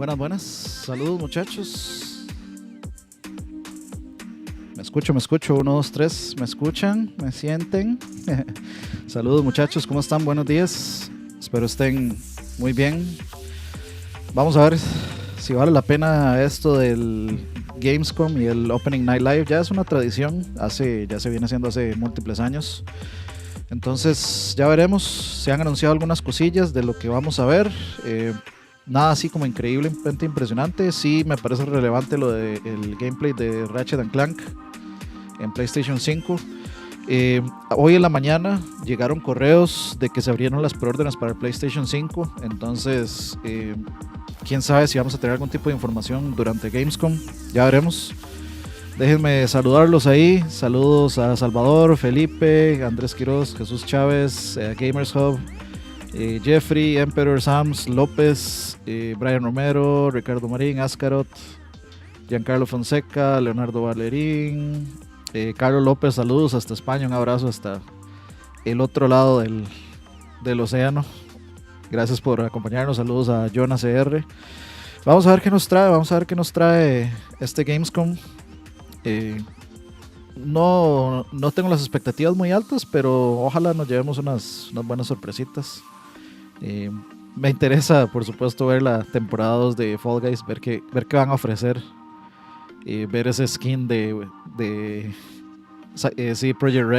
Buenas, buenas. Saludos, muchachos. Me escucho. 1, 2, 3. ¿Me escuchan? ¿Me sienten? Saludos, muchachos. ¿Cómo están? Buenos días. Espero estén muy bien. Vamos a ver si vale la pena esto del Gamescom y el Opening Night Live. Ya es una tradición. Ya se viene haciendo hace múltiples años. Entonces, ya veremos. Se han anunciado algunas cosillas de lo que vamos a ver. Nada así como increíblemente impresionante. Sí me parece relevante lo del gameplay de Ratchet & Clank en PlayStation 5. Hoy en la mañana llegaron correos de que se abrieron las preórdenes para el PlayStation 5. Entonces, quién sabe si vamos a tener algún tipo de información durante Gamescom. Ya veremos. Déjenme saludarlos ahí. Saludos a Salvador, Felipe, Andrés Quiroz, Jesús Chávez, Gamers Hub, Jeffrey, Emperor Sams, López, Brian Romero, Ricardo Marín, Ascarot, Giancarlo Fonseca, Leonardo Valerín, Carlos López, saludos hasta España, un abrazo hasta el otro lado del océano. Gracias por acompañarnos, saludos a Jonas CR. Vamos a ver qué nos trae este Gamescom. No tengo las expectativas muy altas, pero ojalá nos llevemos unas buenas sorpresitas. Me interesa, por supuesto, ver la temporada 2 de Fall Guys, ver qué van a ofrecer, ver ese skin de Project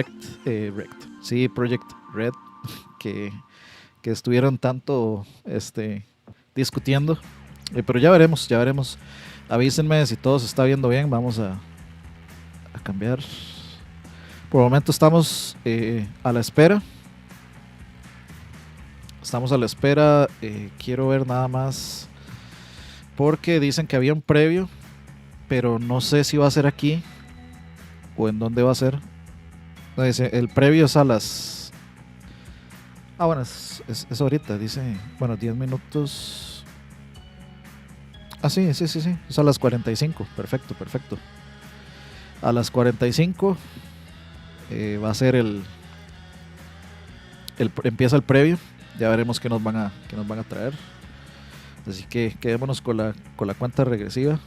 Red que estuvieron tanto discutiendo, pero ya veremos. Avísenme si todo se está viendo bien. Vamos a cambiar. Por el momento estamos a la espera. Quiero ver nada más, porque dicen que había un previo, pero no sé si va a ser aquí o en dónde va a ser. Dice, el previo es a las... bueno, es ahorita, dice, 10 minutos. Sí, es a las 45. Perfecto. A las 45 va a ser empieza el previo. Ya veremos qué nos van a traer. Así que quedémonos con la cuenta regresiva.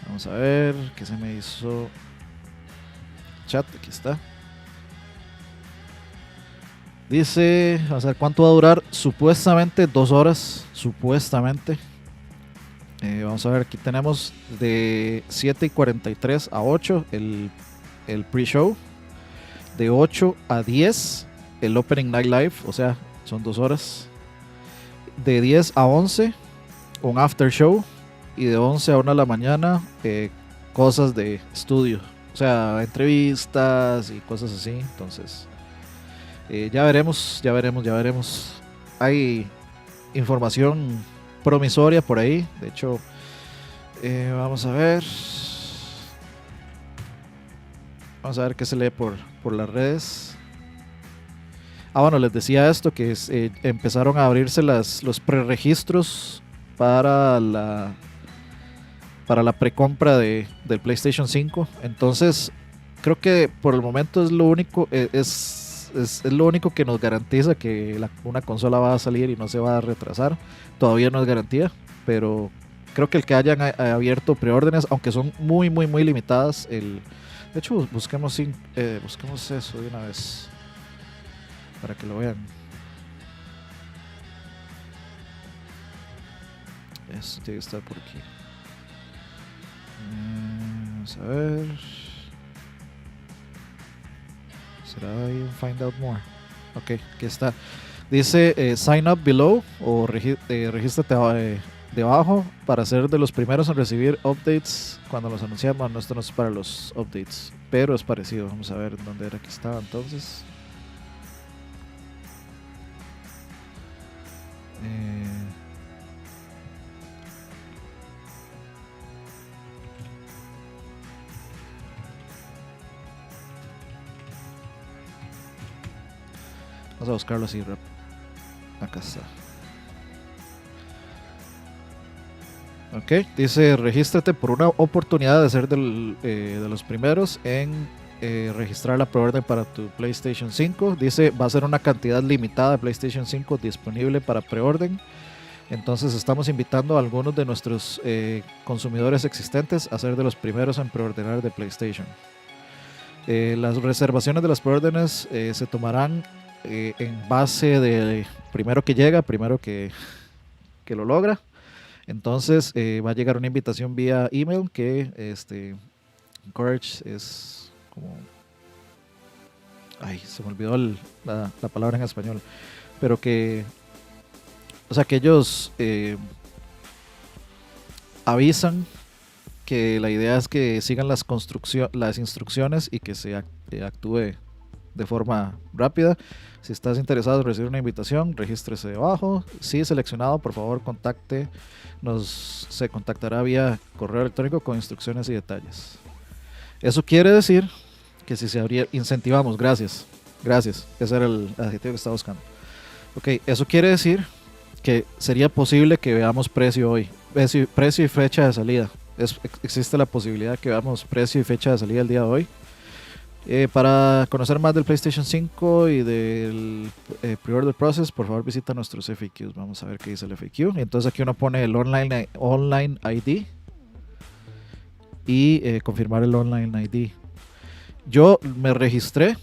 Vamos a ver qué se me hizo. Chat, aquí está. Dice, vamos a ver cuánto va a durar. Supuestamente 2 horas. Supuestamente. Vamos a ver, aquí tenemos de 7:43 a 8 el pre-show. De 8 a 10 el Opening Night Live, o sea, son 2 horas. De 10 a 11 un after show. Y de 11 a 1 de la mañana cosas de estudio, o sea, entrevistas y cosas así. Entonces, ya veremos. Hay información promisoria por ahí. De hecho, vamos a ver qué se lee por las redes. Bueno, les decía esto, que empezaron a abrirse los preregistros para la precompra del PlayStation 5. Entonces, creo que por el momento es lo único que nos garantiza que una consola va a salir y no se va a retrasar. Todavía no es garantía, pero creo que el que hayan abierto preórdenes, aunque son muy limitadas, De hecho, busquemos eso de una vez para que lo vean. Esto tiene que estar por aquí. Vamos a ver. ¿Será ahí un Find Out More? Ok, aquí está. Dice sign up below o regístrate debajo para ser de los primeros en recibir updates cuando los anunciamos. No, esto no es para los updates, pero es parecido. Vamos a ver dónde era que estaba entonces. Vamos a buscarlo así. Acá está. Ok, dice regístrate por una oportunidad de ser de los primeros en registrar la preorden para tu PlayStation 5. Dice va a ser una cantidad limitada de PlayStation 5 disponible para preorden. Entonces estamos invitando a algunos de nuestros consumidores existentes a ser de los primeros en preordenar de PlayStation. Las reservaciones de las preórdenes se tomarán en base de primero que llega, primero que lo logra. Entonces va a llegar una invitación vía email que encourage es como... Ay, se me olvidó la palabra en español. Pero que... O sea, que ellos avisan que la idea es que sigan las instrucciones y que se actúe de forma rápida. Si estás interesado en recibir una invitación, regístrese debajo. Si seleccionado, por favor se contactará vía correo electrónico con instrucciones y detalles. Eso quiere decir que si incentivamos, gracias, ese era el adjetivo que estaba buscando. Ok, eso quiere decir que sería posible que veamos precio hoy, precio y fecha de salida. Existe la posibilidad que veamos precio y fecha de salida el día de hoy. Para conocer más del PlayStation 5 y del pre-order process, por favor visita nuestros FAQs. Vamos a ver qué dice el FAQ. Entonces aquí uno pone el online ID y confirmar el online ID. Yo me registré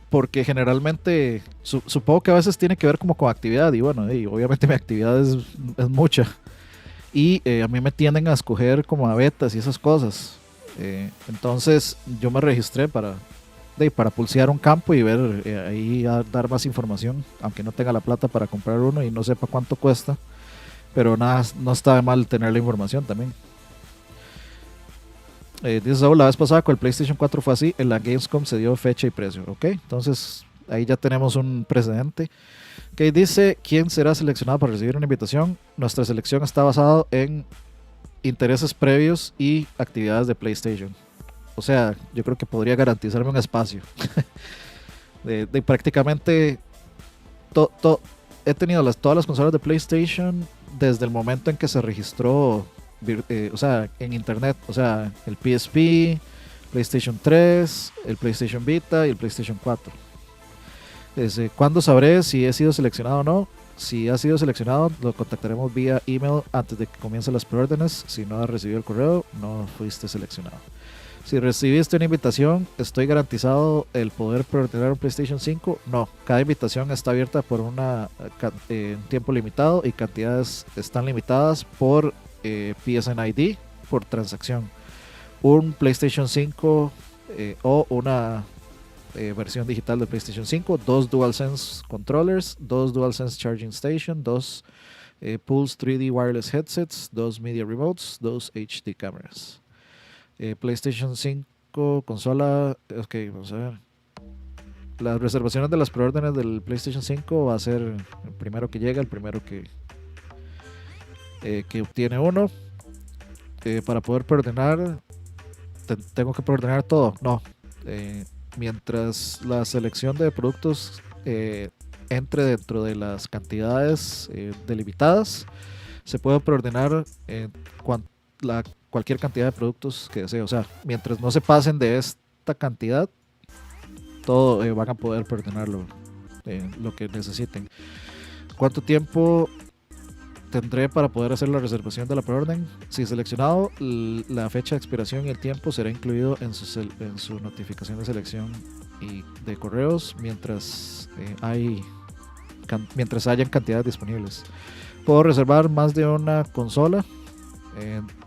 porque generalmente supongo que a veces tiene que ver como con actividad y bueno, obviamente mi actividad es mucha y a mí me tienden a escoger como a betas y esas cosas. Entonces yo me registré para pulsear un campo y ver ahí dar más información, aunque no tenga la plata para comprar uno y no sepa cuánto cuesta, pero nada, no está mal tener la información también. Dice Saúl, la vez pasada con el PlayStation 4 fue así, en la Gamescom se dio fecha y precio, ok, entonces ahí ya tenemos un precedente. Ok, dice, ¿quién será seleccionado para recibir una invitación? Nuestra selección está basada en intereses previos y actividades de PlayStation. O sea, yo creo que podría garantizarme un espacio. de prácticamente he tenido todas las consolas de PlayStation desde el momento en que se registró, o sea, en internet. O sea, el PSP, PlayStation 3, el PlayStation Vita y el PlayStation 4. Desde cuándo sabré si he sido seleccionado o no. Si ha sido seleccionado, lo contactaremos vía email antes de que comiencen las preórdenes. Si no has recibido el correo, no fuiste seleccionado. Si recibiste una invitación, ¿estoy garantizado el poder preordenar un PlayStation 5? No, cada invitación está abierta por un tiempo limitado y cantidades están limitadas por PSN ID, por transacción. Un PlayStation 5 o una versión digital de PlayStation 5, 2 DualSense controllers, 2 DualSense charging station, 2 Pulse 3D wireless headsets, 2 media remotes, 2 HD cameras. PlayStation 5 consola, ok, vamos a ver. Las reservaciones de las preórdenes del PlayStation 5 va a ser el primero que llega, el primero que obtiene uno. Para poder preordenar, tengo que preordenar todo. No. Mientras la selección de productos entre dentro de las cantidades delimitadas, se puede preordenar cualquier cantidad de productos que desee. O sea, mientras no se pasen de esta cantidad, todo van a poder preordenar lo que necesiten. ¿Cuánto tiempo tendré para poder hacer la reservación de la preorden? Si seleccionado, la fecha de expiración y el tiempo será incluido en su notificación de selección y de correos mientras hayan cantidades disponibles. Puedo reservar más de una consola.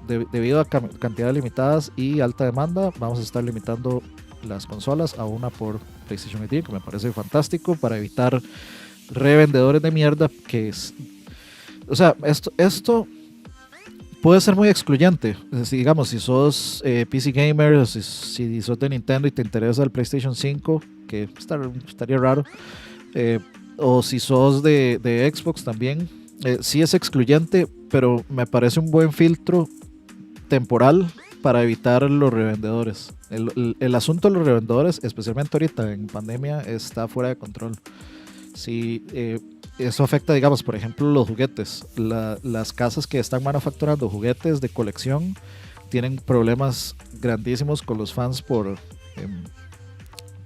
Debido a cantidades limitadas y alta demanda, vamos a estar limitando las consolas a una por PlayStation ID, que me parece fantástico para evitar revendedores de mierda o sea, esto puede ser muy excluyente. Digamos, si sos PC gamer, o si sos de Nintendo y te interesa el PlayStation 5, que estaría raro, o si sos de Xbox también, sí es excluyente, pero me parece un buen filtro temporal para evitar los revendedores. El asunto de los revendedores, especialmente ahorita en pandemia, está fuera de control. Sí, eso afecta, digamos, por ejemplo, los juguetes. Las casas que están manufacturando juguetes de colección tienen problemas grandísimos con los fans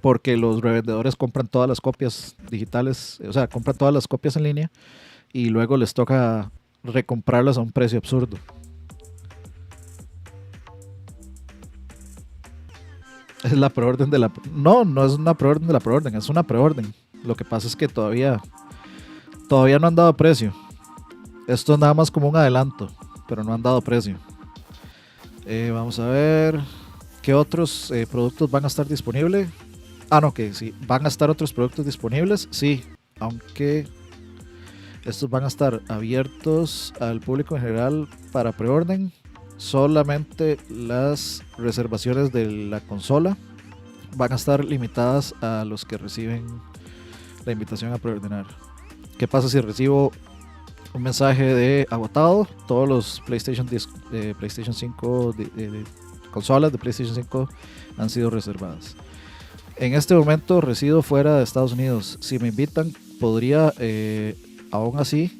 porque los revendedores compran todas las copias digitales, o sea, compran todas las copias en línea y luego les toca recomprarlas a un precio absurdo. Es la preorden de la... No, no es una preorden de la preorden, es una preorden. Lo que pasa es que todavía no han dado precio. Esto es nada más como un adelanto, pero no han dado precio. Vamos a ver qué otros productos van a estar disponibles. No, que sí, van a estar otros productos disponibles, sí, aunque estos van a estar abiertos al público en general para preorden. Solamente las reservaciones de la consola van a estar limitadas a los que reciben la invitación a preordenar. ¿Qué pasa si recibo un mensaje de agotado? Todos los PlayStation 5 consolas de PlayStation 5 han sido reservadas. En este momento resido fuera de Estados Unidos. Si me invitan, podría aún así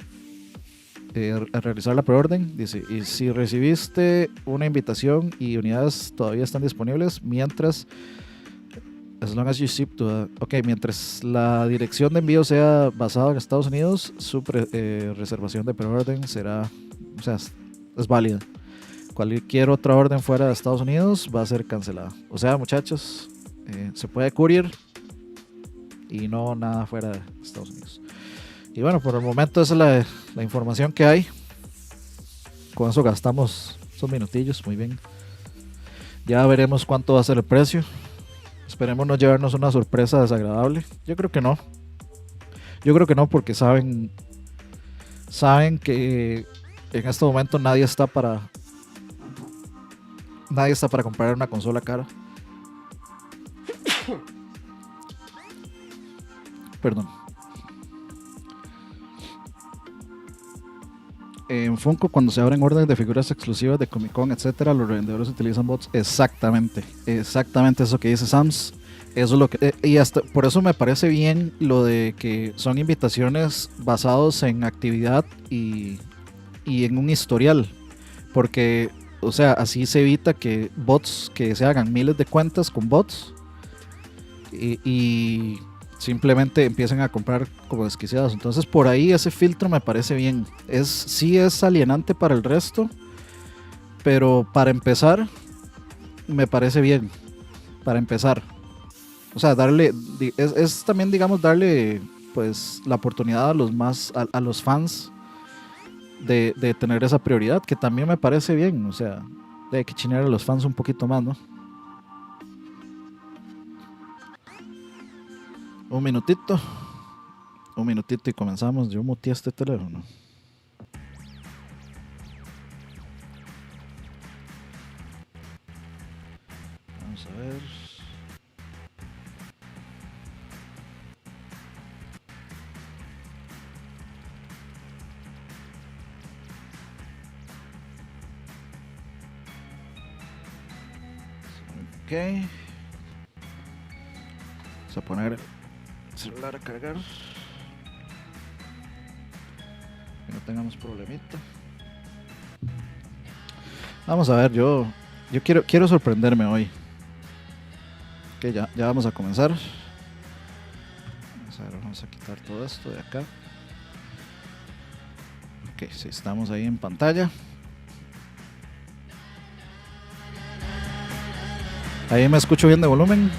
a realizar la preorden. Dice, y si recibiste una invitación y unidades todavía están disponibles, mientras as long as you ship to mientras la dirección de envío sea basada en Estados Unidos, su reservación de preorden será, o sea, es válida. Cualquier otra orden fuera de Estados Unidos va a ser cancelada. O sea, muchachos, se puede courier y no nada fuera de Estados Unidos. Y bueno, por el momento esa es la información que hay. Con eso gastamos esos minutillos, muy bien. Ya veremos cuánto va a ser el precio. Esperemos no llevarnos una sorpresa desagradable. Yo creo que no. Porque saben que en este momento nadie está para comprar una consola cara. Perdón. En Funko, cuando se abren órdenes de figuras exclusivas de Comic Con, etcétera, los revendedores utilizan bots. Exactamente eso que dice Sams. Eso es lo que y hasta por eso me parece bien lo de que son invitaciones basados en actividad y en un historial, porque, o sea, así se evita que se hagan miles de cuentas con bots y simplemente empiecen a comprar como desquiciados. Entonces por ahí ese filtro me parece bien. Sí es alienante para el resto, pero para empezar me parece bien. Para empezar, o sea, es también, digamos, darle pues la oportunidad a los fans de tener esa prioridad, que también me parece bien. O sea, hay que chinear a los fans un poquito más, ¿no? Un minutito y comenzamos. Yo muteé este teléfono. Vamos a ver. Ok. Vamos a poner el celular a cargar. Que no tengamos problemita. Vamos a ver, yo quiero sorprenderme hoy. Ok, ya vamos a comenzar. Vamos a quitar todo esto de acá. Ok, sí, estamos ahí en pantalla. Ahí me escucho bien de volumen.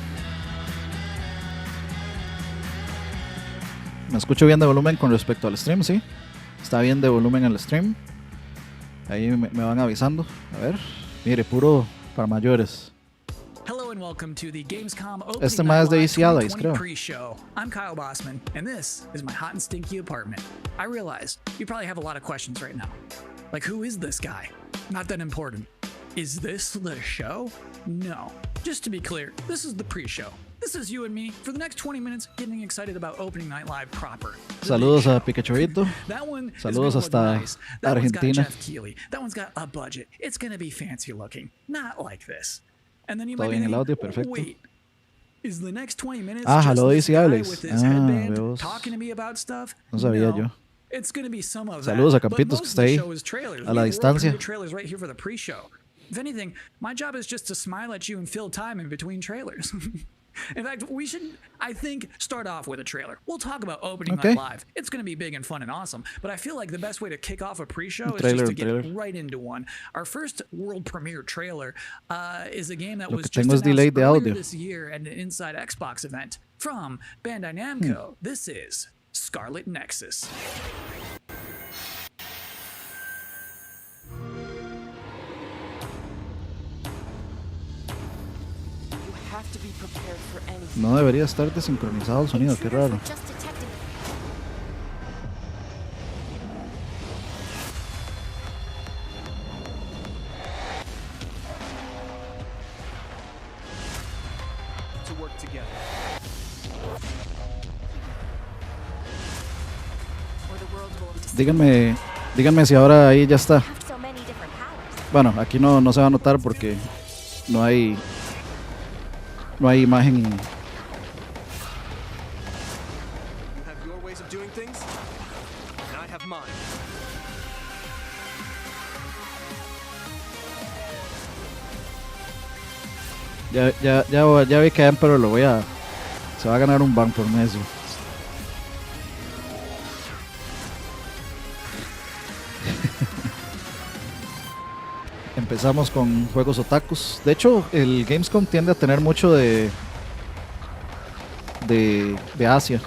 Me escucho bien de volumen con respecto al stream, sí. Está bien de volumen el stream. Ahí me van avisando. A ver, mire, puro para mayores. Hello and welcome to the Gamescom Opening Este más es de Easy Allies, creo. Pre-show. I'm Kyle Bossman, and this is my hot and stinky apartment. I realize you probably have a lot of questions right now. Like, who is this guy? Not that important. Is this the show? No. Just to be clear, this is the pre-show. This is you and me for the next 20 minutes getting excited about Opening Night Live proper. Saludos a Pikachuito. That one Saludos hasta nice. That Argentina. One's got Jeff Keighley. That one's got a budget. It's going to be fancy looking. Not like this. And then you might be el audio, thinking, perfecto. wait, is the next 20 minutes jaló just this Easy guy Allies. with his headband Veos. talking to me about stuff? No sabía yo. It's going to be some of Saludos that. a Campitos, que está ahí a la distancia. Trailers right here for the pre-show. If anything, my job is just to smile at you and fill time in between trailers. In fact, we should, I think, start off with a trailer. We'll talk about Opening Night Live. It's going to be big and fun and awesome, but I feel like the best way to kick off a pre-show is just to get right into one. Our first world premiere trailer is a game that was just announced earlier this year at an Inside Xbox event from Bandai Namco. This is Scarlet Nexus. No debería estar desincronizado el sonido, qué raro. Díganme si ahora ahí ya está. Bueno, aquí no se va a notar porque no hay imagen. Ya vi que pero se va a ganar un ban por necio. Empezamos con juegos otakus. De hecho, el Gamescom tiende a tener mucho de Asia.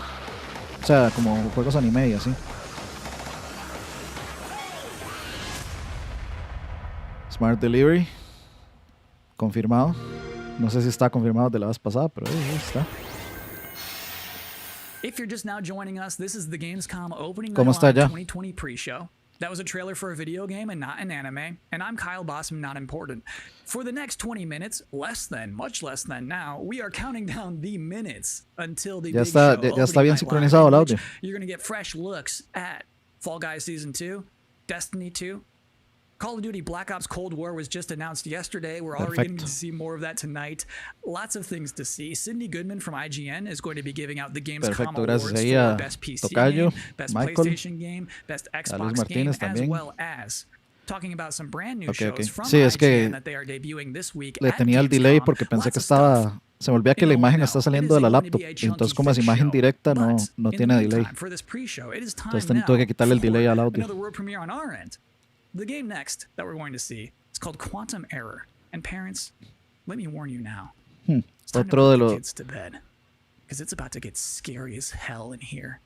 O sea, como juegos anime y así. Smart Delivery. Confirmado. No sé si está confirmado de la vez pasada, pero ahí está. If you're just now joining us, this is the Gamescom Opening ¿Cómo está ya? 2020 pre-show. That was a trailer for a video game and not an anime. And I'm Kyle Bossman, not important. For the next 20 minutes, much less than now, we are counting down the minutes until the big show. Ya está bien sincronizado el audio. You're going to get fresh looks at Fall Guys Season 2, Destiny 2, Call of Duty Black Ops Cold War was just announced yesterday. We're already going to see more of that tonight. Lots of things to see. Sydney Goodman from IGN is going to be giving out the Gamescom Awards for Best PC Game, Best PlayStation Game, Best Xbox Game, as well as talking about some brand new shows from IGN that they are debuting this week. Le tenía el delay porque pensé que estaba... Se me olvidaba que la imagen está saliendo de la laptop. Y entonces como es imagen directa no tiene delay. Entonces tuve que quitarle el delay al audio. The game next that we're going to see is called Quantum Error. And parents, let me warn you now. It's time to put the kids to bed. Because it's about to get scary as hell in here.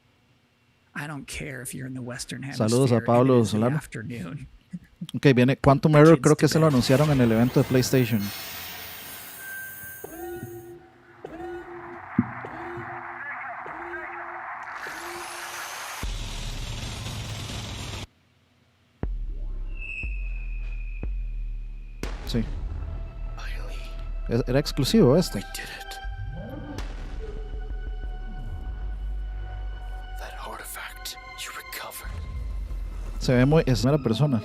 I don't care if you're in the Western Hemisphere. Saludos a Pablo Solano. Ok, viene Quantum Error, creo que se lo anunciaron en el evento de PlayStation. Sí. Era exclusivo este. Se ve muy... Es una persona.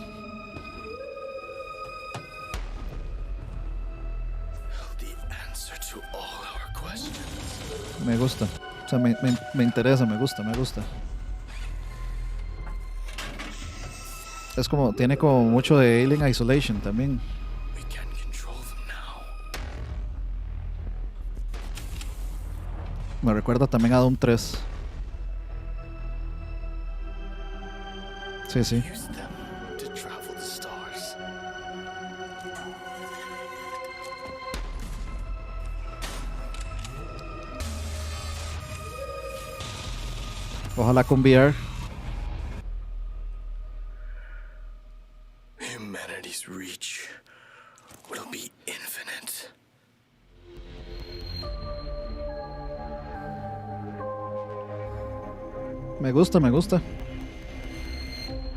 Me gusta. O sea, me interesa, me gusta. Es como... Tiene como mucho de Alien Isolation también. Me recuerda también a Doom 3. Sí, sí. Use them to travel the stars. Ojalá con VR. Humanity's reach will be infinite. Me gusta, me gusta.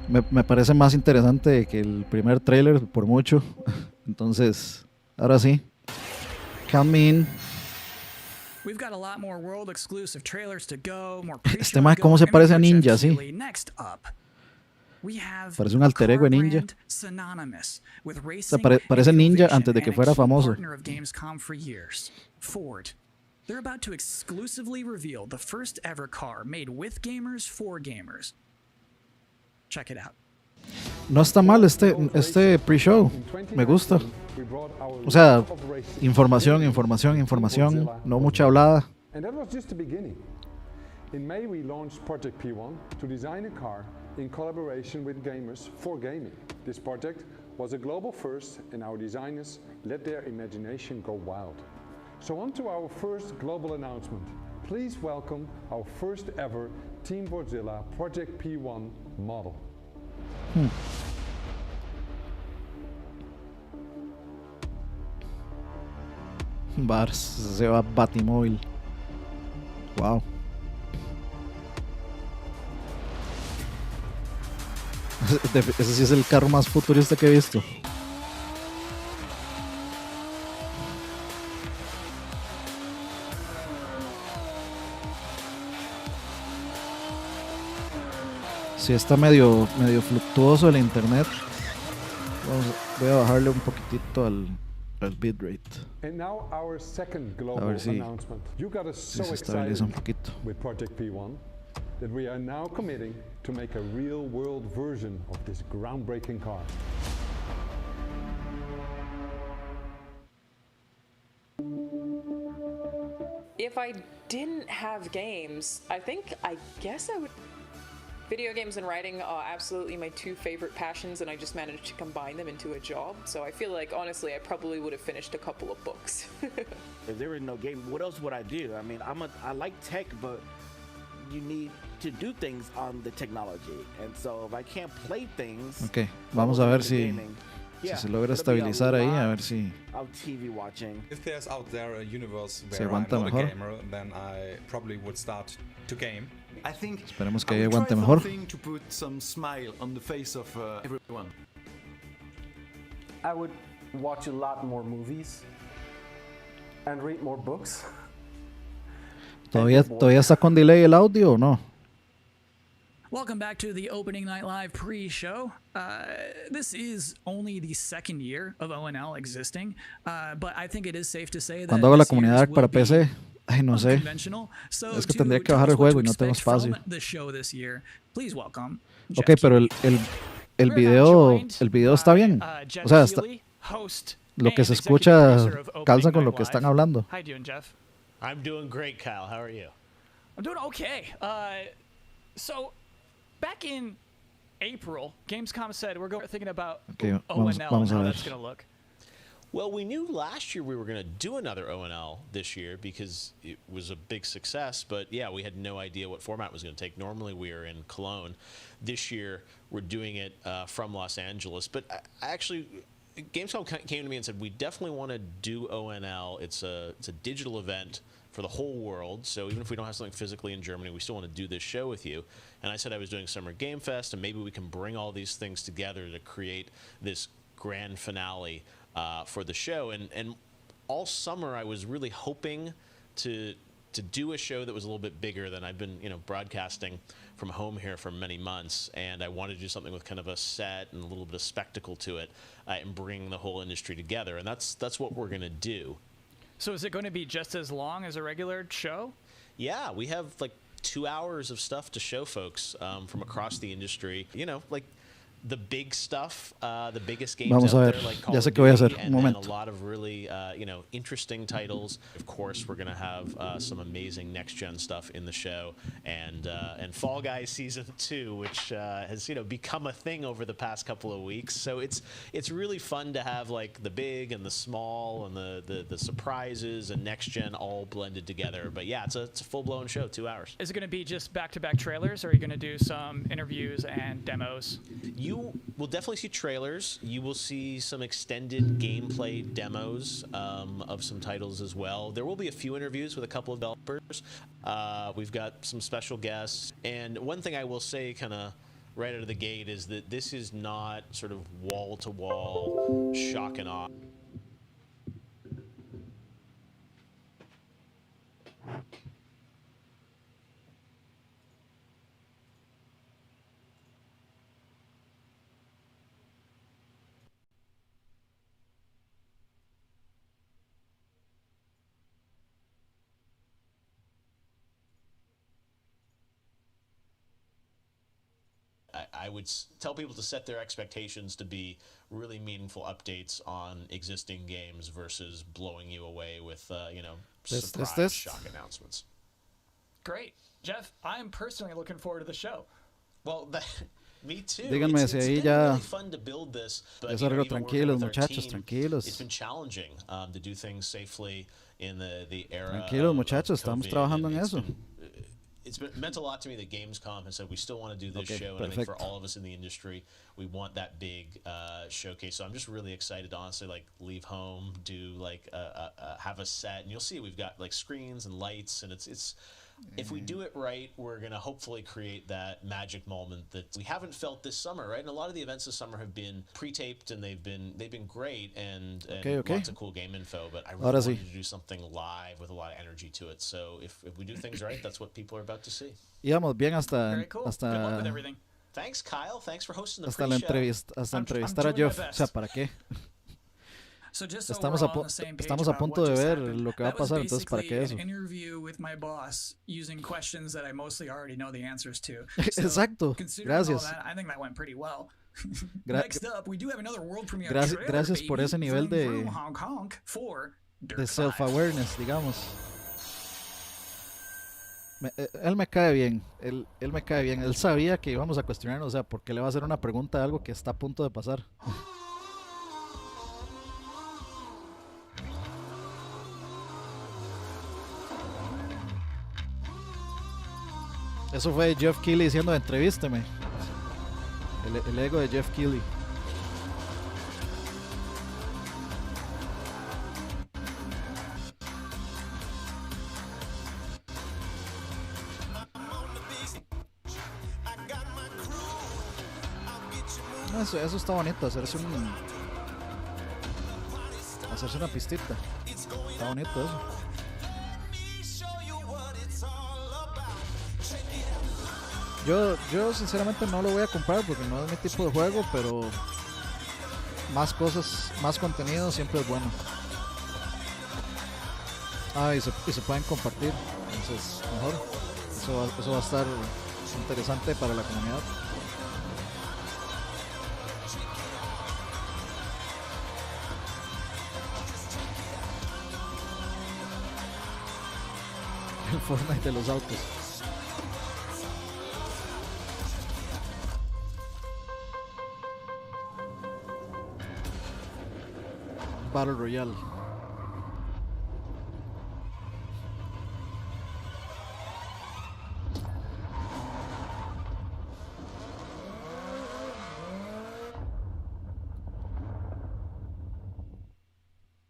Me parece más interesante que el primer trailer por mucho. Entonces, ahora sí. Count me in. We've got a lot more world exclusive trailers to go, more Este mae, ¿cómo se parece a Ninja, sí? Next up, we have Parece un alter ego de Ninja. synonymous with O racing sea, parece and Ninja innovation antes de que and a fuera key famoso. partner of Gamescom for years, Ford. They're about to exclusively reveal the first ever car made with gamers for gamers. Check it out. No está mal este pre-show. Me gusta. O sea, información, información, información. No mucha hablada. And that was just the beginning. In May, we launched Project P1 to design a car in collaboration with gamers for gaming. This project was a global first, and our designers let their imagination go wild. So on to our first global announcement. Please welcome our first ever Team Godzilla Project P1 model. Bars, se va Batimóvil. Wow. Ese sí es el carro más futurista que he visto. Sí, está medio fluctuoso el internet. Voy a bajarle un poquitito al bitrate. And now our second A global ver si announcement. You got us so se excited estabiliza un poquito. with Project P1 that we are now committing to make a real world version of this groundbreaking car. If I didn't have games, I guess I would. Video games and writing are absolutely my two favorite passions, and I just managed to combine them into a job. So I feel like, honestly, I probably would have finished a couple of books. If there was no game, what else would I do? I mean, I like tech, but you need to do things on the technology, and so if I can't play things. Ok, vamos a ver si se logra estabilizar ahí, a ver si TV watching. If there's out there a universe se where I'm aguanta not a mejor. gamer, then I probably would start to game. I think Esperemos que I would aguante try mejor. something to put some smile on the face of everyone. I would watch a lot more movies and read more books. ¿Todavía está con delay el audio o no? Welcome back to the Opening Night Live pre-show. This is only the second year of ONL existing, but I think it is safe to say that Cuando hago la this year's comunidad will para be PC, ay, no sé. unconventional. So Es que to tendría que tell bajar us el what juego to y no tengo expect espacio. from the show this year, please welcome Ok, Jeff pero Keighley. el video está bien. O sea, lo que se escucha calza con lo que están hablando. How you doing, Jeff? I'm doing great, Kyle. How are you? I'm doing okay. So, back in April, Gamescom said we're thinking about Okay, ONL vamos and a how ver. that's going to look. Well, we knew last year we were going to do another ONL this year because it was a big success. But yeah, we had no idea what format it was going to take. Normally we are in Cologne. This year we're doing it from Los Angeles. But I actually, Gamescom came to me and said we definitely want to do ONL. It's a digital event for the whole world. So even if we don't have something physically in Germany, we still want to do this show with you. And I said I was doing Summer Game Fest, and maybe we can bring all these things together to create this grand finale for the show. And all summer I was really hoping to do a show that was a little bit bigger than I've been, broadcasting from home here for many months. And I wanted to do something with kind of a set and a little bit of spectacle to it, and bring the whole industry together. And that's what we're going to do. So, is it going to be just as long as a regular show? Yeah, we have like 2 hours of stuff to show folks from across the industry. the big stuff, the biggest games Vamos a out ver. there, like Call Ya of sé qué voy a Duty, hacer. Un and then momento. a lot of really, interesting titles. Of course, we're gonna have some amazing next-gen stuff in the show, and Fall Guys Season 2, which has become a thing over the past couple of weeks. So it's really fun to have like the big and the small and the surprises and next-gen all blended together. But yeah, it's a full-blown show, 2 hours. Is it going to be just back-to-back trailers, or are you going to do some interviews and demos? You will definitely see trailers. You will see some extended gameplay demos of some titles as well. There will be a few interviews with a couple of developers. We've got some special guests. And one thing I will say kind of right out of the gate is that this is not sort of wall-to-wall shock and awe. I would tell people to set their expectations to be really meaningful updates on existing games versus blowing you away with, surprise shock announcements. Great. Jeff, I'm personally looking forward to the show. Well, me too. Díganme si ahí been ya really fun to build this, but, es algo even working tranquilos, with our muchachos, team, tranquilos. It's been challenging to do things safely in the era. Tranquilos, muchachos, of estamos COVID, trabajando and en eso. It's meant a lot to me that Gamescom has said we still want to do this Okay, show, and I think for perfect. all of us in the industry, we want that big showcase. So I'm just really excited to honestly leave home, do have a set, and you'll see we've got like screens and lights, and it's. If we do it right, we're going to hopefully create that magic moment that we haven't felt this summer, right? And a lot of the events this summer have been pre-taped, and they've been great and Okay. lots of cool game info. But I really Ahora wanted sí. to do something live with a lot of energy to it. So if we do things right, that's what people are about to see. Íbamos bien hasta Very cool. Good luck with everything. Thanks, Kyle. Thanks for hosting the hasta la pre-show. entrevista, hasta I'm entrevistar a doing my Jeff. O best. sea, ¿para qué? So just so Estamos we're a all pu- on the same page estamos a about punto what de just ver happened, lo que va a that was pasar, entonces, ¿para qué basically eso? an interview with my boss using questions that I mostly already know the answers to. Exacto. Considering all Gracias. that, I think that went pretty well. Gra- Next up, we do have another world premiere trailer, gracias por baby. ese nivel de- Vroom, vroom, honk, honk, for Dirt De 5. self-awareness, digamos. Él me cae bien, él me cae bien. Él sabía que íbamos a cuestionarnos, o sea, ¿por qué le va a hacer una pregunta de algo que está a punto de pasar? Eso fue Jeff Keighley diciendo, entrevísteme. El ego de Jeff Keighley. Eso está bonito, hacerse una pistita. Está bonito eso. Yo sinceramente no lo voy a comprar porque no es mi tipo de juego, pero más cosas, más contenido siempre es bueno. Y se pueden compartir, entonces mejor. Eso va a estar interesante para la comunidad. El Fortnite de los autos. Battle Royale.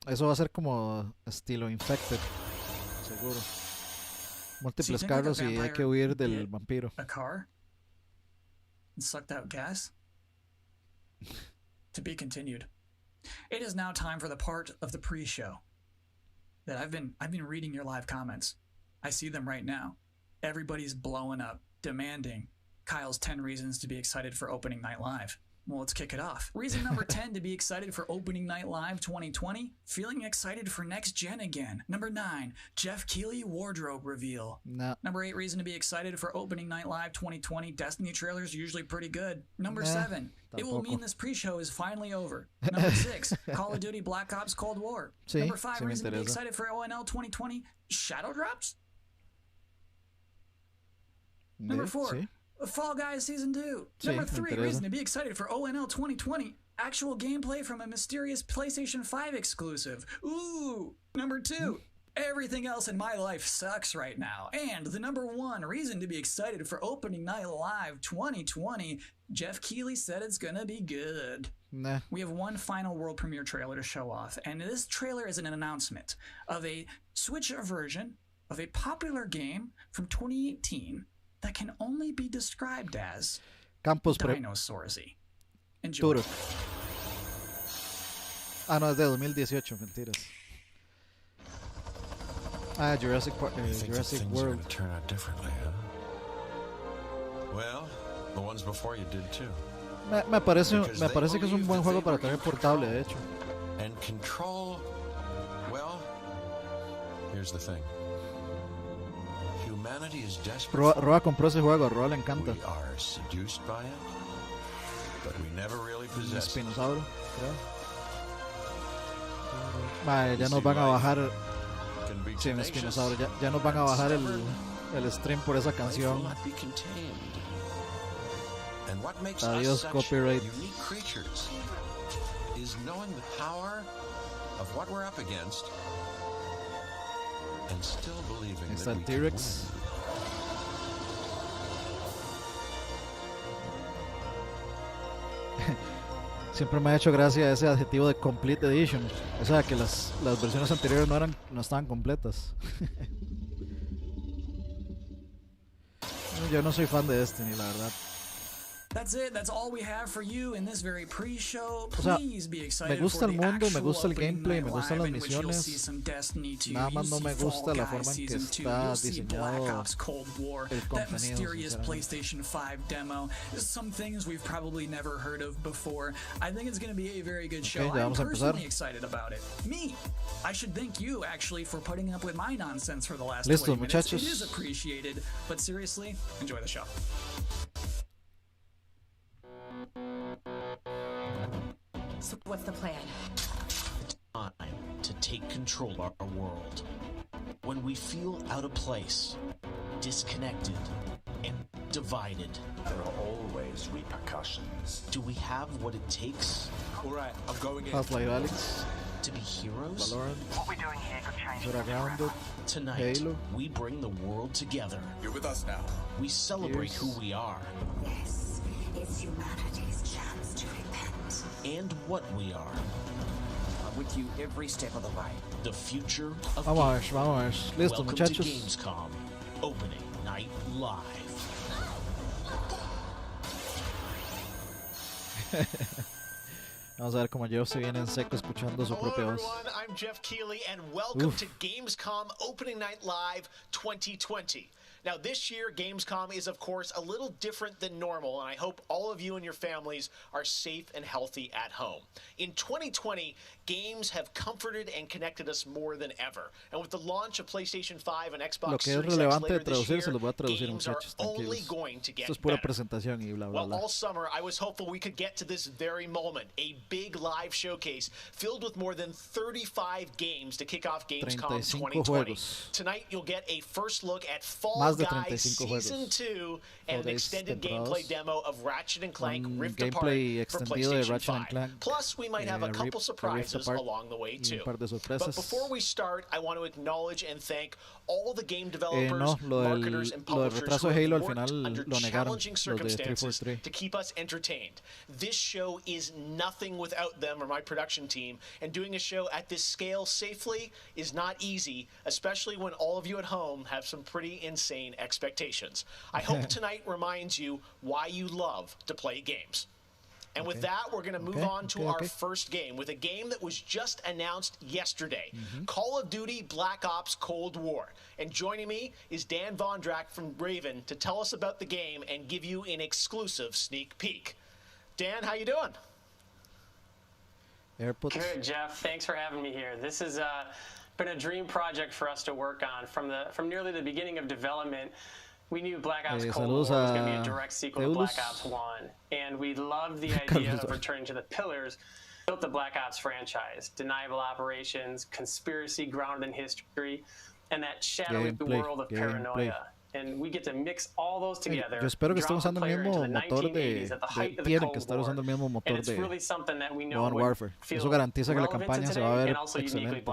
Eso va a ser como estilo Infected, seguro. Múltiples So you think, like, a carros y hay vampire que huir would del get vampiro. a car and sucked out gas? To be continued. It is now time for the part of the pre-show that I've been reading your live comments. I see them right now. Everybody's blowing up, demanding Kyle's 10 reasons to be excited for opening night live. Well, let's kick it off. Reason number 10 to be excited for Opening Night Live 2020, feeling excited for next gen again. Number 9, Jeff Keighley wardrobe reveal. No. Number 8, reason to be excited for Opening Night Live 2020, Destiny trailers are usually pretty good. Number 7, it will mean this pre-show is finally over. Number 6, Call of Duty Black Ops Cold War. Sí, Number 5, sí reason to be interesa. excited for ONL 2020, Shadow Drops. Number 4, Sí. Fall Guys Season 2. Sí, Number me 3, interesa. reason to be excited for ONL 2020. Actual gameplay from a mysterious PlayStation 5 exclusive. Ooh! Number 2, everything else in my life sucks right now. And the number 1 reason to be excited for Opening Night Live 2020, Jeff Keighley said it's gonna be good. Nah. We have one final world premiere trailer to show off, and this trailer is an announcement of a Switch version of a popular game from 2018 that can only be described as Campos Dinosaursy. Enjoy. Puro. Ah, no, es de 2018, mentiras. Ah, Jurassic World. Turn out differently, huh? Well, the ones before you did too. Me parece que es un buen juego para tener portable, de hecho. And control, well, here's the thing. Humanity is desperate. Roa compró ese juego, a Roa le encanta. We are seduced by it, but we never really Un possess it. espinosaurio, creo. Vale, ya nos van a bajar. Sí, un espinosaurio. Ya nos van a bajar el stream por esa canción. And what makes Adiós, us such copyright. unique creatures is knowing the power of what we're up against and still believing Está that el we can T-Rex. Siempre me ha hecho gracia ese adjetivo de Complete Edition. O sea, que las versiones anteriores no estaban completas. Yo no soy fan de Destiny, la verdad. That's it. That's all we have for you in this very pre-show. O sea, Please be excited me gusta for el the mundo, me actual gusta el Opening gameplay, Night me gustan Live las in which you'll see misiones. some Destiny 2, Nada más you'll no me see gusta Fall la Guys forma en que Season 2, está you'll see Black diseñado Ops Cold War, el that contenido, mysterious sinceramente. PlayStation 5 demo, some things we've probably never heard of before. I think it's going to be a very good show. ya I'm vamos a empezar. personally excited about it. Me, I should thank you actually for putting up with my nonsense for the last Listo, 20 minutes. muchachos. It is appreciated, but seriously, enjoy the show. So what's the plan? Time to take control of our world. When we feel out of place, disconnected, and divided, there are always repercussions. do we have what it takes? All right, I'm going in. Half-Life Alyx, To be heroes? Valorant, What we're doing here could change. Zora Grounded, Tonight, Halo. we bring the world together. You're with us now. We celebrate Yes. who we are This is humanity's chance to repent. and what we are. I'm with you every step of the way. The future of Vamos a ver, gaming. vamos a ver. Listo, Welcome muchachos. to Gamescom Opening Night Live. Vamos a ver cómo Jeff se viene en seco escuchando su Hello propia voz. everyone, I'm Jeff Keighley and welcome Oof. to Gamescom Opening Night Live 2020. Now this year Gamescom is of course a little different than normal and I hope all of you and your families are safe and healthy at home. In 2020, games have comforted and connected us more than ever. And with the launch of PlayStation 5 and Lo Xbox que es Series X relevante de later this traducir se year, los voy a traducir, games are muchachos, only tranquilos. going to get Esto es pura better. presentación y bla bla Well, bla. all summer, I was hopeful we could get to this very moment, a big live showcase filled with more than 35 games to kick off Gamescom 35 2020. juegos. Tonight, you'll get a first look at Fall Más de Guys 35 Season juegos. 2 and an Guys extended temporadas. gameplay demo of Ratchet & Clank Rift Apart gameplay for extendido de PlayStation Ratchet 5. Clank, Plus, we might have a couple Rift surprises Apart along the way, y too. un par de But sorpresas. before we start, I want to acknowledge and thank all the game No, developers, marketers, and lo del publishers retraso who de have Halo al worked final under lo negaron, challenging los de circumstances 343. to keep us entertained. This show is nothing without them or my production team, and doing a show at this scale safely is not easy, especially when all of you at home have some pretty insane expectations. I hope tonight reminds you why you love to play games. And with that, we're going to move on to our first game with a game that was just announced yesterday, Call of Duty Black Ops Cold War. And joining me is Dan Vondrak from Raven to tell us about the game and give you an exclusive sneak peek. Dan, how you doing? AirPods. Good, Jeff. Thanks for having me here. This has been a dream project for us to work on from nearly the beginning of development. We knew Black Ops Cold War was going to be a direct sequel to Black Ops 1, and we loved the idea of returning to the pillars built the Black Ops franchise: deniable operations, conspiracy grounded in history, and that shadowy world of paranoia. And we get to mix all those together. Yo espero que estén usando el mismo motor tienen que estar usando el mismo motor de Modern Warfare. Eso garantiza que la campaña se va a ver excelente.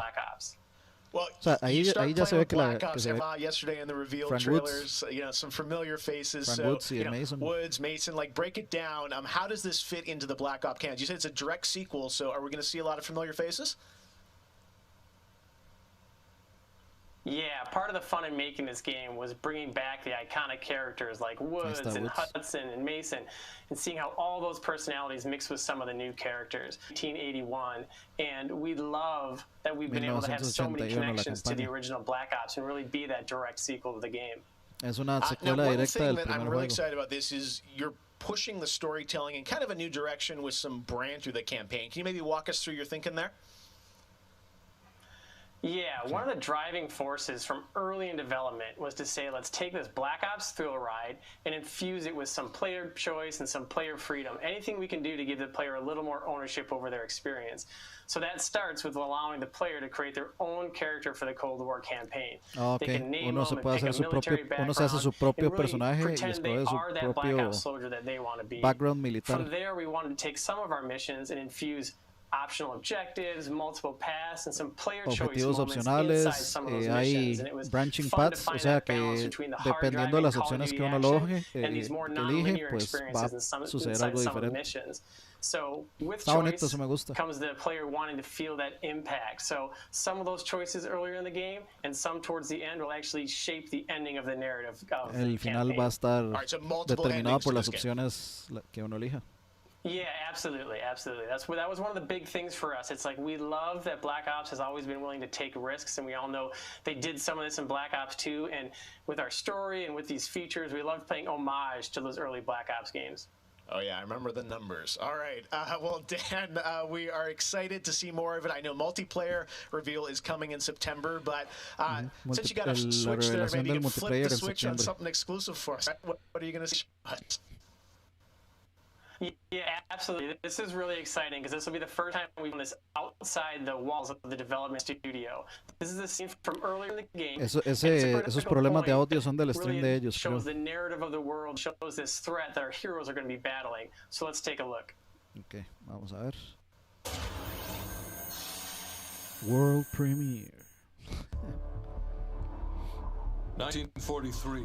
Well, o sea, ahí ya se ve que Black Ops yesterday in the reveal trailers, some familiar faces. Woods, Mason, like break it down. How does this fit into the Black Ops canon? You said it's a direct sequel, so are we going to see a lot of familiar faces? Yeah, part of the fun in making this game was bringing back the iconic characters like Woods and Hudson and Mason, and seeing how all those personalities mix with some of the new characters. 1981, and we love that we've been able to have so many connections to the original Black Ops and really be that direct sequel to the game. Es una secuela directa del primer juego. I'm really excited about this is you're pushing the storytelling in kind of a new direction with some brand through the campaign. Can you maybe walk us through your thinking there? Yeah, one of the driving forces from early in development was to say, let's take this Black Ops thrill ride and infuse it with some player choice and some player freedom. Anything we can do to give the player a little more ownership over their experience. So that starts with allowing the player to create their own character for the Cold War campaign. They can name them and pick a military background and really pretend they are that Black Ops soldier that they want to be. From there, we wanted to take some of our missions and infuse optional objectives, multiple paths, and some player choice moments inside some of those missions. And it was branching fun paths, to o find sea that que balance between the dependiendo de las opciones que uno and these more elige, non-linear pues va experiences a inside suceder some algo of the diferente. missions. So with Está bonito, choice eso me gusta. comes the player wanting to feel that impact. So some of those choices earlier in the game and some towards the end will actually shape the ending of the narrative of El the final campaign. va a estar determinado por las opciones que uno elija. Yeah, absolutely. That was one of the big things for us. It's like we love that Black Ops has always been willing to take risks, and we all know they did some of this in Black Ops 2. And with our story and with these features, we love paying homage to those early Black Ops games. Oh, yeah, I remember the numbers. All right. Well, Dan, we are excited to see more of it. I know multiplayer reveal is coming in September, but since you got a Switch there, maybe you can flip the switch on something exclusive for us. What are you going to see? Yeah, absolutely. This is really exciting because this will be the first time we've done this outside the walls of the development studio. This is a scene from earlier in the game. Esos problemas de audio son del stream de ellos. Shows the narrative of the world, shows this threat that our heroes are going to be battling. So let's take a look. Okay, vamos a ver. World premiere. 1943.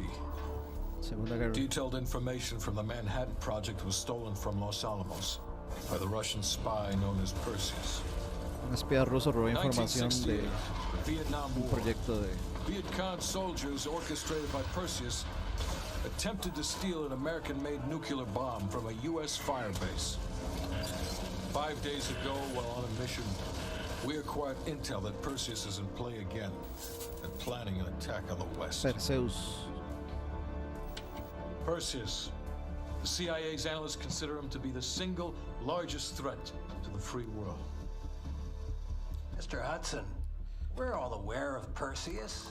Detailed information from the Manhattan Project was stolen from Los Alamos by the Russian spy known as Perseus. Un espía ruso robó información de un proyecto de Viet Cong soldiers orchestrated by Perseus attempted to steal an American-made nuclear bomb from a U.S. firebase. 5 days ago, while on a mission, we acquired intel that Perseus is in play again and planning an attack on the West. Perseus. The CIA's analysts consider him to be the single largest threat to the free world. Mr. Hudson, we're all aware of Perseus.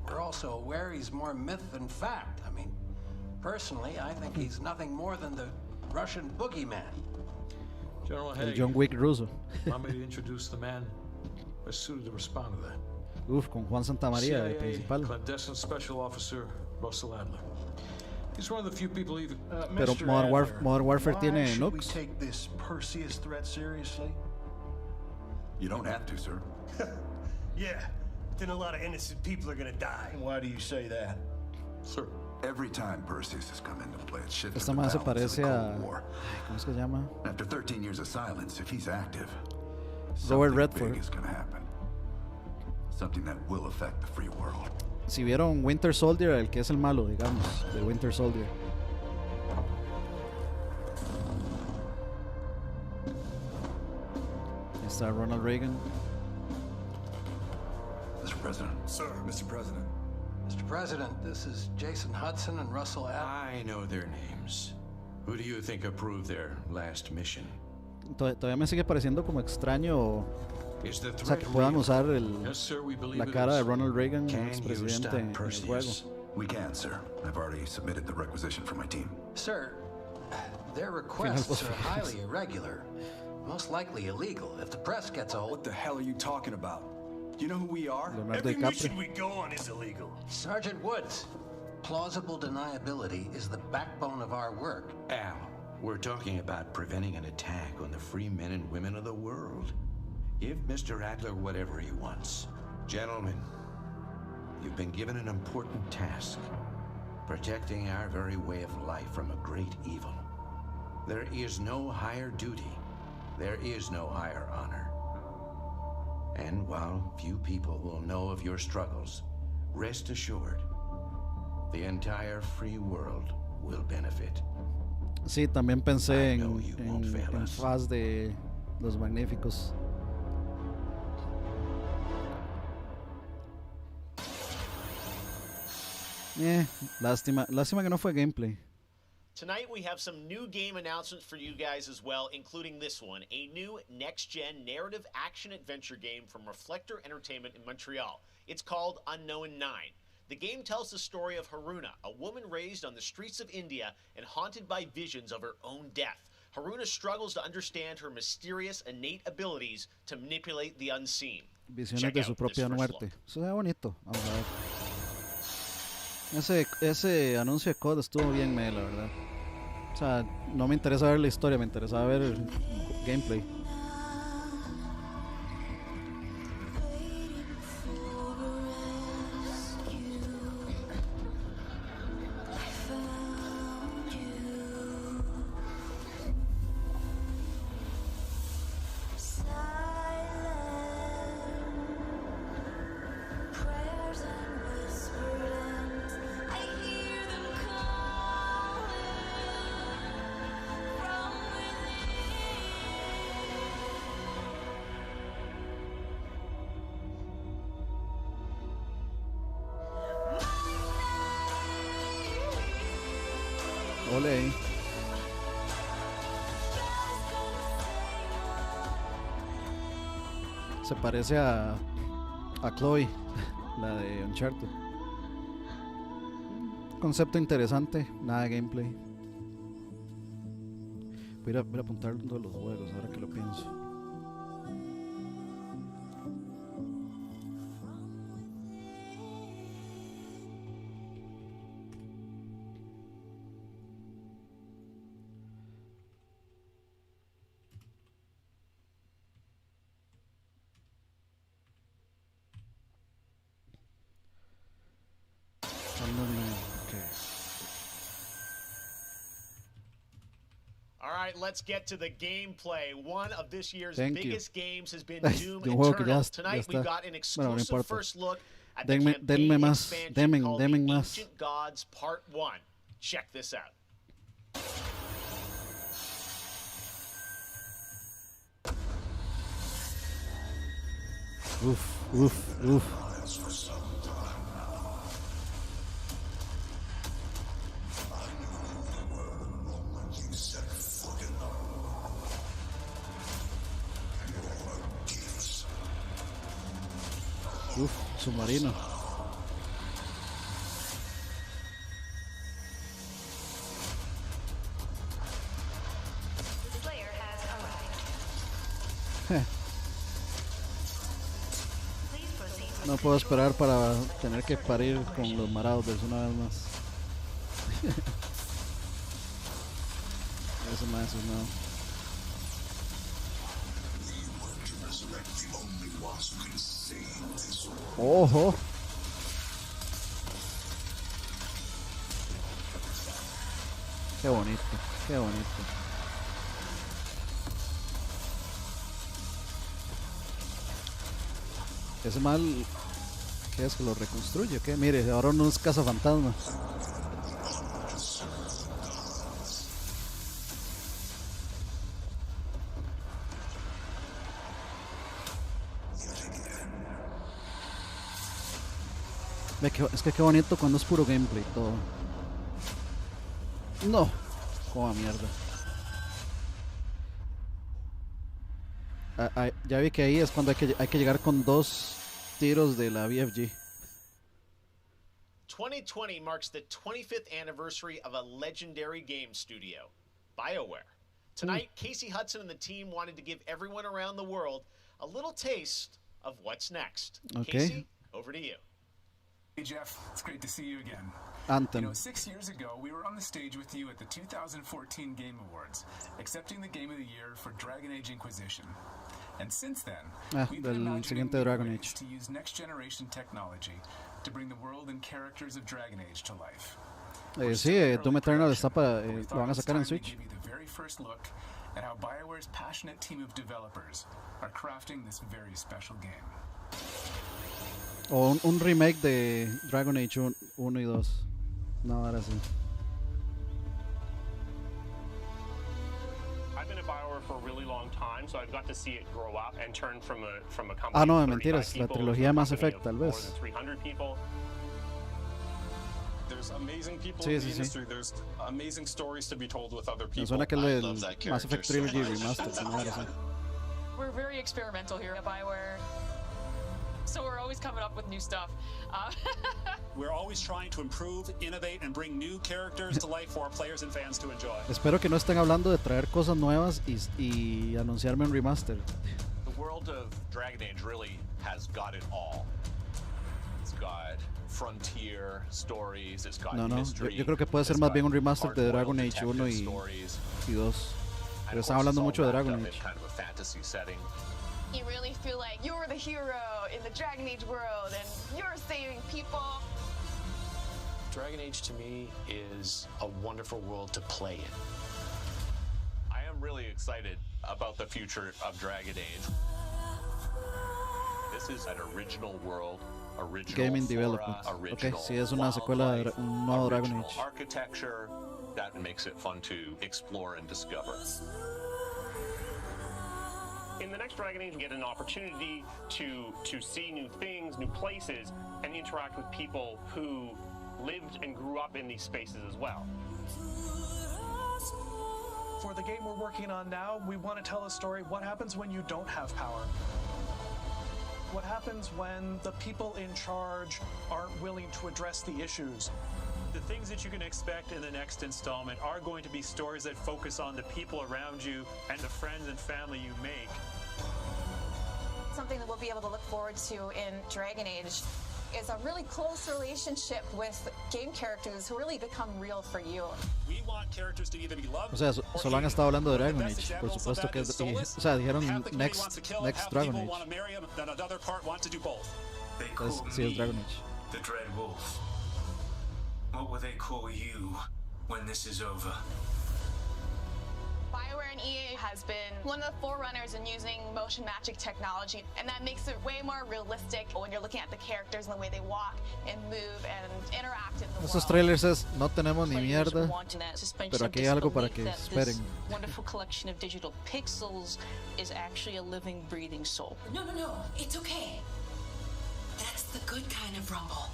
We're also aware he's more myth than fact. I mean, personally, I think he's nothing more than the Russian boogeyman. General el Haig, John Wick ruso. allow me to introduce the man best suited to respond to that. Uf, con Juan Santamaría de CIA principal. clandestine special officer Russell Adler. He's one of the few people even. Pero Modern Warfare tiene Should we nukes. take this Perseus threat seriously? You don't have to, sir. Yeah, then a lot of innocent people are gonna die. Why do you say that? Sir. Every time Perseus has come into play, it's shifted Esta the más se balance of the parece a... Cold War. ¿Cómo es que se llama? After 13 years of silence, if he's active, Robert something Redford. big is going to happen. Something that will affect the free world. Si vieron Winter Soldier, el que es el malo, digamos, de Winter Soldier. Está Ronald Reagan. Mr. President. Sir. Mr. President. Mr. President, this is Jason Hudson and Russell Adler. I know their names. Who do you think approved their last mission? Todavía me sigue pareciendo como extraño, o sea, que puedan usar la cara de Ronald Reagan, expresidente, en el juego. We can, sir. I've already submitted the requisition for my team. Sir, their requests are highly irregular. Most likely illegal if the press gets a hold. What the hell are you talking about? You know who we are? Every mission we go on is illegal. Sergeant Woods, plausible deniability is the backbone of our work. Al, we're talking about preventing an attack on the free men and women of the world. Give Mr. Adler whatever he wants. Gentlemen, you've been given an important task. Protecting our very way of life from a great evil. There is no higher duty. There is no higher honor. And while few people will know of your struggles, rest assured, the entire free world will benefit. Sí, también pensé en Faz de Los Magníficos. Lástima que no fue gameplay. Tonight we have some new game announcements for you guys as well, including this one, a new next-gen narrative action-adventure game from Reflector Entertainment in Montreal. It's called Unknown 9. The game tells the story of Haruna, a woman raised on the streets of India and haunted by visions of her own death. Haruna struggles to understand her mysterious innate abilities to manipulate the unseen. Visiones de su propia muerte. Eso es bonito. Vamos a ver. Ese anuncio de COD estuvo bien la verdad. O sea, no me interesa ver la historia, me interesa ver el gameplay. Ole. Se parece a Chloe, la de Uncharted. Concepto interesante, nada de gameplay. Voy a apuntar todos los juegos ahora que lo pienso. Let's get to the gameplay. One of this year's biggest games has been Doom Eternal. Tonight we've got an exclusive first look at the denme campaign más, expansion called The más. Ancient Gods Part 1. Check this out. Uf. Submarino. No puedo esperar para tener que parir con los Marauders una vez más. Eso más, eso no. Ojo. Qué bonito, qué bonito. Ese mal, ¿qué es que lo reconstruye? ¿Qué? Mire, ahora no es cazafantasmas. Es que qué bonito cuando es puro gameplay todo. No, Como mierda. Ya vi que ahí es cuando hay que llegar con 2 tiros de la BFG. 2020 marks the 25th anniversary of a legendary game studio, BioWare. Tonight, Casey Hudson and the team wanted to give everyone around the world a little taste of what's next. Okay. Casey, over to you. Hey Jeff, it's great to see you again. Anthem. You know, 6 years ago, we were on the stage with you at the 2014 Game Awards, accepting the Game of the Year for Dragon Age Inquisition. And since then, we've been imagining new ways to use next-generation technology to bring the world and characters of Dragon Age to life. Sí, Doom Eternal está para lo van a sacar en Switch. The very first look at how BioWare's passionate team of developers are crafting this very special game. O un remake de Dragon Age 1 y 2. No, ahora sí. I've been at BioWare for a really long time, so I've got to see it grow up and turn from a company. Ah, no, mentiras, la trilogía de Mass Effect, tal vez. More than 300 people. There's amazing people in the industry. There's amazing stories to be told with other people. Me suena que el del Mass Effect Trilogy Remastered, no, ahora sí. We're very experimental here at BioWare, so we're always coming up with new stuff. We're always trying to improve, innovate, and bring new characters to life for our players and fans to enjoy. Espero que no estén hablando de traer cosas nuevas y anunciarme un remaster. The world of Dragon Age really has got it all. It's got frontier stories, it's got mystery. Yo creo que puede ser más bien un remaster de Dragon Age 1 y 2. Pero están hablando mucho de Dragon Age. Kind of a fantasy setting. You really feel like you're the hero in the Dragon Age world and you're saving people. Dragon Age to me is a wonderful world to play in. I am really excited about the future of Dragon Age. This is an original world, original Gaming flora, development. Okay, original sí, es una secuela de un nuevo Dragon Age. Architecture that makes it fun to explore and discover. In the next Dragon Age, you get an opportunity to see new things, new places, and interact with people who lived and grew up in these spaces as well. For the game we're working on now, we want to tell a story. What happens when you don't have power? What happens when the people in charge aren't willing to address the issues? The things that you can expect in the next installment are going to be stories that focus on the people around you and the friends and family you make. Something that we'll be able to look forward to in Dragon Age is a really close relationship with game characters who really become real for you. We want characters to either be loved. O sea, solo han estado hablando de Dragon Age, por supuesto que es, o sea, dijeron next Dragon Age. Sí, es Dragon Age. The Dread Wolf. What will they call you when this is over? BioWare and EA has been one of the forerunners in using motion magic technology, and that makes it way more realistic when you're looking at the characters and the way they walk and move and interact in the world. Estos trailers es, no tenemos ni mierda, pero aquí hay algo para que esperen. Wonderful collection of digital pixels is actually a living, breathing soul. No, it's okay. That's the good kind of rumble.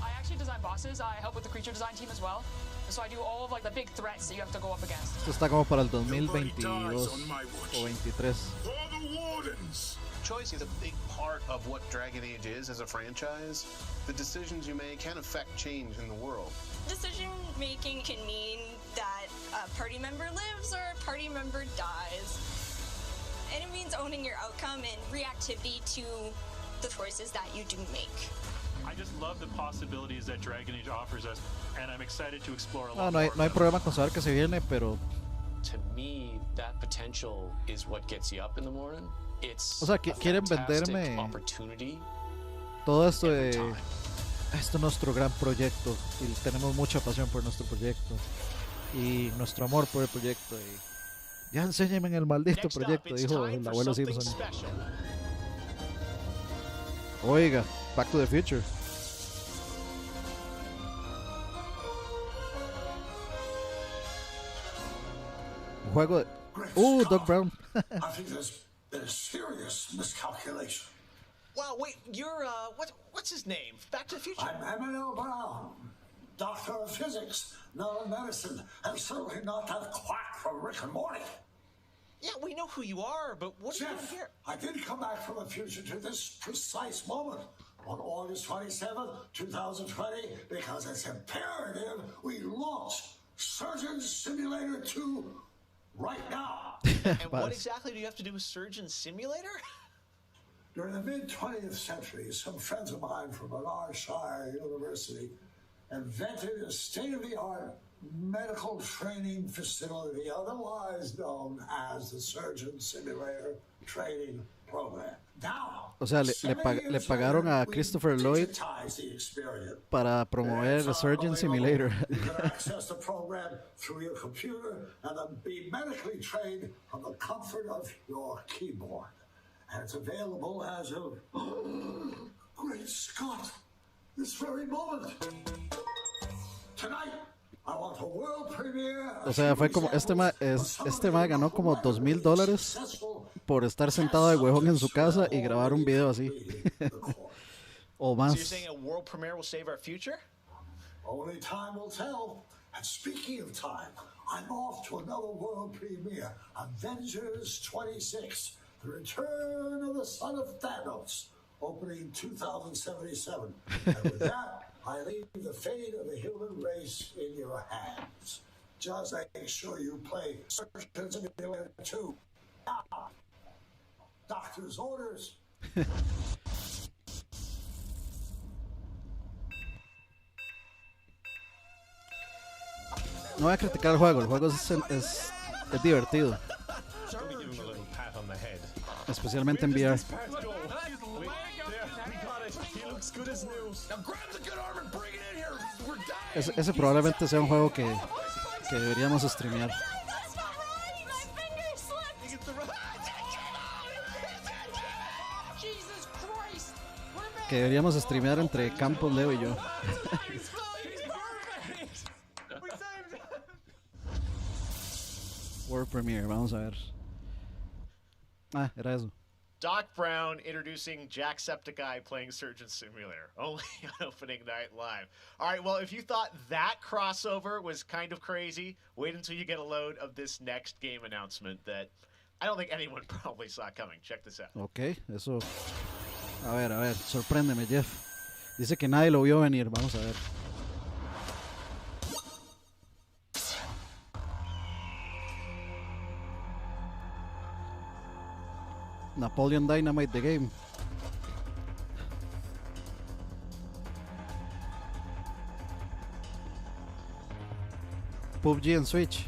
I actually design bosses. I help with the creature design team as well. So I do all of like the big threats that you have to go up against. Esto está como para el 2022 o 23. Choice is a big part of what Dragon Age is as a franchise. The decisions you make can affect change in the world. Decision making can mean that a party member lives or a party member dies. And it means owning your outcome and reactivity to the choices that you do make. I just love the possibilities that Dragon Age offers us, and I'm excited to explore a lot No hay problema con saber que se viene, pero to me that potential is what gets you up in the morning. It's o sea, quieren venderme todo esto de esto es nuestro gran proyecto y tenemos mucha pasión por nuestro proyecto y nuestro amor por el proyecto y ya enséñenme en el maldito proyecto, dijo el abuelo Simpson. Oiga, Back to the Future. Un juego de... Doc Brown. I think there's been a serious miscalculation. Wow, wait, you're, what's his name? Back to the Future? I'm Emmanuel Brown. doctor of physics, not of medicine, and certainly not that quack from Rick and Morty. Yeah, we know who you are, but what are you doing here? I did come back from the future to this precise moment on August 27th, 2020, because it's imperative we launch Surgeon Simulator 2 right now. And what exactly do you have to do with Surgeon Simulator? During the mid-20th century, some friends of mine from Shire University invented a state-of-the-art medical training facility, otherwise known as the Surgeon Simulator Training Program. Now, o sea, le pagaron a Christopher Lloyd para promover the Surgeon Simulator. You can access the program through your computer and then be medically trained from the comfort of your keyboard. And it's available as of, great Scott, this very moment. Tonight, I want a world premiere. O sea, fue como este ma ganó como $2,000 por estar sentado de huevón en su casa y grabar un video así. O más. So you're saying a world premiere will save our future? Only time will tell. And speaking of time, I'm off to another world premiere, Avengers 26. The Return of the Son of Thanos, opening 2077. And with that, I leave the fate of the human race in your hands. Just make sure you play Surgeon Simulator 2. Now, doctor's orders. No voy a criticar el juego es divertido. Especialmente en VR. Ese probablemente sea un juego que deberíamos streamear. Que deberíamos streamear entre Campos, Leo y yo. World Premiere, vamos a ver. Ah, era eso. Doc Brown introducing Jacksepticeye playing Surgeon Simulator, only on opening night live. All right, well, if you thought that crossover was kind of crazy, wait until you get a load of this next game announcement that I don't think anyone probably saw coming. Check this out. Ok, eso. A ver, sorpréndeme, Jeff. Dice que nadie lo vio venir, vamos a ver. Napoleon Dynamite the game. PUBG en Switch.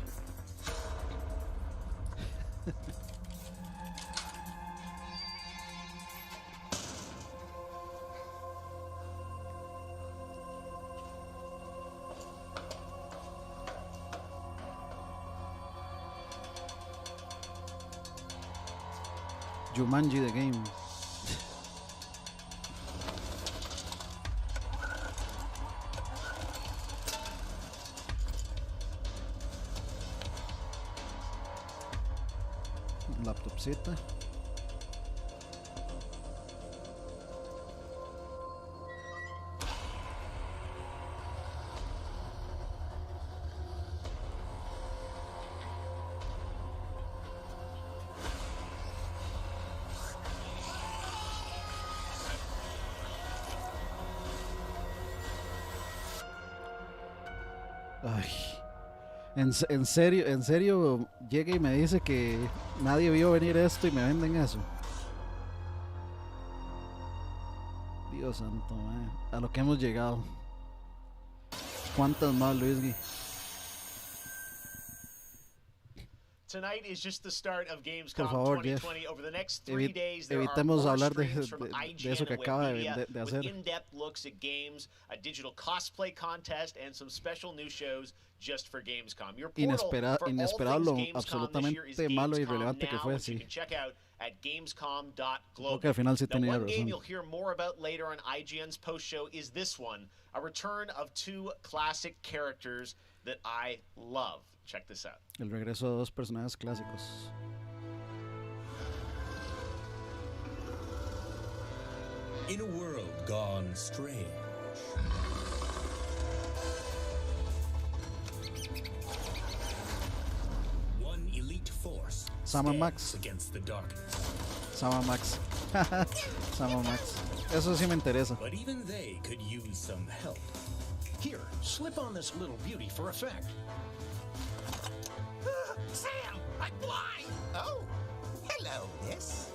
Jumanji the game. Laptopcita. Ay, en serio llega y me dice que nadie vio venir esto y me venden eso. Dios santo, a lo que hemos llegado. ¿Cuántas más, Luisgui? Tonight is just the start of Gamescom Por favor, 2020. Jeff, Over the next 3 days, there evitemos are hablar more de streams from eso IGN que and acaba Webmedia de hacer. with in-depth looks at games, a digital cosplay contest, and some special new shows just for Gamescom. Your portal for all inesperado things lo Gamescom this year is absolutamente malo y Gamescom irrelevante que Now, fue, which you sí. can check out at gamescom.global. Porque al final sí Now, tenía one game razón. you'll hear more about later on IGN's post-show is this one, a return of 2 classic characters that I love. Check this out. El regreso de 2 personajes clásicos. In a world gone strange, Sama Max. Sama Max. Sama Max. Eso sí me interesa. But even they could use some help. Here, slip on this little beauty for effect. Sam, I'm blind. Oh, hello, miss.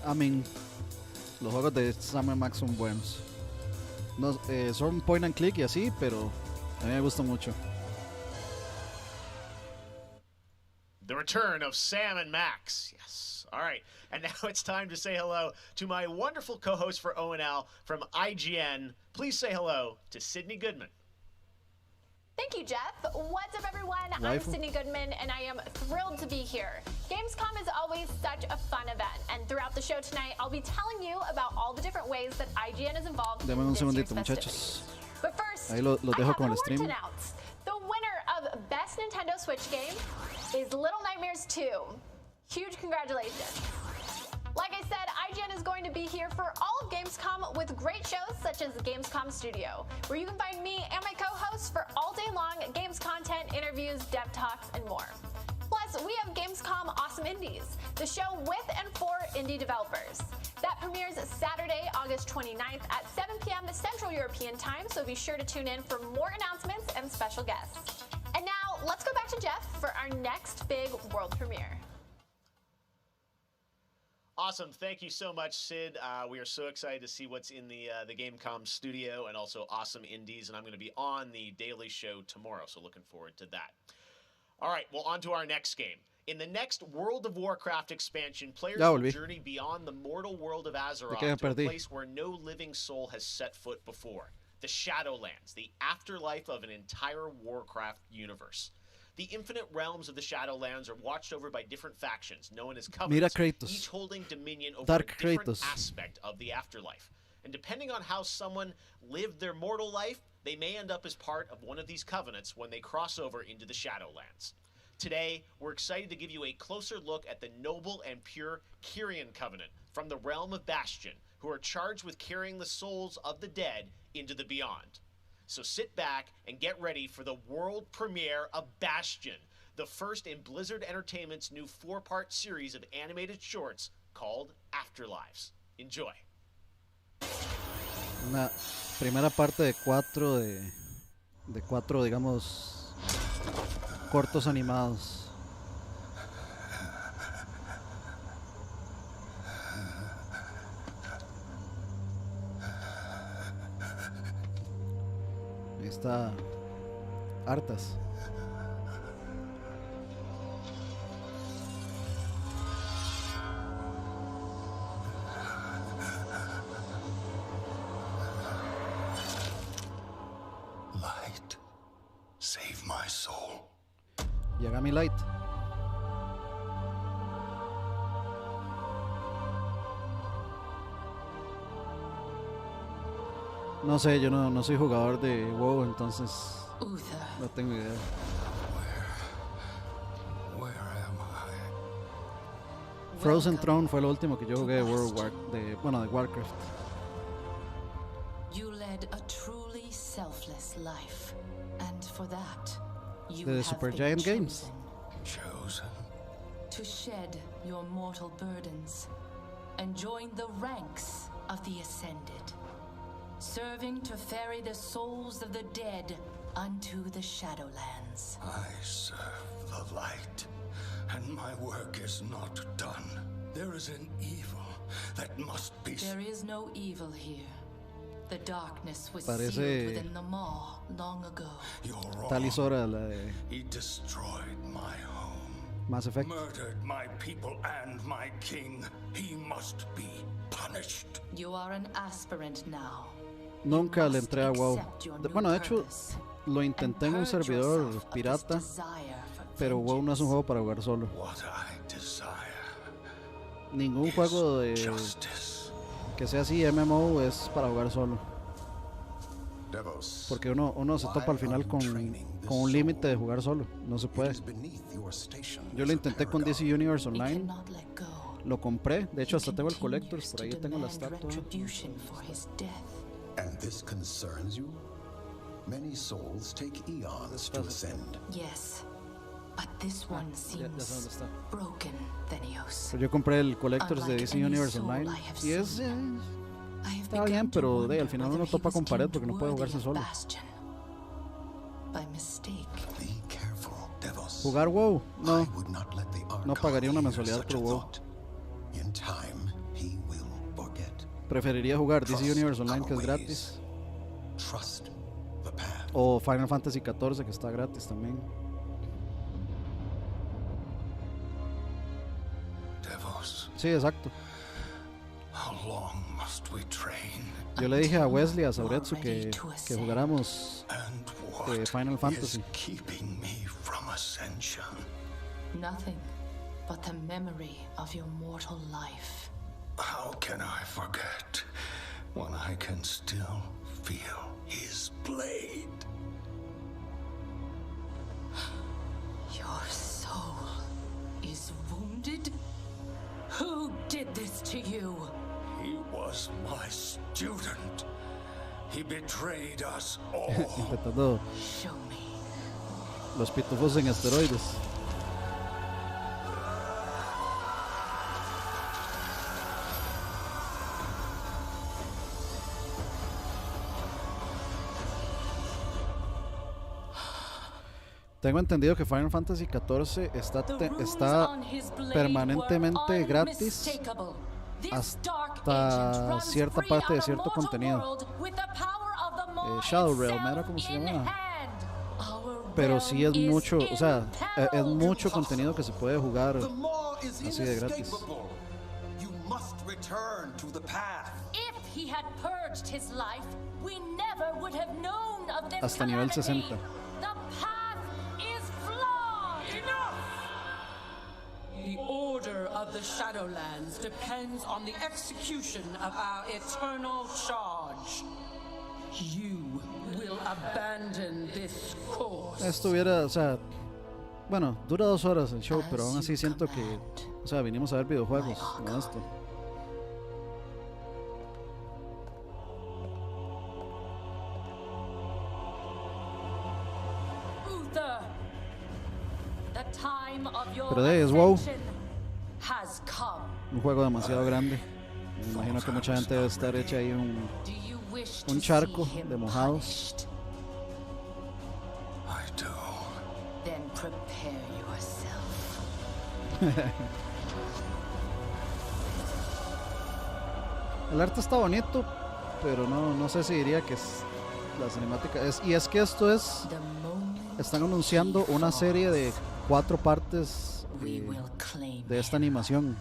I mean, los juegos de Sam Max son buenos. No, son point and click y así, pero a mí me gusta mucho. The return of Sam and Max. Yes. All right. And now it's time to say hello to my wonderful co-host for ONL from IGN. Please say hello to Sydney Goodman. Thank you, Jeff. What's up, everyone? I'm Sydney Goodman, and I am thrilled to be here. Gamescom is always such a fun event, and throughout the show tonight, I'll be telling you about all the different ways that IGN is involved Deme in un this year's segundito, festivities. muchachos. But first, Ahí los I dejo have con an el award to stream. announce. The winner of Best Nintendo Switch Game is Little Nightmares 2. Huge congratulations. Like I said, IGN is going to be here for all of Gamescom with great shows such as Gamescom Studio, where you can find me and my co-hosts for all day long games content, interviews, dev talks, and more. Plus, we have Gamescom Awesome Indies, the show with and for indie developers. That premieres Saturday, August 29th at 7 p.m. Central European Time, so be sure to tune in for more announcements and special guests. And now, let's go back to Jeff for our next big world premiere. Awesome. Thank you so much, Sid. We are so excited to see what's in the Gamescom studio and also Awesome Indies. And I'm going to be on the Daily Show tomorrow, so looking forward to that. All right, well, on to our next game. In the next World of Warcraft expansion, players will journey beyond the mortal world of Azeroth to a place where no living soul has set foot before. The Shadowlands, the afterlife of an entire Warcraft universe. The infinite realms of the Shadowlands are watched over by different factions, known as Covenants, each holding dominion over a different aspect of the afterlife. And depending on how someone lived their mortal life, they may end up as part of one of these Covenants when they cross over into the Shadowlands. Today, we're excited to give you a closer look at the noble and pure Kyrian Covenant from the realm of Bastion, who are charged with carrying the souls of the dead into the beyond. So sit back and get ready for the world premiere of Bastion, the first in Blizzard Entertainment's new 4-part series of animated shorts called Afterlives. Enjoy. Una primera parte de cuatro, digamos, cortos animados. Está hartas. Light, save my soul. Yagami Light. No sé, yo no soy jugador de WoW, entonces no tengo idea. Where am I? Frozen Throne fue lo último que yo jugué de Warcraft. You led a truly selfless life, and for that, you De have Supergiant been Games. Chosen to shed your mortal burdens and join the ranks of the Ascended, serving to ferry the souls of the dead unto the Shadowlands. I serve the light, and my work is not done. There is an evil that must be... There is no evil here. The darkness was Parece sealed within the maw long ago. You're wrong. Talisora, la de He destroyed my home. Mass Effect. Murdered my people and my king. He must be punished. You are an aspirant now. Nunca le entré a WoW. Bueno, de hecho, lo intenté en un servidor pirata, pero WoW no es un juego para jugar solo. Ningún juego que sea así MMO es para jugar solo. Porque uno se topa al final con un límite de jugar solo. No se puede. Yo lo intenté con DC Universe Online. Lo compré. De hecho, hasta tengo el Collectors. Por ahí tengo la estatua. And this concerns you? Many souls take eons to ascend. Yes, But this one seems broken, Thenios. Yo compré el Collectors de DC Universe Online y es está bien, pero al final uno topa con pared porque no puede jugarse solo. Jugar WoW, no pagaría una mensualidad por WoW. Preferiría jugar DC Universe Online, que es gratis, o Final Fantasy XIV, que está gratis también. Sí, exacto. Yo le dije a Wesley, a Sauretsu, que jugáramos Final Fantasy. Nothing but the memory of your mortal life. How can I forget when I can still feel his blade? Your soul is wounded? Who did this to you? He was my student. He betrayed us all. Intentando los pitufos en esteroides. Tengo entendido que Final Fantasy XIV está permanentemente gratis hasta cierta parte de cierto contenido. Shadow Realm era como se llamaba. Pero sí es mucho, o sea, es mucho contenido que se puede jugar así de gratis. Hasta nivel 60. The order of the Shadowlands depends on the execution of our eternal charge. You will abandon this course. Esto hubiera, o sea, bueno, dura 2 horas el show, pero aún así siento que, o sea, vinimos a ver videojuegos, no esto. Pero es WoW, un juego demasiado grande. Me imagino que mucha gente debe estar hecha ahí un charco de mojados. El arte está bonito, pero no sé si diría que es la cinemática. Y es que esto es, están anunciando una serie de 4 partes de esta animación.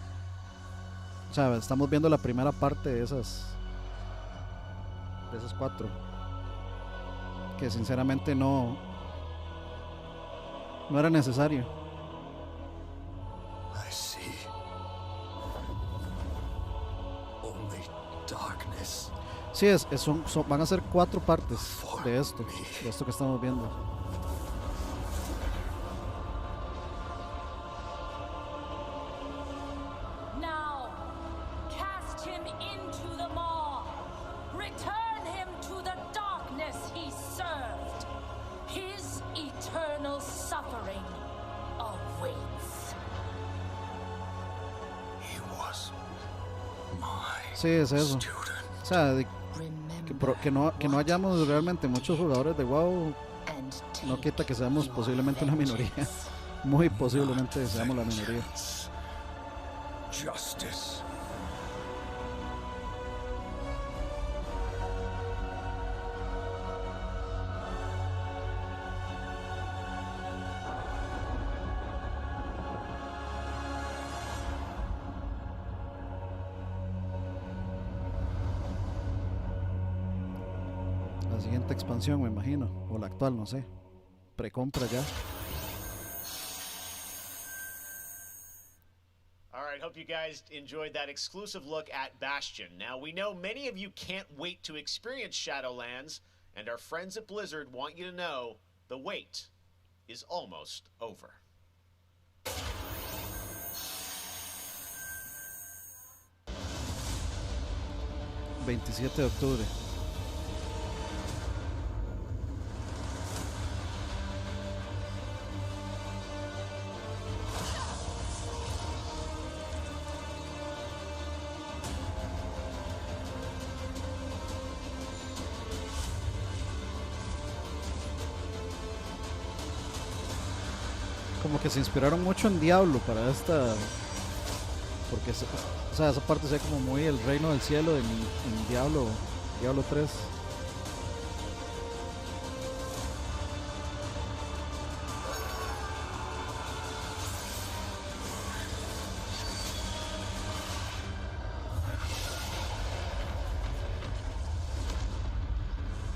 O sea, estamos viendo la primera parte de esas 4, que sinceramente no era necesario. Sí, van a ser 4 partes de esto que estamos viendo. Sí, es eso. O sea, que no hayamos realmente muchos jugadores de WoW no quita que seamos posiblemente una minoría. Muy posiblemente seamos la minoría. La siguiente expansión, me imagino, o la actual, no sé. Precompra ya. All right, hope you guys enjoyed that exclusive look at Bastion. Now, we know many of you can't wait to experience Shadowlands, and our friends at Blizzard want you to know the wait is almost over. 27 de octubre. Como que se inspiraron mucho en Diablo para esta. Porque, o sea, esa parte se ve como muy el reino del cielo en Diablo 3.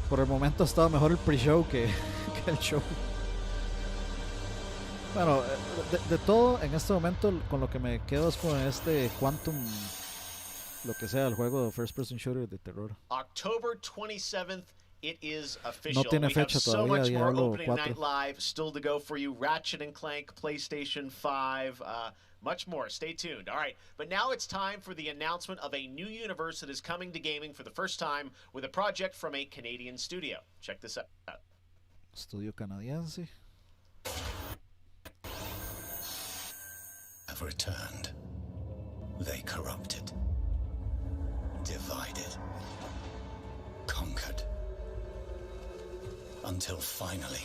Por el momento ha estado mejor el pre-show que el show. Bueno, de todo en este momento con lo que me quedo es con este Quantum, lo que sea, el juego de first person shooter de terror. October 27th, it is official. No tiene fecha todavía, so much more Diablo opening 4. night live still to go for you. Ratchet and Clank, PlayStation 5, much more. Stay tuned. All right, but now it's time for the announcement of a new universe that is coming to gaming for the first time with a project from a Canadian studio. Check this out. Estudio canadiense. Have returned. They corrupted, divided, conquered, until finally.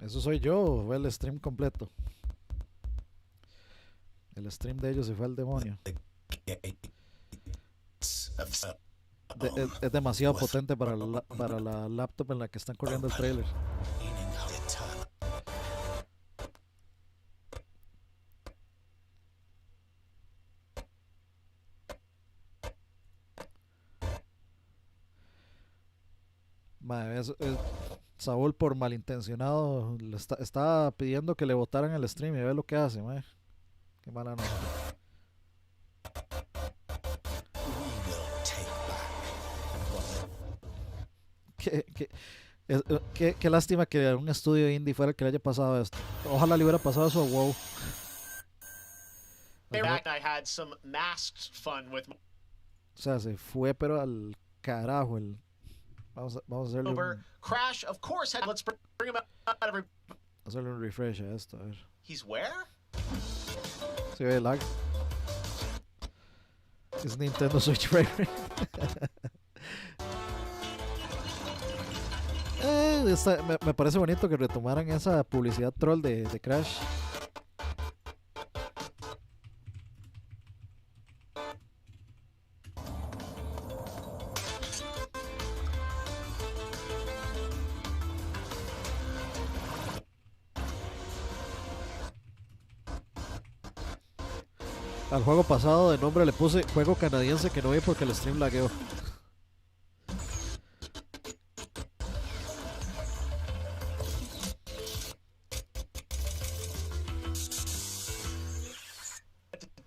Eso soy yo, fue el stream completo. El stream de ellos se fue al demonio. Es demasiado potente para la laptop en la que están corriendo el trailer. Saúl por malintencionado le estaba pidiendo que le votaran el stream y ve lo que hace, mae. Qué mala nota. Qué lástima que un estudio indie fuera el que le haya pasado esto. Ojalá le hubiera pasado eso a WoW. I had some masked fun with. O sea, se fue pero al carajo el. Vamos a hacerle un... Crash, of course. Let's bring him out. Hacerle un refresh a esto, a ver. He's where? Se ve lag. Es Nintendo Switch frame. Me parece bonito que retomaran esa publicidad troll de Crash. Al juego pasado de nombre le puse juego canadiense que no vi porque el stream lagueó.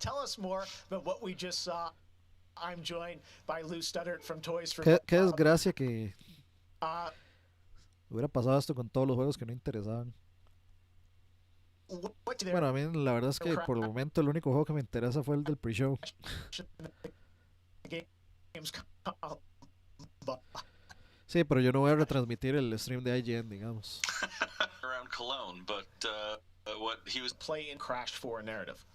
Tell us more about what we just saw. I'm joined by Lou Studdert from Toys for Qué desgracia que hubiera pasado esto con todos los juegos que no interesaban. Bueno, a mí la verdad es que por el momento el único juego que me interesa fue el del pre-show. Sí, pero yo no voy a retransmitir el stream de IGN, digamos. Around Cologne, but what he was playing Crash 4 narrative.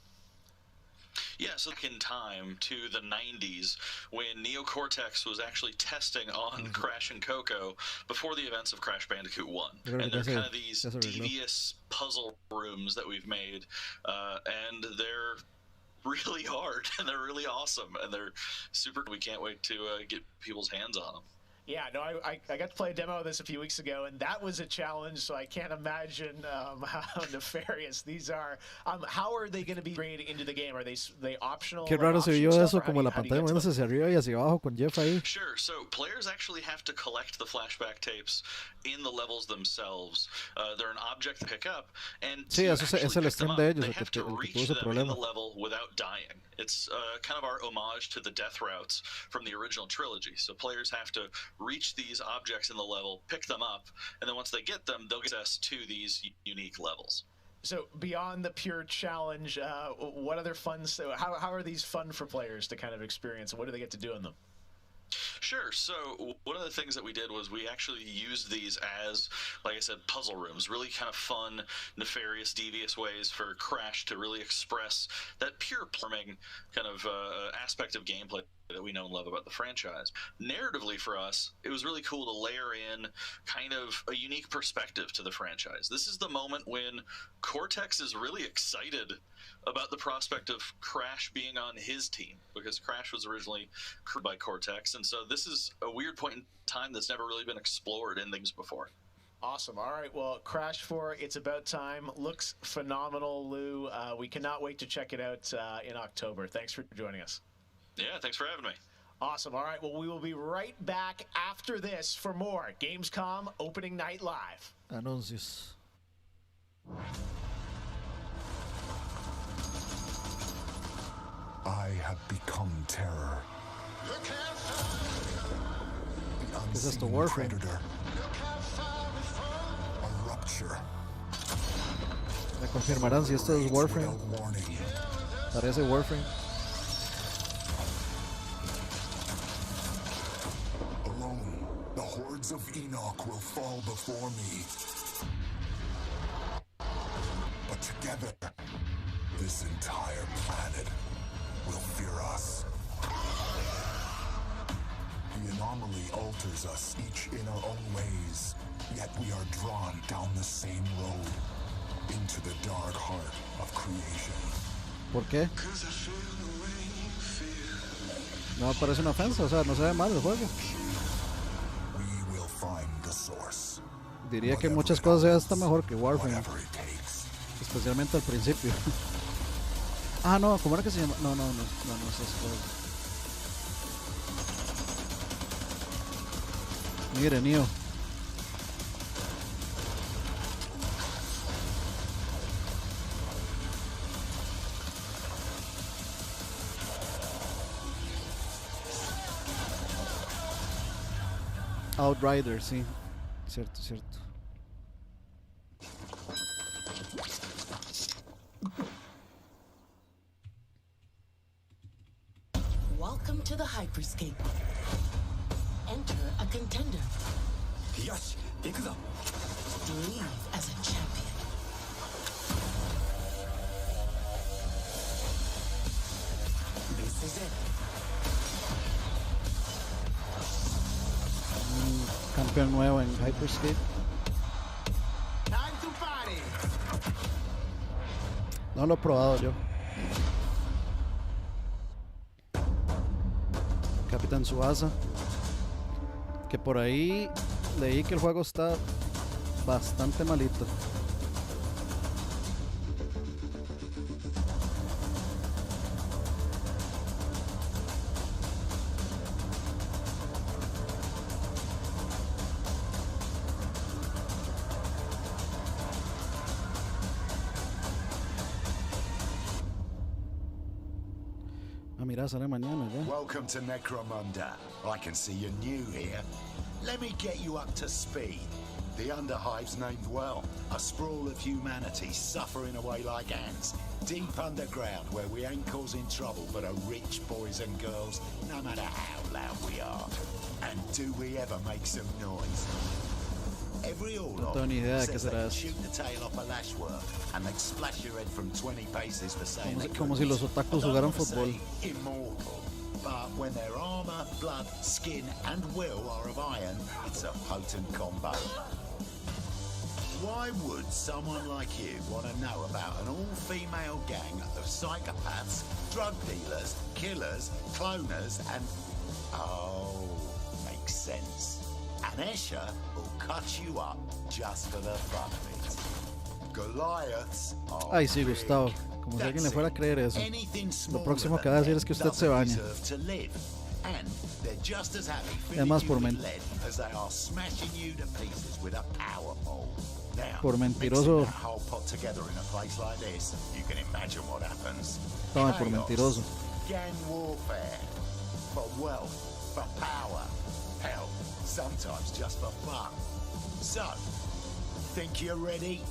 Yes, look in time to the 90s when Neo Cortex was actually testing on Crash and Coco before the events of Crash Bandicoot 1. And they're kind of these devious puzzle rooms that we've made, and they're really hard, and they're really awesome, and they're super. We can't wait to get people's hands on them. Yeah, no, I got to play a demo of this a few weeks ago, and that was a challenge, so I can't imagine how nefarious these are. How are they going to be integrated into the game? Are they optional? Qué raro se vio eso, como la pantalla moviéndose hacia arriba y hacia abajo con Jeff ahí. Sure, so players actually have to collect the flashback tapes in the levels themselves. They're an object to pick up, and sí, eso es el stream de ellos, they have to reach them in the level without dying. It's kind of our homage to the death routes from the original trilogy. So players have to reach these objects in the level, pick them up, and then once they get them, they'll get access to these unique levels. So beyond the pure challenge, what other fun? How are these fun for players to kind of experience? What do they get to do in them? Sure. So one of the things that we did was we actually used these as, like I said, puzzle rooms, really kind of fun, nefarious, devious ways for Crash to really express that pure plumbing kind of aspect of gameplay that we know and love about the franchise. Narratively for us, it was really cool to layer in kind of a unique perspective to the franchise. This is the moment when Cortex is really excited about the prospect of Crash being on his team, because Crash was originally created by Cortex, and so this is a weird point in time that's never really been explored in things before. Awesome. All right. Well, Crash 4, It's About Time looks phenomenal, Lou. We cannot wait to check it out in October. Thanks for joining us. Yeah, thanks for having me. Awesome. All right. Well, we will be right back after this for more Gamescom Opening Night Live. Anuncios. I have become terror. ¿Qué es esto, Warframe? Predator. A rupture. Me confirmarán si esto es Warframe. Parece Warframe. Alone, the hordes of Enoch will fall before me. But together, this entire planet will fear us. The anomaly alters us, each in our own ways, yet we are drawn down the same road, into the dark heart of creation. ¿Por qué? No me parece una ofensa, o sea, no se ve mal el juego. We will find the source. Diría que muchas cosas ya está mejor que Warframe, especialmente al principio. Ah, no, ¿cómo era que se llama? No es ese juego. Mire, Neo. Outrider, sí. Cierto, cierto. Welcome to the Hyperscape. Enter a contender. Yes, ikuzo. Leave as a champion. This is it. Campeón nuevo en Hyperscape. Time to party. No lo he probado yo. Capitán Tsubasa. Que por ahí leí que el juego está bastante malito. Mira, sale mañana ya. Welcome to Necromunda. I can see you're new here. Let me get you up to speed. The Underhive's named well. A sprawl of humanity suffering away like ants. Deep underground where we ain't causing trouble but are rich boys and girls, no matter how loud we are. And do we ever make some noise? Every No tengo ni idea de qué será eso. shoot the tail off a lashworm and they'd splash your head from 20 paces for saying Como si los otakus jugaran fútbol. immortal. But when their armor, blood, skin, and will are of iron, it's a potent combo. Why would someone like you want to know about an all-female gang of psychopaths, drug dealers, killers, cloners, and... Oh, makes sense. And Escher will cut you up just for the fun of it. Goliaths are Ay, sí, Gustavo. Como si alguien le fuera a creer eso. Lo próximo que va a decir es que usted se baña. And they're just as happy Es más por, lead as they are smashing you to pieces with a power pole. Now, por mentiroso. mixing that whole pot together in a place like this, you can imagine what happens. Tome por Chaos, mentiroso. gang warfare, for wealth, for power, hell, sometimes just for fun. So, think you're ready?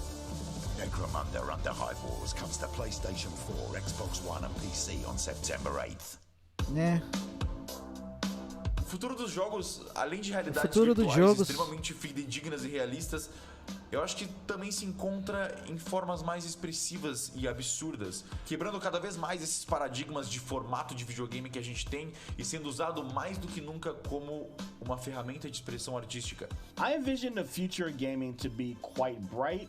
Necromunda Underhive Wars comes to PlayStation 4, Xbox One and PC on September 8th. Yeah. futuro dos jogos, além de realidades futuro dos virtuais jogos extremamente fidedignas e realistas, eu acho que também se encontra em formas mais expressivas e absurdas, quebrando cada vez mais esses paradigmas de formato de videogame que a gente tem e sendo usado mais do que nunca como uma ferramenta de expressão artística. I envision the future gaming to be quite bright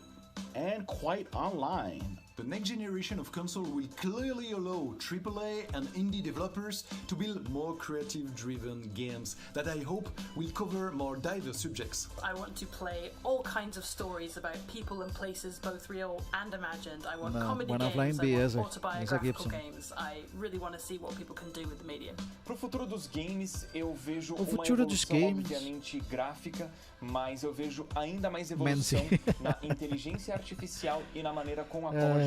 and quite online. The next generation of console will clearly allow AAA and indie developers to build more creative-driven games that I hope will cover more diverse subjects. I want to play all kinds of stories about people and places, both real and imagined. I want comedy games, I want autobiographical games. I really want to see what people can do with the medium. Pro futuro dos games, eu vejo O uma futuro dos evolução, games. obviamente, gráfica, mas eu vejo ainda mais evolução na inteligência artificial e na maneira com a qual a gente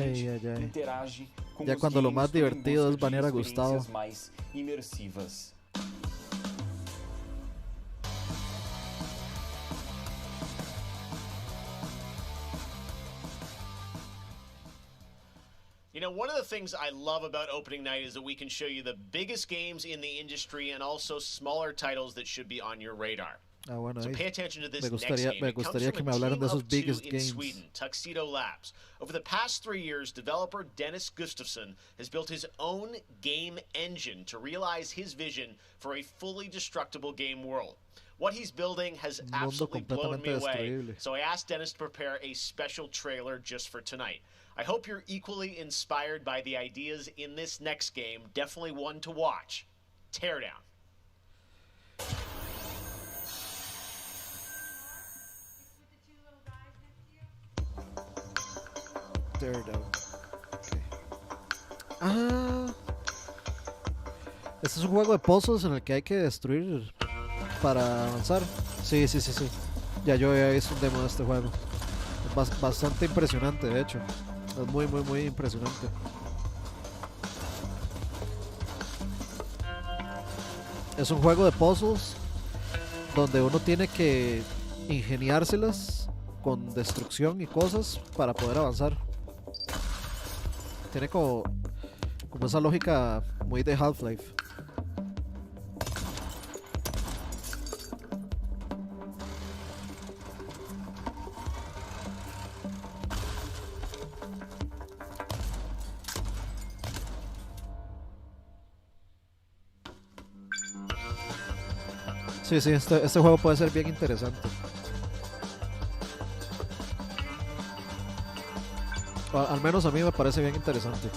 interage com Ya os cuando lo games, más tudo em divertido busca es banear a de Gustavo. experiências mais imersivas. You know, one of the things I love about opening night is that we can show you the biggest games in the industry and also smaller titles that should be on your radar. Ah, bueno, So ahí. pay attention to this Me next gustaría, game. me It comes gustaría from que a me hablaran team de esos of two biggest in games. Sweden, Tuxedo Labs. Over the past 3 years, developer Dennis Gustafsson has built his own game engine to realize his vision for a fully destructible game world. What he's building has Mundo absolutely blown me completamente away, destruible. so I asked Dennis to prepare a special trailer just for tonight. I hope you're equally inspired by the ideas in this next game. Definitely one to watch. Teardown. Teardown. Okay. Ah. Este es un juego de puzzles en el que hay que destruir para avanzar. Sí. Ya yo había visto un demo de este juego. Es bastante impresionante, de hecho. Es muy impresionante. Es un juego de puzzles donde uno tiene que ingeniárselas con destrucción y cosas para poder avanzar. Tiene como esa lógica muy de Half-Life. Sí, este juego puede ser bien interesante. Al menos a mí me parece bien interesante.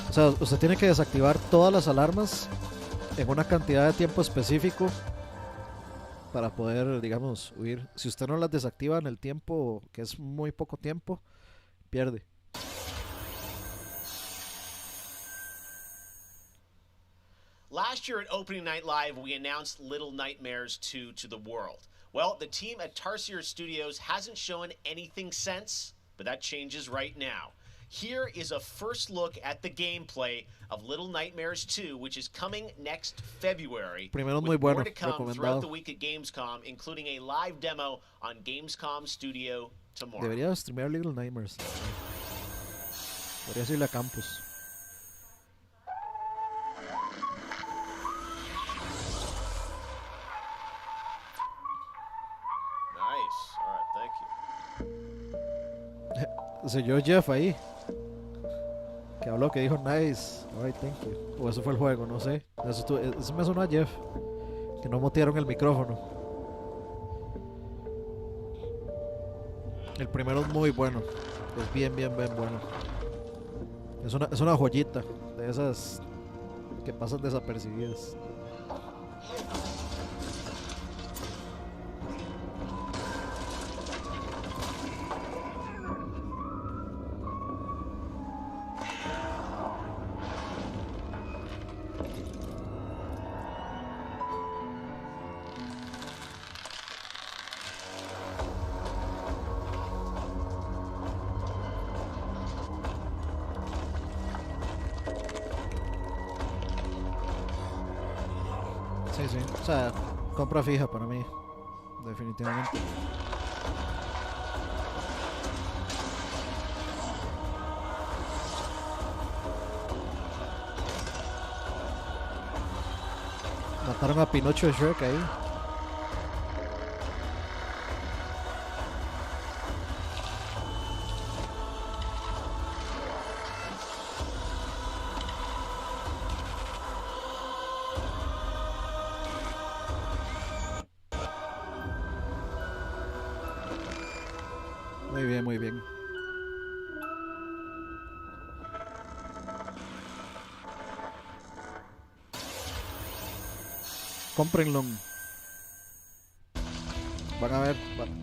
O sea, usted tiene que desactivar todas las alarmas en una cantidad de tiempo específico para poder, digamos, huir. Si usted no las desactiva en el tiempo, que es muy poco tiempo, pierde. Last year at Opening Night Live, we announced Little Nightmares 2 to the world. Well, the team at Tarsier Studios hasn't shown anything since, but that changes right now. Here is a first look at the gameplay of Little Nightmares 2, which is coming next February. Primero muy with bueno, more to come throughout recomendado. the week at Gamescom, including a live demo on Gamescom Studio tomorrow. Debería streamear Little Nightmares. Podría irle a campus. Nice. All right, thank you. Se oyó Jeff ahí. Que habló, que dijo nice. Alright, thank you. O eso fue el juego, no sé. Eso me sonó a Jeff. Que no mutearon el micrófono. El primero es muy bueno. Es bien bueno. Es una joyita. De esas que pasan desapercibidas. Sí. O sea, compra fija para mí, definitivamente. Mataron a Pinocho de Shrek ahí. Muy bien, muy bien. Cómprenlo. Van a ver,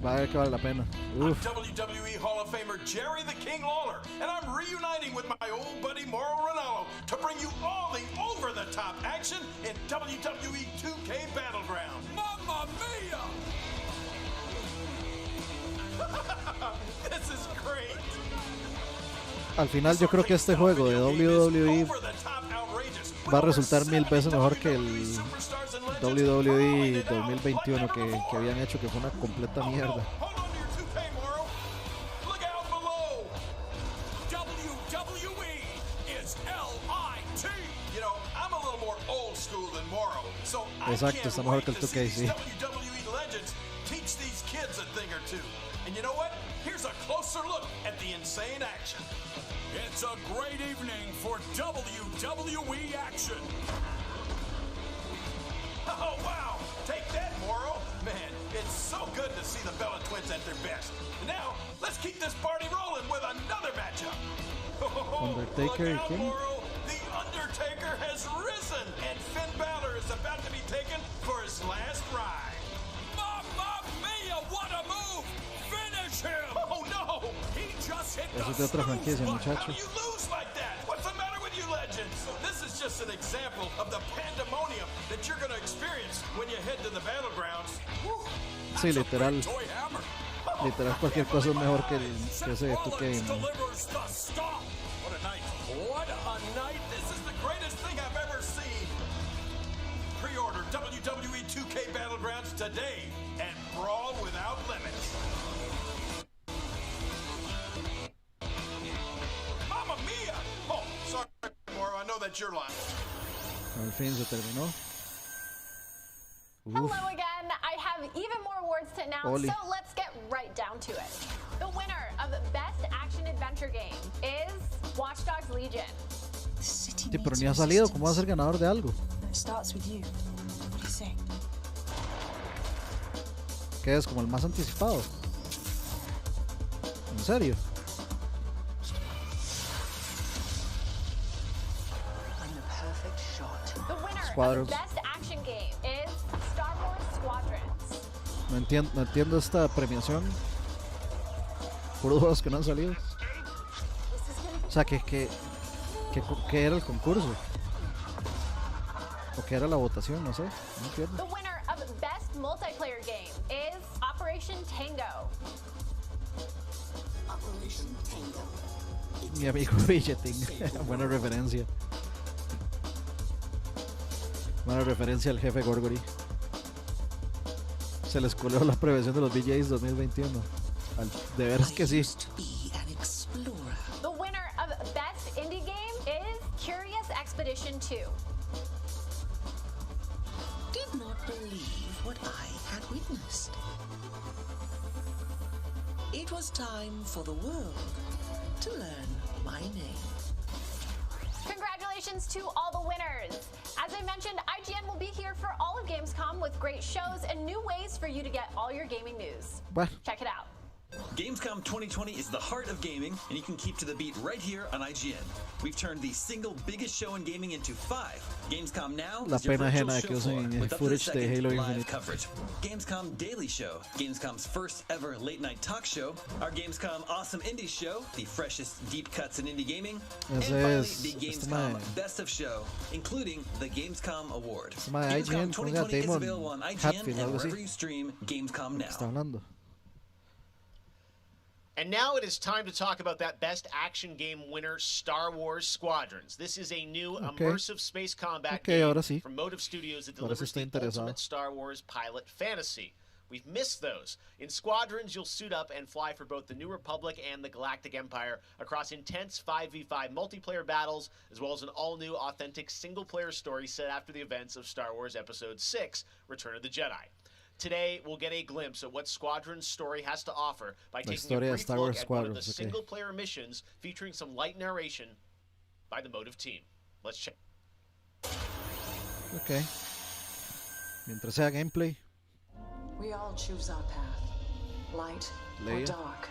va a ver que vale la pena. Uf. I'm WWE Hall of Famer Jerry the King Lawler, and I'm reuniting with my old buddy Mauro Ranallo to bring you all the over-the-top action in WWE 2K Battlegrounds. Mamma mia! This is great. Al final yo creo que este juego de WWE va a resultar 1000 veces mejor que el WWE 2021 que habían hecho, que fue una completa mierda. Exacto, está mejor que el 2K, sí. And you know what? Here's a closer look at the insane action. It's a great evening for WWE action. Oh, wow. Take that, Moro. Man, it's so good to see the Bella Twins at their best. And now, let's keep this party rolling with another matchup. Undertaker look out, King. Moro. The Undertaker has risen, and Finn Balor is about to be taken for his last ride. Mamma mia, what a move! Finish him! Oh no! He just hit Eso es de the otra franquicia, snooze button. muchacho. How do you lose like that? What's the matter with you legends? This is just an example of the pandemonium that you're going to experience when you head to the battlegrounds. Sí, literal. Literal, cualquier cosa es mejor que ese de 2K. Man. What a night. What a night. This is the greatest thing I've ever seen. Pre-order WWE 2K Battlegrounds today and brawl without limits. Mamma mia! Oh, sorry, Moro. I know that's your line. Al fin se terminó. Hello again. I have even more awards to announce, Oli. so let's get right down to it. The winner of Best Action Adventure Game is Watch Dogs Legion. Sí, pero ni ha salido. ¿Cómo va a ser ganador de algo? ¿Qué es? ¿Como el más anticipado? ¿En serio? The winner Squadrons. of Best Action Game is Star Wars Squadrons. No entiendo esta premiación. Puros juegos que no han salido. O sea, que era el concurso. O que era la votación, no sé. No entiendo. The winner of Best Multiplayer Game is Operation Tango. Operation Tango. Mi amigo Billeting. Buena referencia. Buena referencia al jefe Gorgory. Se les coló la prevención de los DJs 2021. De veras que sí. The winner of Best Indie Game is Curious Expedition 2. Did not believe what I had witnessed. It was time for the world to learn my name. Congratulations to all the winners. As I mentioned, IGN will be here for all of Gamescom with great shows and new ways for you to get all your gaming news. What? Check it out. Gamescom 2020 is the heart of gaming, and you can keep to the beat right here on IGN. We've turned the single biggest show in gaming into 5. Gamescom Now La is your pena virtual ajena de show que floor usen with up to the footage de second Halo live Infinite. coverage. Gamescom Daily Show, Gamescom's first ever late night talk show. Our Gamescom Awesome Indie Show, the freshest deep cuts in indie gaming. And Ese finally, es- the este Gamescom mae- Best of Show, including the Gamescom Award. Este mae Gamescom IGN, ¿cómo se 2020 llama? is Damon available on IGN Hatfield, and algo así. wherever you stream Gamescom Now. Está hablando. And now it is time to talk about that best action game winner, Star Wars Squadrons. This is a new immersive space combat game from Motive Studios that delivers the ultimate Star Wars pilot fantasy. We've missed those. In Squadrons, you'll suit up and fly for both the New Republic and the Galactic Empire across intense 5v5 multiplayer battles, as well as an all-new, authentic single-player story set after the events of Star Wars Episode 6, Return of the Jedi. Today, we'll get a glimpse at what Squadron's story has to offer by taking a brief look at one of the single-player missions featuring some light narration by the Motive team. Let's check. Okay. Mientras sea gameplay. We all choose our path. Light or dark.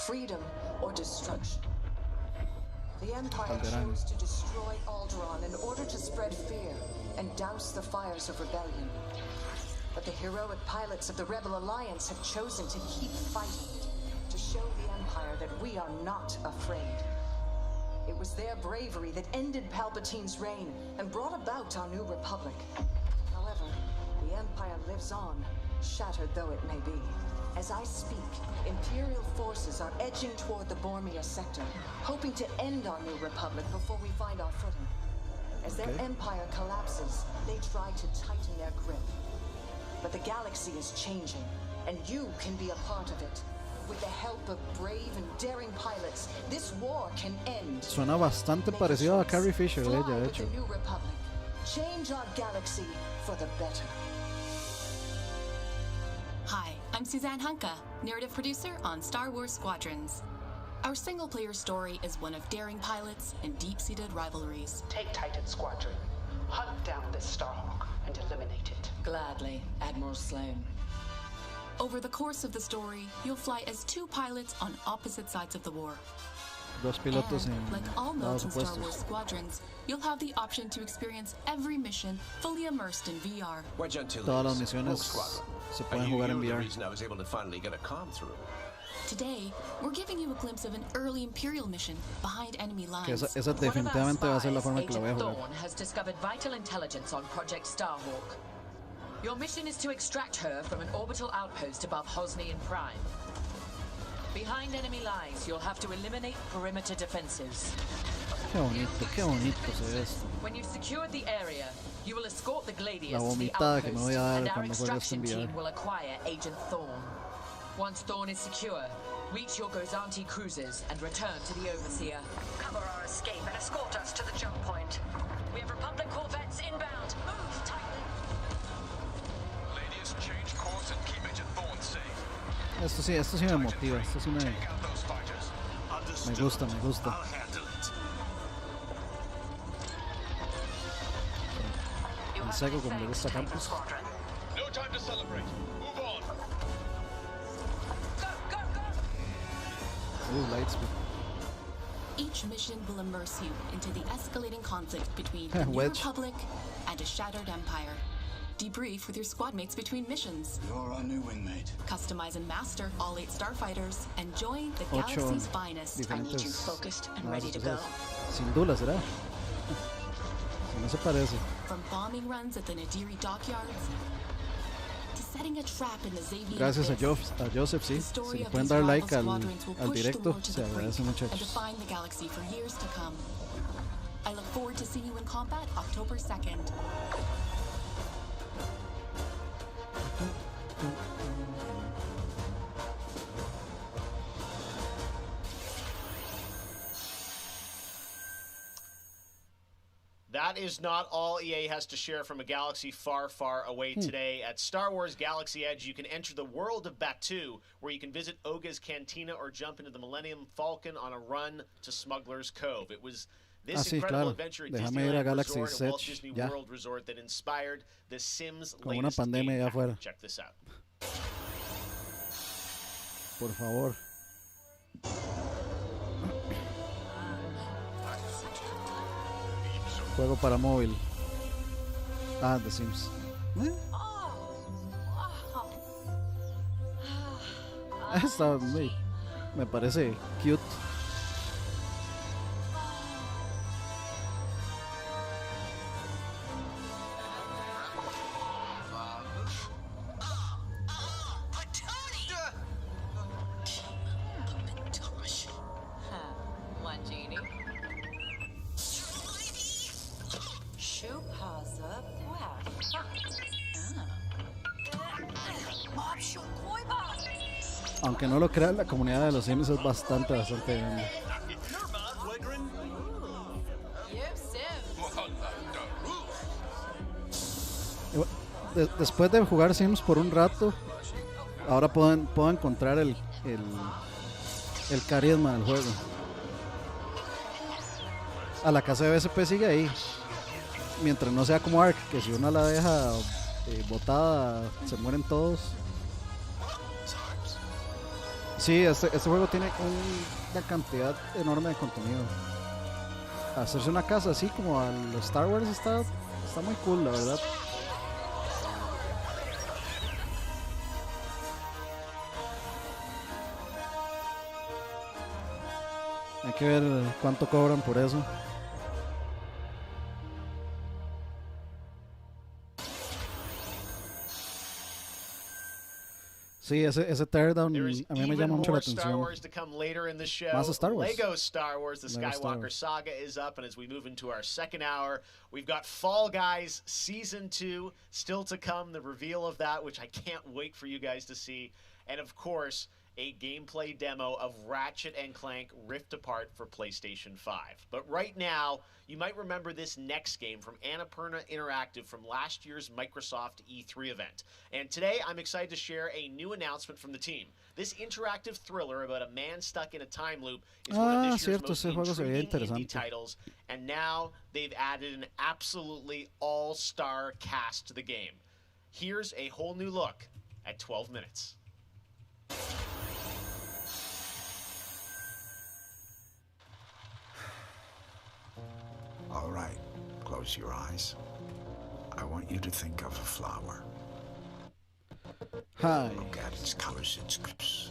Freedom or destruction. The Empire chose to destroy Alderaan in order to spread fear and douse the fires of rebellion. But the heroic pilots of the Rebel Alliance have chosen to keep fighting, to show the Empire that we are not afraid. It was their bravery that ended Palpatine's reign and brought about our new Republic. However, the Empire lives on, shattered though it may be. As I speak, Imperial forces are edging toward the Bormir sector, hoping to end our new Republic before we find our footing. As their empire collapses, they try to tighten their grip. But the galaxy is changing, and you can be a part of it. With the help of brave and daring pilots, this war can end. Suena bastante parecido a Carrie Fisher, ella, de hecho. New Republic. Change our galaxy for the better. Hi, I'm Suzanne Hunka, narrative producer on Star Wars Squadrons. Our single-player story is one of daring pilots and deep-seated rivalries. Take Titan Squadron, hunt down this Starhawk, and eliminate it. Gladly, Admiral Sloan. Over the course of the story, you'll fly as two pilots on opposite sides of the war. Dos pilotos and, like all modes in Star opuestos. Wars Squadrons, you'll have the option to experience every mission fully immersed in VR. Todas las misiones se pueden jugar en VR. I was able to finally get a comm through. Today, we're giving you a glimpse of an early Imperial mission behind enemy lines. Que esa definitivamente va a ser la forma que la voy a jugar. Thorn has discovered vital intelligence on Project Starhawk. Your mission is to extract her from an orbital outpost above Hosnian Prime. Behind enemy lines, you'll have to eliminate perimeter defenses. Qué bonito se ve esto. When you've secured the area, you will escort the Gladius La to the vomitada que me voy a outpost, dar and our cuando juegue esto extraction en VR. team will acquire Agent Thorn. Once Thorn is secure, reach your Gozanti cruisers and return to the Overseer. Cover our escape and escort us to the jump point. We have Republic corvettes inbound. Move, Titan. Ladies, change course and keep Agent Thorn safe. Esto sí me motiva, esto sí me gusta. En serio, como le gusta a Campos. No time to celebrate. Move on. Lightspeed. Each mission will immerse you into the escalating conflict between the New Republic and a shattered empire. Debrief with your squad mates between missions. You're our new wingmate. Customize and master all 8 starfighters and join the galaxy's finest. I need you focused and ready to go. Sin duda, ¿será? Si no se parece. From bombing runs at the Nadiri dockyards to setting a trap in the Xavier Gracias a Abyss. Joseph, sí. Si le pueden dar like al directo, se agradece, and muchachos. define the galaxy for years to come. I look forward to seeing you in combat October 2nd. That is not all EA has to share from a galaxy far, far away today. At Star Wars Galaxy Edge, you can enter the world of Batuu, where you can visit Oga's Cantina or jump into the Millennium Falcon on a run to Smuggler's Cove. It was this incredible adventure at Disneyland Resort and Walt Disney World Resort that inspired The Sims' latest game pack. Check this out. Por favor. Juego para móvil. The Sims. Está muy, me parece cute. Aunque no lo crean, la comunidad de los Sims es bastante grande. Después de jugar Sims por un rato, ahora puedo encontrar el carisma del juego. A la casa de BSP sigue ahí. Mientras no sea como Ark, que si uno la deja botada, se mueren todos. Sí, este juego tiene una cantidad enorme de contenido. Hacerse una casa así como a los Star Wars está muy cool, la verdad. Hay que ver cuánto cobran por eso. Sí, ese teardown a mí me llama mucho la atención. Más Star Wars. Lego Star Wars, the Skywalker Saga is up, and as we move into our second hour, we've got Fall Guys Season 2 still to come, the reveal of that, which I can't wait for you guys to see, and of course, a gameplay demo of Ratchet & Clank Rift Apart for PlayStation 5. But right now, you might remember this next game from Annapurna Interactive from last year's Microsoft E3 event. And today, I'm excited to share a new announcement from the team. This interactive thriller about a man stuck in a time loop is one of this year's most intriguing indie titles. And now, they've added an absolutely all-star cast to the game. Here's a whole new look at 12 minutes. All right, close your eyes. I want you to think of a flower. Hi. Look at its colors, its groups.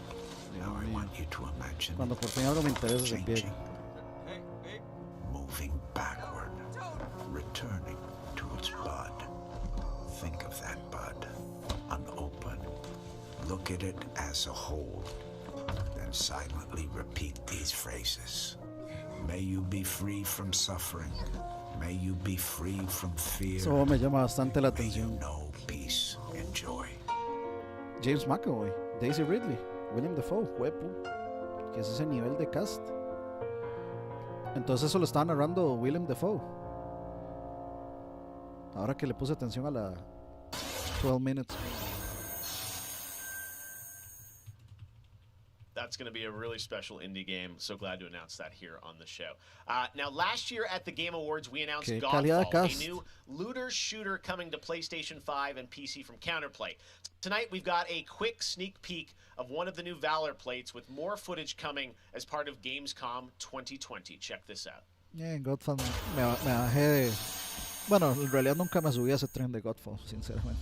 Now I want you to imagine cuando por fin algo me interesa se empieza. Moving backward, returning to its bud. Think of that bud, unopened. Look at it as a whole. Then silently repeat these phrases. May you be free from suffering. May you be free from fear. Eso me llama bastante la atención. May you know peace and joy. James McAvoy, Daisy Ridley, William Dafoe, huepo. ¿Qué es ese nivel de cast? Entonces eso lo estaba narrando William Dafoe. Ahora que le puse atención a la 12 minutes. That's going to be a really special indie game. So glad to announce that here on the show. Now, last year at the Game Awards, we announced Godfall, a new looter shooter coming to PlayStation 5 and PC from Counterplay. Tonight, we've got a quick sneak peek of one of the new Valor plates with more footage coming as part of Gamescom 2020. Check this out. Godfall, me bajé de... Bueno, en realidad nunca me subí a ese tren de Godfall, sinceramente.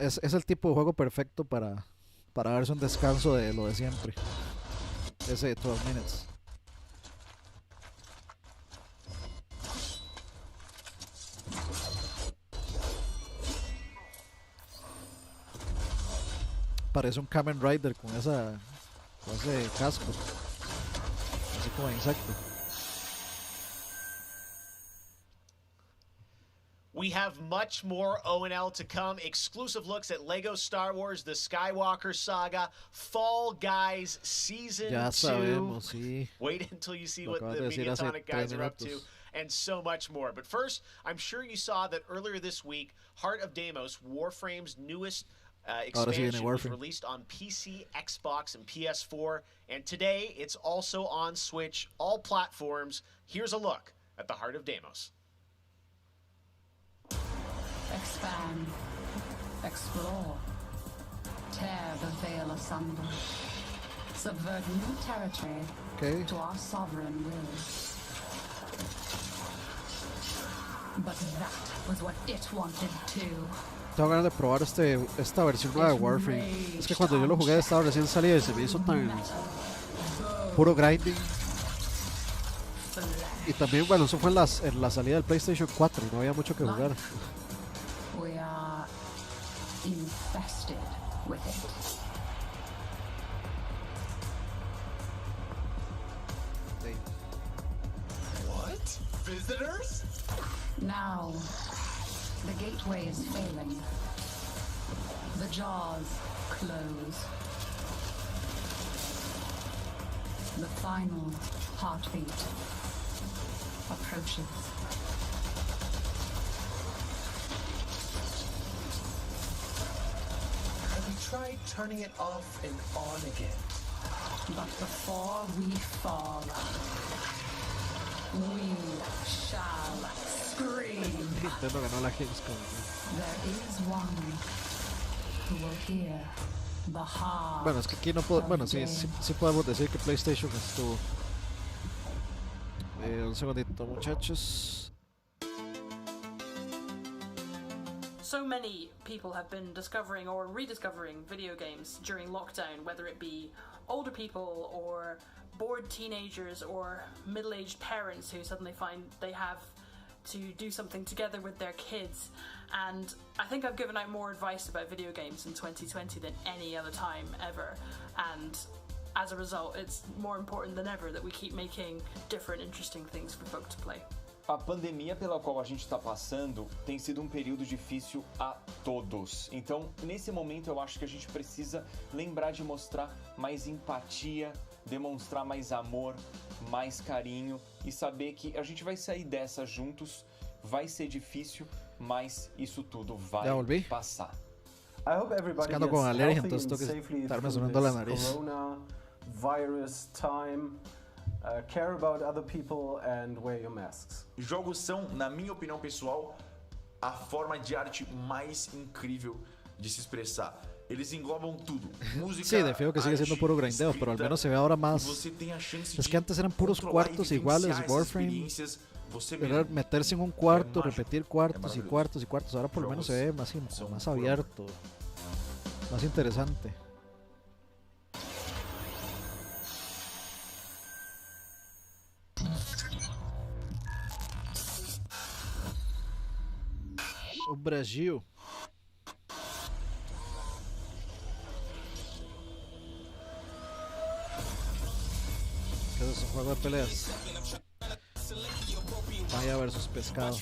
Es el tipo de juego perfecto para darse un descanso de lo de siempre. Ese 12 minutes. Parece un Kamen Rider con ese casco. Así como insecto. We have much more O&L to come. Exclusive looks at Lego Star Wars, The Skywalker Saga, Fall Guys Season 2. Ya sabemos, sí. Wait until you see what the Mediatonic guys are up to. And so much more. But first, I'm sure you saw that earlier this week, Heart of Deimos, Warframe's newest expansion, was released on PC, Xbox, and PS4. And today, it's also on Switch, all platforms. Here's a look at the Heart of Deimos. Expand, explore, tear the veil asunder, subvert new territory to our sovereign will. But that was what it wanted too. Tengo ganas de probar esta versión nueva de Warframe. Es que cuando yo lo jugué estaba recién salido y se me hizo tan puro grinding. Y también, bueno, eso fue en la salida del PlayStation 4 y no había mucho que jugar. We are infested with it. visitors? Now, the gateway is failing. The jaws close. The final heartbeat approaches. Have you tried turning it off and on again? But before we fall, we shall scream. Nintendo ganó la Gamescom. There is one who will hear the heart. Bueno, es que aquí no puedo. Bueno, sí podemos decir que PlayStation estuvo. Un segundito, muchachos. So many people have been discovering or rediscovering video games during lockdown, whether it be older people or bored teenagers or middle-aged parents who suddenly find they have to do something together with their kids. And I think I've given out more advice about video games in 2020 than any other time ever. And as a result, it's more important than ever that we keep making different, interesting things for folk to play. A pandemia pela qual a gente está passando tem sido um período difícil a todos. Então, nesse momento, eu acho que a gente precisa lembrar de mostrar mais empatia, demonstrar mais amor, mais carinho e saber que a gente vai sair dessa juntos. Vai ser difícil, mas isso tudo vai passar. I hope everybody gets healthy and safely through this coronavirus time. Care about other people and wear your masks. Jogos são, na minha opinião pessoal, a forma de arte mais incrível de se expressar. Eles englobam tudo. Música, sí, de feo que sigue siendo puro grindeo, pero al menos se ve ahora más. Es que antes eran puros cuartos iguales, Warframe. Era meterse en un cuarto, repetir cuartos y cuartos y cuartos. Ahora por lo menos se ve más abierto, más interesante. O Brasil. ¿Qué es un juego de peleas? Maya versus pescado.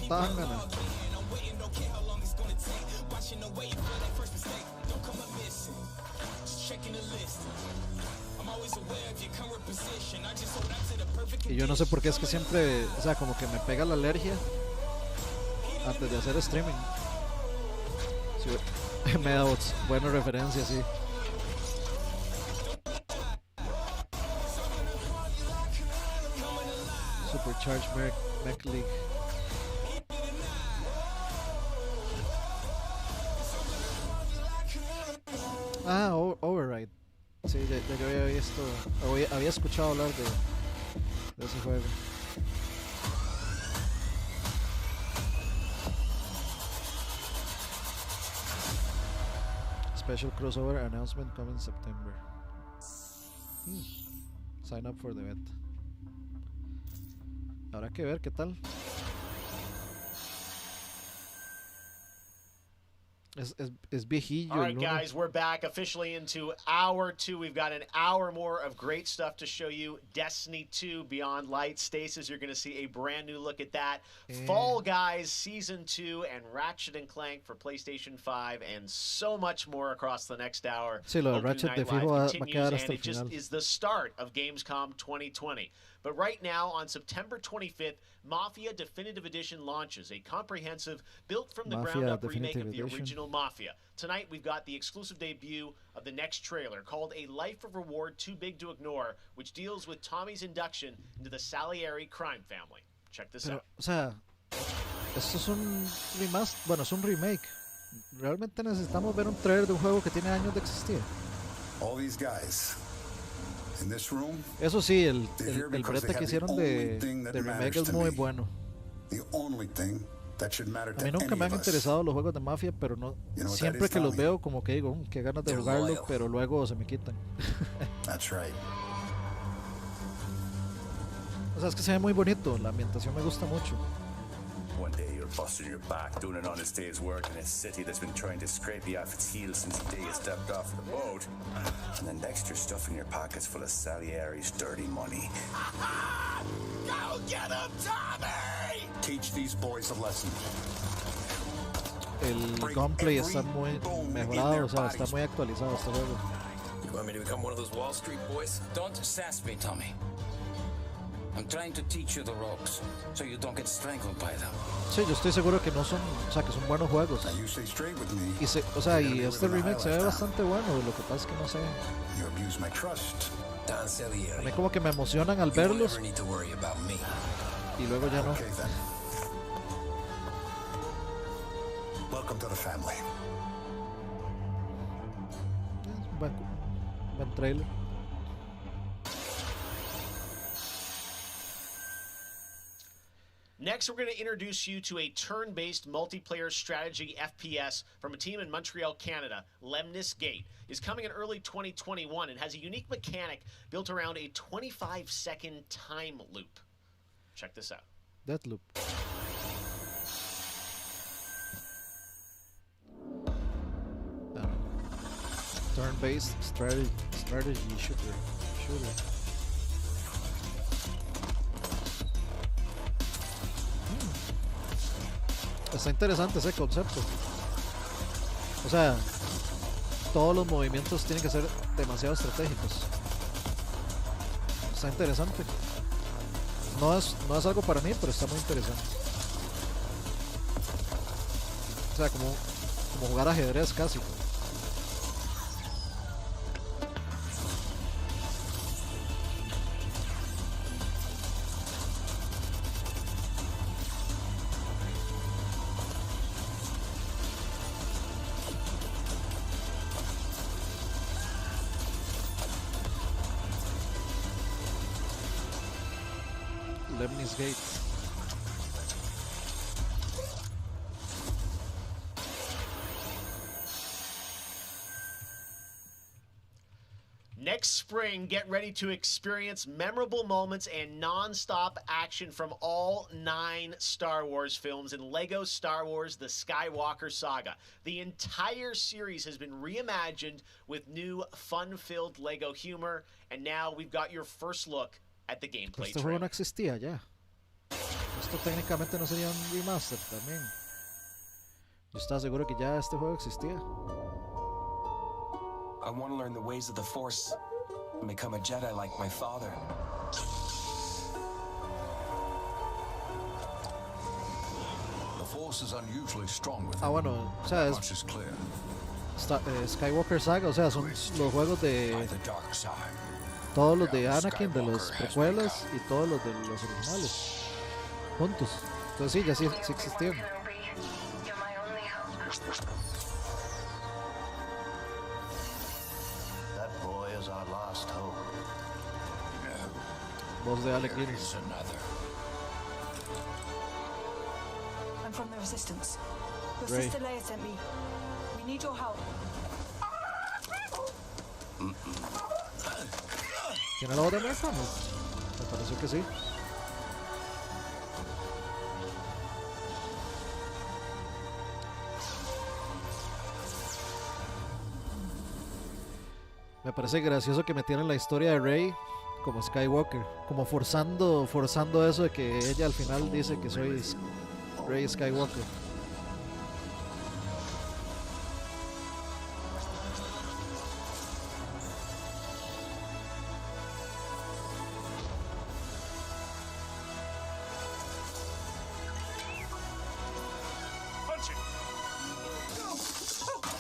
Tangana. Y yo no sé por qué es que siempre, o sea, como que me pega la alergia antes de hacer streaming. Sí, me da buena referencia, sí. Supercharged Mech League. Ah, Override. Sí, ya yo había visto, había escuchado hablar de ese juego. Special crossover announcement coming September. Sign up for the beta. Habrá que ver qué tal. Es viejillo. All right, guys, we're back officially into hour 2. We've got an hour more of great stuff to show you. Destiny 2 Beyond Light. Stasis, you're going to see a brand new look at that. Fall Guys Season 2 and Ratchet & Clank for PlayStation 5 and so much more across the next hour. Sí, lo de Ratchet de fijo va a quedar hasta el final. It just is the start of Gamescom 2020. But right now, on September 25th, Mafia Definitive Edition launches, a comprehensive, built from the ground up remake of the original Mafia. Tonight, we've got the exclusive debut of the next trailer, called A Life of Reward Too Big to Ignore, which deals with Tommy's induction into the Salieri crime family. Check this out. O sea, esto es un remaster, bueno, es un remake. Realmente necesitamos ver un trailer de un juego que tiene años de existir. All these guys. In this room, eso sí, el brete que hicieron de remake es muy bueno. A mí nunca me han interesado los juegos de Mafia, pero no siempre que los veo como que digo, qué ganas de jugarlo, pero luego se me quitan. That's right. O sea, es que se ve muy bonito, la ambientación me gusta mucho. One day you're busting your back doing an honest day's work in a city that's been trying to scrape you off its heels since the day you stepped off the boat. And then next you're stuffing your pockets full of Salieri's dirty money. Go get him, Tommy! Teach these boys a lesson. El gameplay está muy mejorado, o sea, está muy actualizado este juego. You want me to become one of those Wall Street boys? Don't sass me, Tommy. I'm trying to teach you the ropes, so you don't get strangled by them. Sí, yo estoy seguro que no son, o sea, que son buenos juegos. Y o sea, y este remake se ve bastante bueno, lo que pasa es que no sé. A mí como que me emocionan al verlos y luego ya no. Welcome to the family. Buen trailer. Next, we're going to introduce you to a turn-based multiplayer strategy FPS from a team in Montreal, Canada. Lemnis Gate is coming in early 2021 and has a unique mechanic built around a 25-second time loop. Check this out. That loop. Turn-based strategy shooter. Está interesante ese concepto. O sea, todos los movimientos tienen que ser demasiado estratégicos. Está interesante. No es algo para mí, pero está muy interesante. O sea, como jugar ajedrez casi. Lemnis Gate. Next spring, get ready to experience memorable moments and non-stop action from all 9 Star Wars films in LEGO Star Wars The Skywalker Saga. The entire series has been reimagined with new fun-filled LEGO humor, and now we've got your first look at the gameplay Este juego no existía ya. Esto técnicamente no sería un remaster también. Yo estaba seguro que ya este juego existía. I want to learn the ways of the Force and become a Jedi like my father. The Force is unusually strong with bueno, o sea, Skywalker Saga, o sea, son los juegos de todos los de Anakin, de los precuelas y todos los de los originales juntos. Entonces sí, ya sí existían. Voz de Alec Guinness. I'm from the Resistance. Your Rey. sister Leia sent me. We need your help. ¿Tiene la voz de Nerfa? No. Me pareció que sí. Me parece gracioso que metieran la historia de Rey como Skywalker, como forzando eso de que ella al final dice que soy Rey Skywalker.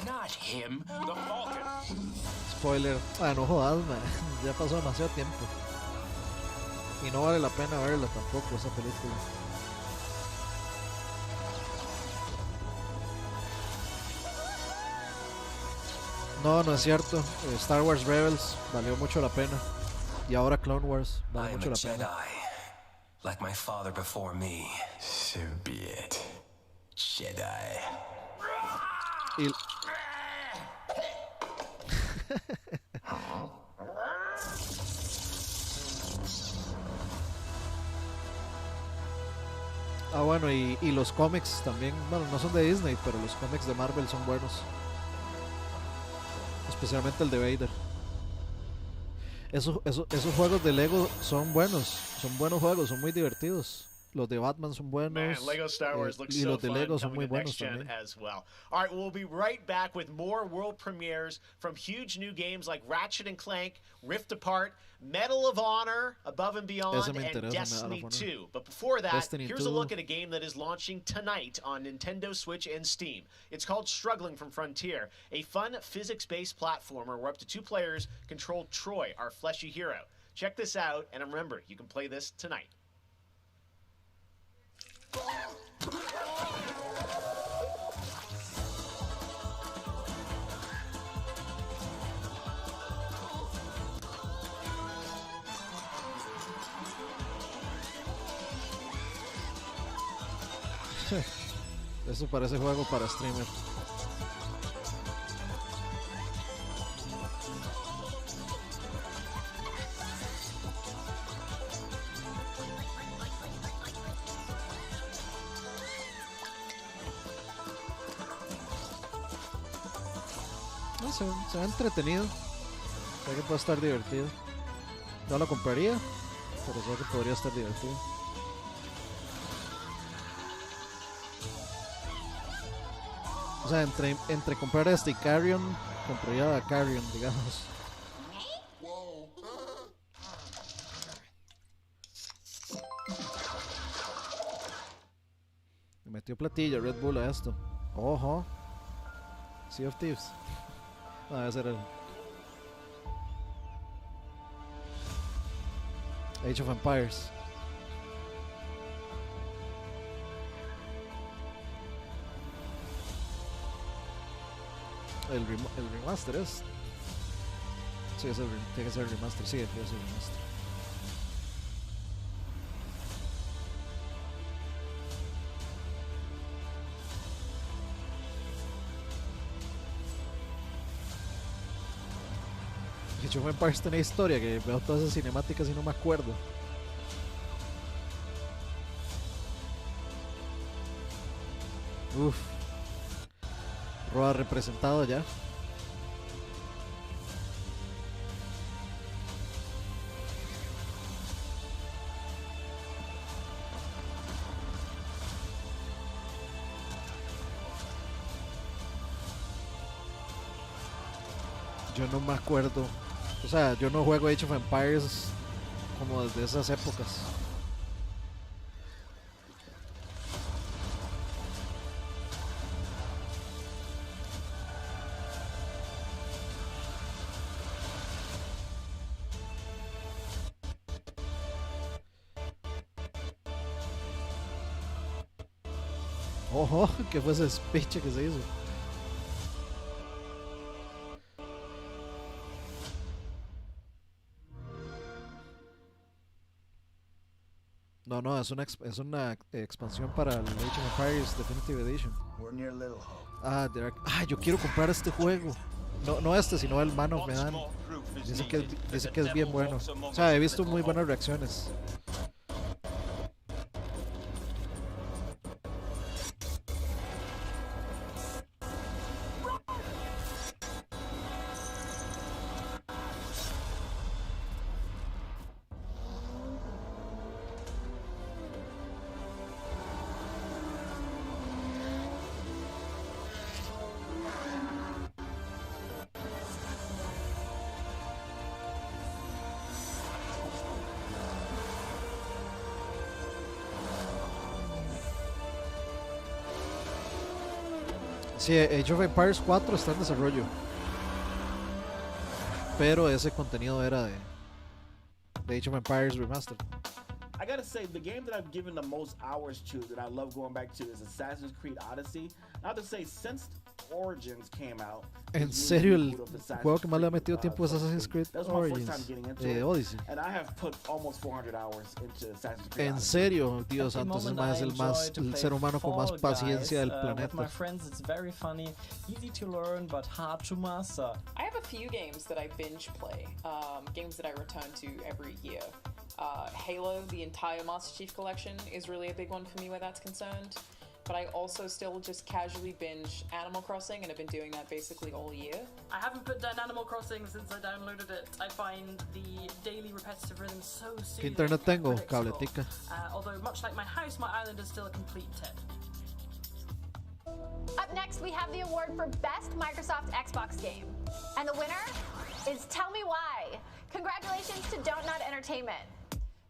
Not him, the Falcon. Spoiler. No jodas, man. Ya pasó demasiado tiempo. Y no vale la pena verla tampoco, esa película. No es cierto. Star Wars Rebels valió mucho la pena. Y ahora Clone Wars vale mucho la pena. Like my father before me. So be it. Jedi. Y... Ah, bueno, y los cómics también, bueno, no son de Disney, pero los cómics de Marvel son buenos. Especialmente el de Vader. Esos juegos de Lego son buenos juegos, son muy divertidos. Los de Batman son buenos. Man, Lego Star Wars looks so fun coming to next gen as well. All right, we'll be right back with more world premieres from huge new games like Ratchet & Clank, Rift Apart, Medal of Honor, Above and Beyond, and Destiny 2. But before that, here's a look at a game that is launching tonight on Nintendo Switch and Steam. It's called Struggling from Frontier, a fun physics-based platformer where up to 2 players control Troy, our fleshy hero. Check this out, and remember, you can play this tonight. Eso parece juego para streamer. No sé, se ve entretenido. Sé que puede estar divertido. No lo compraría, pero sé que podría estar divertido. O sea, entre comprar este y Carrion, compraría a Carrion, digamos. Me metió platillo Red Bull a esto. Ojo. Sea of Thieves. No, ese era el Age of Empires. El remaster es. Sí, tiene que ser el remaster. Sí, tiene que ser el remaster. Age of Empires tiene historia, que veo todas esas cinemáticas y no me acuerdo. Uff. Roa representado ya. Yo no me acuerdo. O sea, yo no juego Age of Empires como desde esas épocas. Ojo, ¿qué fue ese speech que se hizo? No, es una expansión para el Age of Empires Definitive Edition. Yo quiero comprar este juego. No este, sino el Man of Medan. Dice que es bien bueno. O sea, he visto muy buenas reacciones. Sí, Age of Empires 4 está en desarrollo. Pero ese contenido era de Age of Empires Remastered. I gotta say, the game that I've given the most hours to, that I love going back to, is Assassin's Creed Odyssey. Not to say, since Origins came out. En serio, el juego que más le ha metido tiempo es Assassin's Creed Origins. Odyssey. And I have put almost 400 hours into Assassin's Creed En serio, Dios santo, es el ser humano con más paciencia del planeta. With my friends, it's very funny, easy to learn, but hard to master. I have a few games that I binge play, games that I return to every year. Halo, the entire Master Chief Collection, is really a big one for me where that's concerned. But I also still just casually binge Animal Crossing, and have been doing that basically all year. I haven't put down Animal Crossing since I downloaded it. I find the daily repetitive rhythm so soothing. ¿Qué internet tengo? Cabletica. Although much like my house, my island is still a complete tip. Up next, we have the award for Best Microsoft Xbox Game. And the winner is Tell Me Why. Congratulations to Don't Nod Entertainment.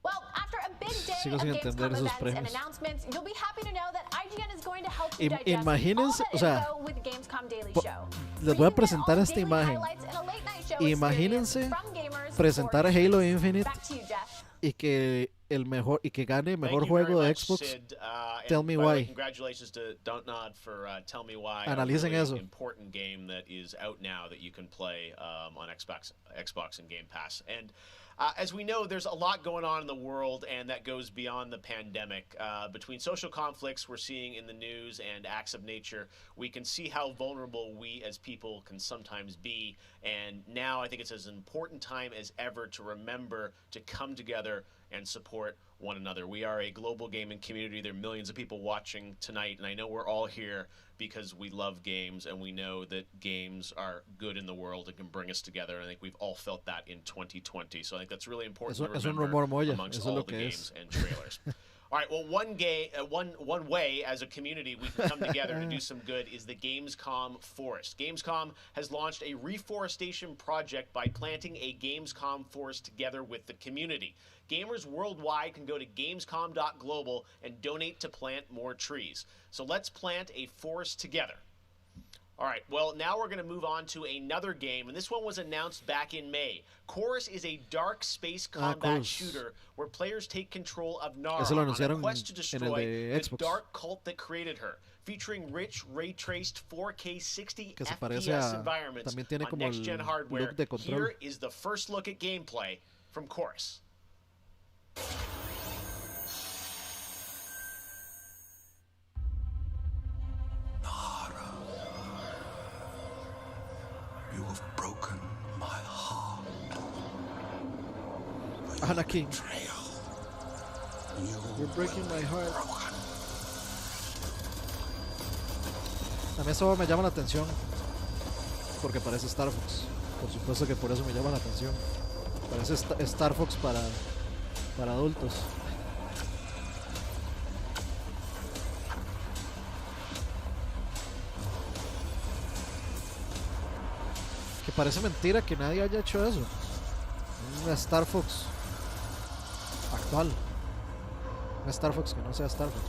Well, after a big day of Gamescom events and announcements, you'll be happy to know that IGN is going to help you digest Imagínense, all the info with Gamescom Daily Show. Les voy a presentar esta imagen. Imagínense presentar Halo Infinite y que el mejor y que gane el mejor juego de Xbox. Sid, Tell Me Why. Congratulations to Don't Nod for Tell Me Why. Analicen eso. An important game that is out now that you can play on Xbox and Game Pass. And as we know, there's a lot going on in the world, and that goes beyond the pandemic. Between social conflicts we're seeing in the news and acts of nature, we can see how vulnerable we as people can sometimes be. And now I think it's as important time as ever to remember to come together and support one another. We are a global gaming community. There are millions of people watching tonight, and I know we're all here because we love games and we know that games are good in the world and can bring us together. And I think we've all felt that in 2020. So I think that's really important to remember amongst all the games and trailers. All right, well, one way as a community we can come together to do some good is the Gamescom Forest. Gamescom has launched a reforestation project by planting a Gamescom forest together with the community. Gamers worldwide can go to gamescom.global and donate to plant more trees. So let's plant a forest together. All right, well, now we're going to move on to another game, and this one was announced back in May. Chorus is a dark space combat shooter where players take control of Nara on a quest to destroy the dark cult that created her, featuring rich, ray-traced 4K 60 FPS environments on next-gen hardware. Here is the first look at gameplay from Chorus. You have broken my heart. Anakin, you're breaking my heart. A mí eso me llama la atención porque parece Star Fox. Por supuesto que por eso me llama la atención. Parece Star Fox para adultos. Que parece mentira que nadie haya hecho eso. Un Star Fox actual. Un Star Fox que no sea Star Fox.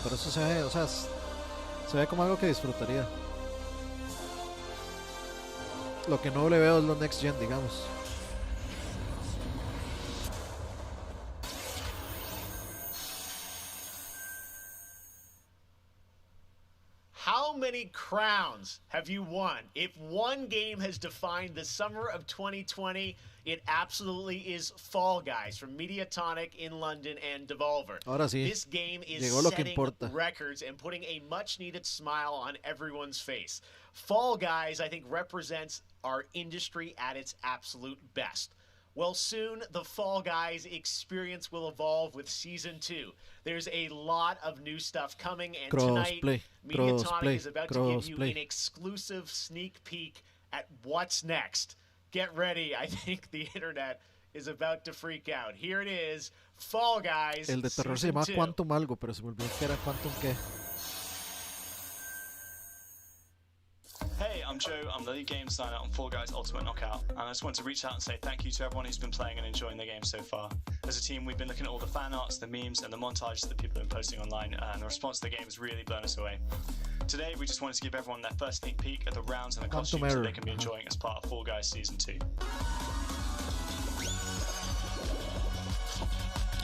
Pero eso se ve, o sea, se ve como algo que disfrutaría. Lo que no le veo es lo next gen, digamos. How many crowns have you won? If one game has defined the summer of 2020, it absolutely is Fall Guys from Mediatonic in London and Devolver. Ahora sí, this game is llegó lo que setting importa. records and putting a much-needed smile on everyone's face. Fall Guys, I think, represents our industry at its absolute best. Well, soon the Fall Guys experience will evolve with Season 2. There's a lot of new stuff coming, and tonight, Mediatonic is about to give you an exclusive sneak peek at what's next. Get ready. I think the internet is about to freak out. Here it is, Fall Guys. El de terror se llama Quantum algo, pero se me olvidó que era Quantum qué. Hey, I'm Joe. I'm the lead game designer on Fall Guys Ultimate Knockout, and I just want to reach out and say thank you to everyone who's been playing and enjoying the game so far. As a team, we've been looking at all the fan arts, the memes, and the montages that people have been posting online, and the response to the game has really blown us away. Today, we just wanted to give everyone their first sneak peek at the rounds and the costumes that they can be enjoying as part of Fall Guys Season 2.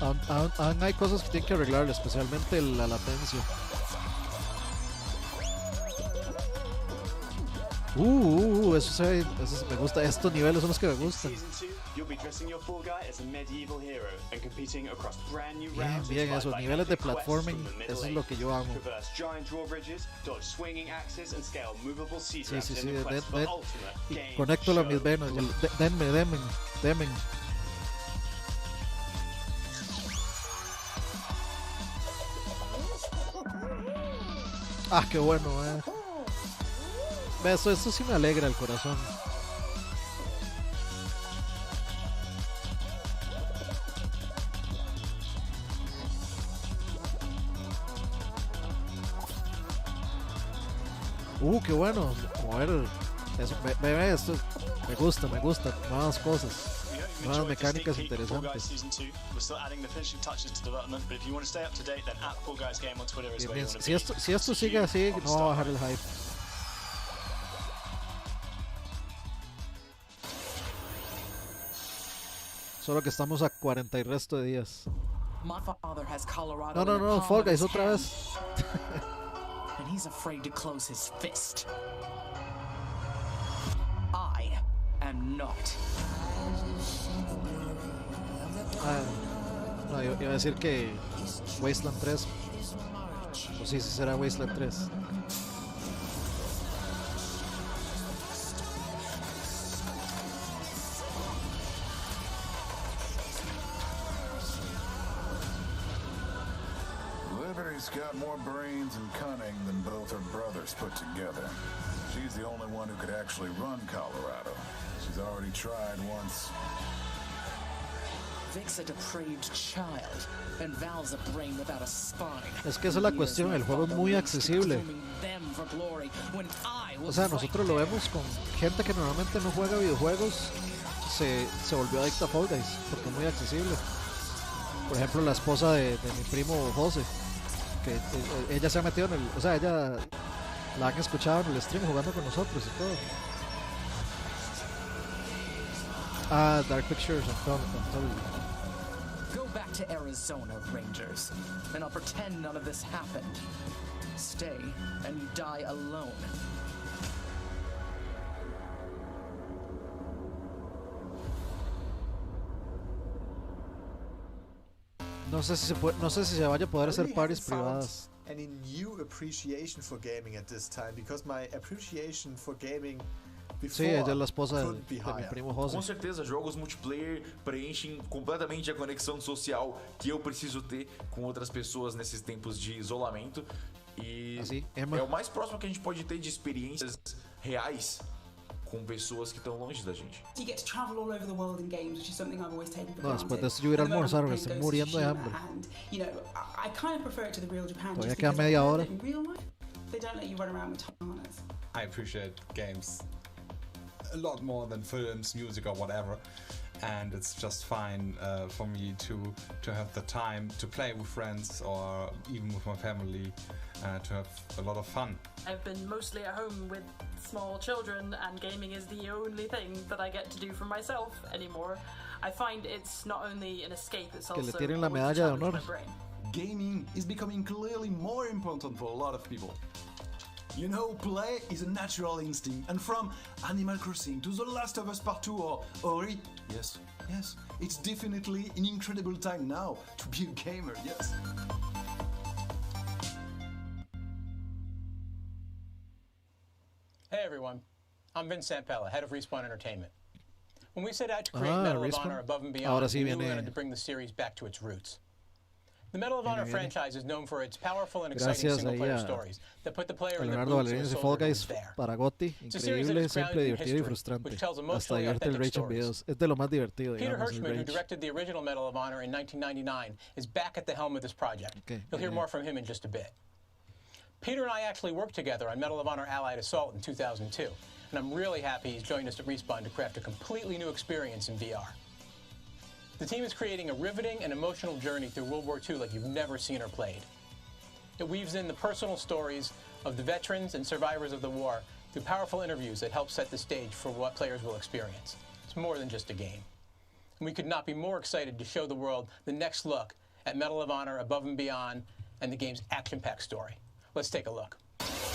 Aún hay cosas que tienen que arreglar, especialmente la latencia. Eso me gusta. Estos niveles son los que me gustan. Bien, esos niveles de platforming, eso es lo que yo amo. Sí, y conéctolo a mis venas. Denme. Ah, qué bueno, Esto sí me alegra el corazón. Qué bueno. A ver, esto me gusta. Nuevas cosas. Nuevas mecánicas interesantes. Bien, si esto sigue así, no va a bajar el hype. Solo que estamos a 40 y resto de días. No, Fall Guys otra vez. And he's afraid to close his fist. I am not. No, iba a decir que Wasteland 3. O sí será Wasteland 3. Liberty's got more brains and cunning than both her brothers put together. She's the only one who could actually run Colorado. She's already tried once. Vic's a depraved child, and Val's a brain without a spine. Es que esa es la cuestión, el juego es muy accesible. O sea, nosotros lo vemos con gente que normalmente no juega videojuegos, se volvió adicta a Fall Guys, porque es muy accesible. Por ejemplo, la esposa de mi primo José, que ella se ha metido en el... O sea, ella la han escuchado en el stream jugando con nosotros y todo. Dark Pictures, Go back to Arizona, Rangers, and I'll pretend none of this happened. Stay, and you die alone. No sé si se vaya a poder hacer parties privadas. Any new appreciation for gaming at this time, because my appreciation for gaming Sí, ella es la esposa de mi primo José. Com certeza, jogos multiplayer preenchem completamente a conexão social que eu preciso ter com outras pessoas nesses tempos de isolamento. E assim, é o mais próximo que a gente pode ter de experiências reais com pessoas que estão longe da gente. You get to travel all over the world in games, which is something I've always taken for No, granted. después de esto yo voy a almorzar, me estoy muriendo de hambre. And, you know, I kind of prefer it to the real Japan. Todavía Just queda because media hora. in real life, they don't let you run around with katanas. I appreciate games a lot more than films, music, or whatever, and it's just fine for me to have the time to play with friends or even with my family, to have a lot of fun. I've been mostly at home with small children, and gaming is the only thing that I get to do for myself anymore. I find it's not only an escape, it's also Que le tiren la medalla de honor. Gaming is becoming clearly more important for a lot of people. You know, play is a natural instinct, and from Animal Crossing to The Last of Us Part 2 or Ori, yes, it's definitely an incredible time now to be a gamer, yes. Hey everyone, I'm Vince Sampella, head of Respawn Entertainment. When we set out to create Medal of Honor Above and Beyond, we knew we wanted to bring the series back to its roots. The Medal of Honor franchise is known for its powerful and exciting single-player stories that put the player in the boots of the soldier who's there. Para Gotti, increíble, siempre divertido y frustrante. Hasta divierte el Rage en videos. Es de lo más divertido, Peter digamos, el Hirschman, who Rage. directed the original Medal of Honor in 1999, is back at the helm of this project. You'll hear more from him in just a bit. Peter and I actually worked together on Medal of Honor Allied Assault in 2002, and I'm really happy he's joined us at Respawn to craft a completely new experience in VR. The team is creating a riveting and emotional journey through World War II like you've never seen or played. It weaves in the personal stories of the veterans and survivors of the war through powerful interviews that help set the stage for what players will experience. It's more than just a game. And we could not be more excited to show the world the next look at Medal of Honor Above and Beyond and the game's action-packed story. Let's take a look.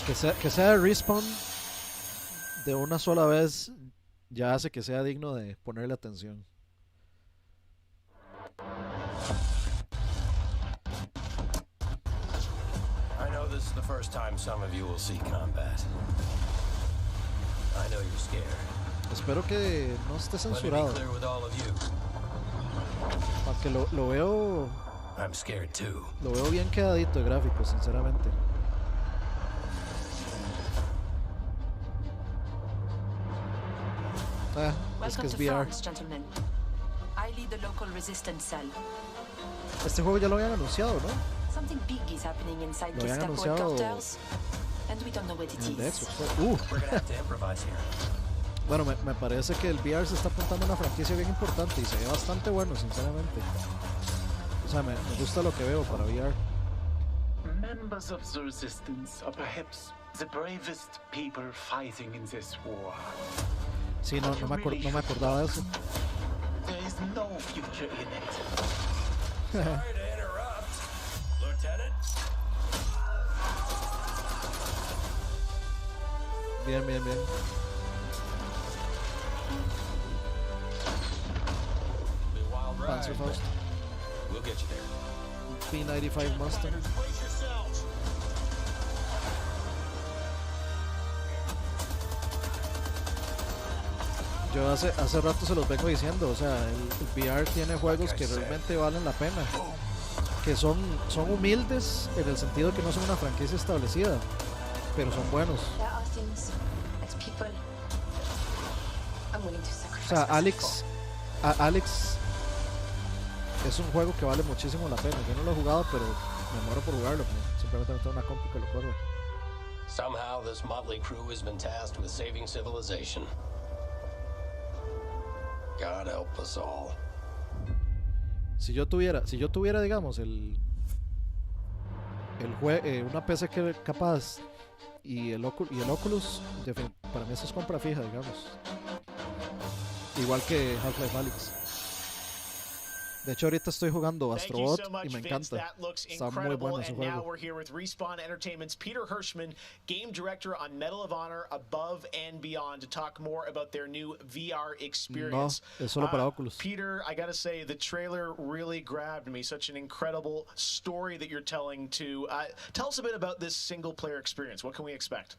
Que sea Respawn, de una sola vez ya hace que sea digno de ponerle atención. I know this is the first time some of you will see combat. I know you're scared. Espero que no esté censurado. Let me be clear with all of you. Aunque lo veo. I'm scared too. Lo veo bien quedadito de gráficos, sinceramente. Es que es VR. I lead the local resistance cell. Este juego ya lo habían anunciado, ¿no? Something big is happening inside Lo the habían Stepward anunciado cartels, and we don't know what it en el de is. Xbox. We're gonna have to improvise here. Bueno, me parece que el VR se está apuntando a una franquicia bien importante y se ve bastante bueno, sinceramente. O sea, me gusta lo que veo para VR. Members of the resistance are perhaps the bravest people fighting in this war. Sí, no me acordaba de eso. There is no future in it. Sorry to interrupt, Lieutenant. Bien, bien, bien. Panzerfaust. We'll get you there. P95 Mustang. Yo hace rato se los vengo diciendo, o sea, el VR tiene juegos que realmente valen la pena, que son humildes en el sentido de que no son una franquicia establecida, pero son buenos. O sea, Alex es un juego que vale muchísimo la pena. Yo no lo he jugado, pero me muero por jugarlo. Simplemente no tengo una compu que lo corra. Somehow this motley crew has been tasked with saving civilization. God help us all. Si yo tuviera, digamos, una PC que capaz y el Oculus, para mí eso es compra fija, digamos. Igual que Half-Life Alyx. De hecho, ahorita estoy jugando Astrobot y me encanta. Está muy bueno ese And now juego. we're here with Respawn Entertainment's Peter Hirschman, game director on Medal of Honor Above and Beyond, to talk more about their new VR experience. No, es solo para Oculus. Peter, I gotta say, the trailer really grabbed me. Such an incredible story that you're telling to. Tell us a bit about this single-player experience. What can we expect?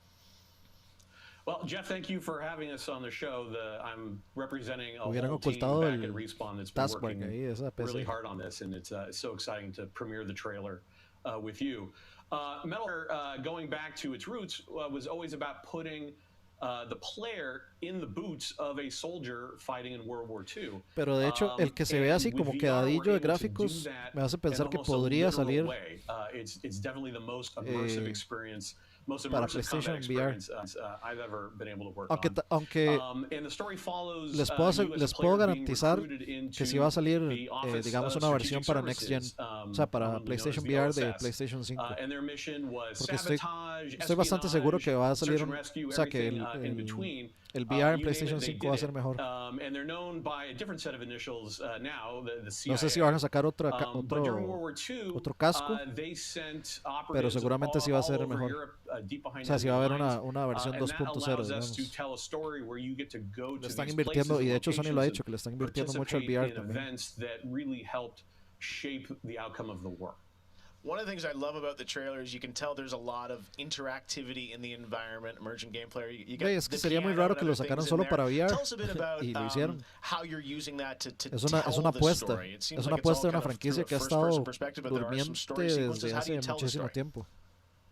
Well, Jeff, thank you for having us on the show. I'm representing a Hubieran whole team ocultado back el at Respawn that's been taskbar working ahí, esa PC. really hard on this, and it's so exciting to premiere the trailer with you. Metal Gear, going back to its roots, was always about putting the player in the boots of a soldier fighting in World War II. Pero de hecho, el que se ve así como quedadillo de gráficos me hace pensar que podría salir It's definitely the most immersive experience. Most para immersive PlayStation combat VR. experience I've ever been able to work Aunque on. And the story follows, les puedo garantizar que si va a salir, digamos, una versión para Next Gen, o sea, para PlayStation VR de PlayStation 5. Porque estoy bastante seguro que va a salir, o sea, que el VR en PlayStation 5 va a ser mejor. No sé si van a sacar otro casco, pero seguramente sí va a ser mejor. O sea, si va a haber una versión 2.0, digamos. Le están invirtiendo, y de hecho Sony lo ha dicho, que le están invirtiendo mucho al VR también. One of the things I love about the trailer is you can tell there's a lot of interactivity in the environment, emergent gameplay. Es que sería muy raro que lo sacaran solo para VR y lo hicieron. Es una apuesta. Es una apuesta de una franquicia que ha estado durmiente desde hace muchísimo tiempo.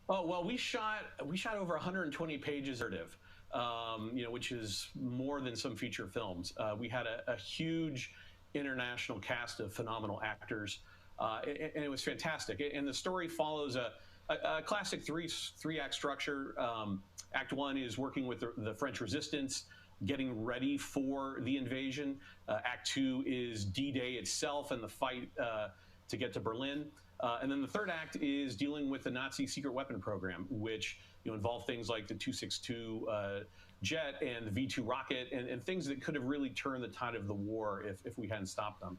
Oh well, we shot over 120 pages of narrative, which is more than some feature films. We had a huge international cast of phenomenal actors, and it was fantastic. And the story follows a classic three-act structure. Act 1 is working with the French resistance, getting ready for the invasion. Act 2 is D-Day itself and the fight to get to Berlin. And then the third act is dealing with the Nazi secret weapon program, which involved things like the 262 jet and the V2 rocket and things that could have really turned the tide of the war if we hadn't stopped them.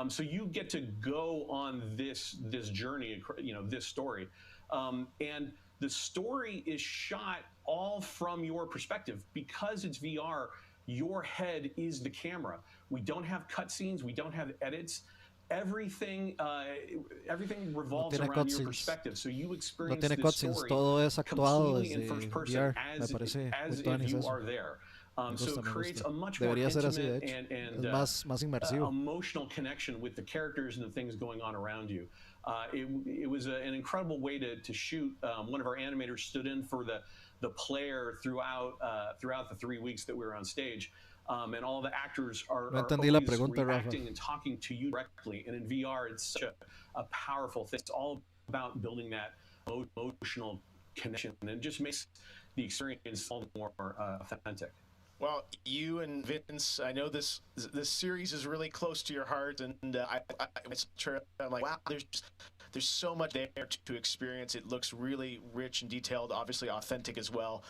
So you get to go on this journey, this story. And the story is shot all from your perspective. Because it's VR, your head is the camera. We don't have cutscenes, we don't have edits. Everything revolves around your perspective. So you experience this story completely in first person as if you are there. So it creates a much more intimate and emotional connection with the characters and the things going on around you. It was an incredible way to shoot. One of our animators stood in for the player throughout the 3 weeks that we were on stage. And all the actors are always reacting and talking to you directly. And in VR, it's such a powerful thing. It's all about building that emotional connection, and it just makes the experience all the more authentic. Well, you and Vince, I know this series is really close to your heart, and I'm like, wow, there's so much there to experience. It looks really rich and detailed, obviously authentic as well.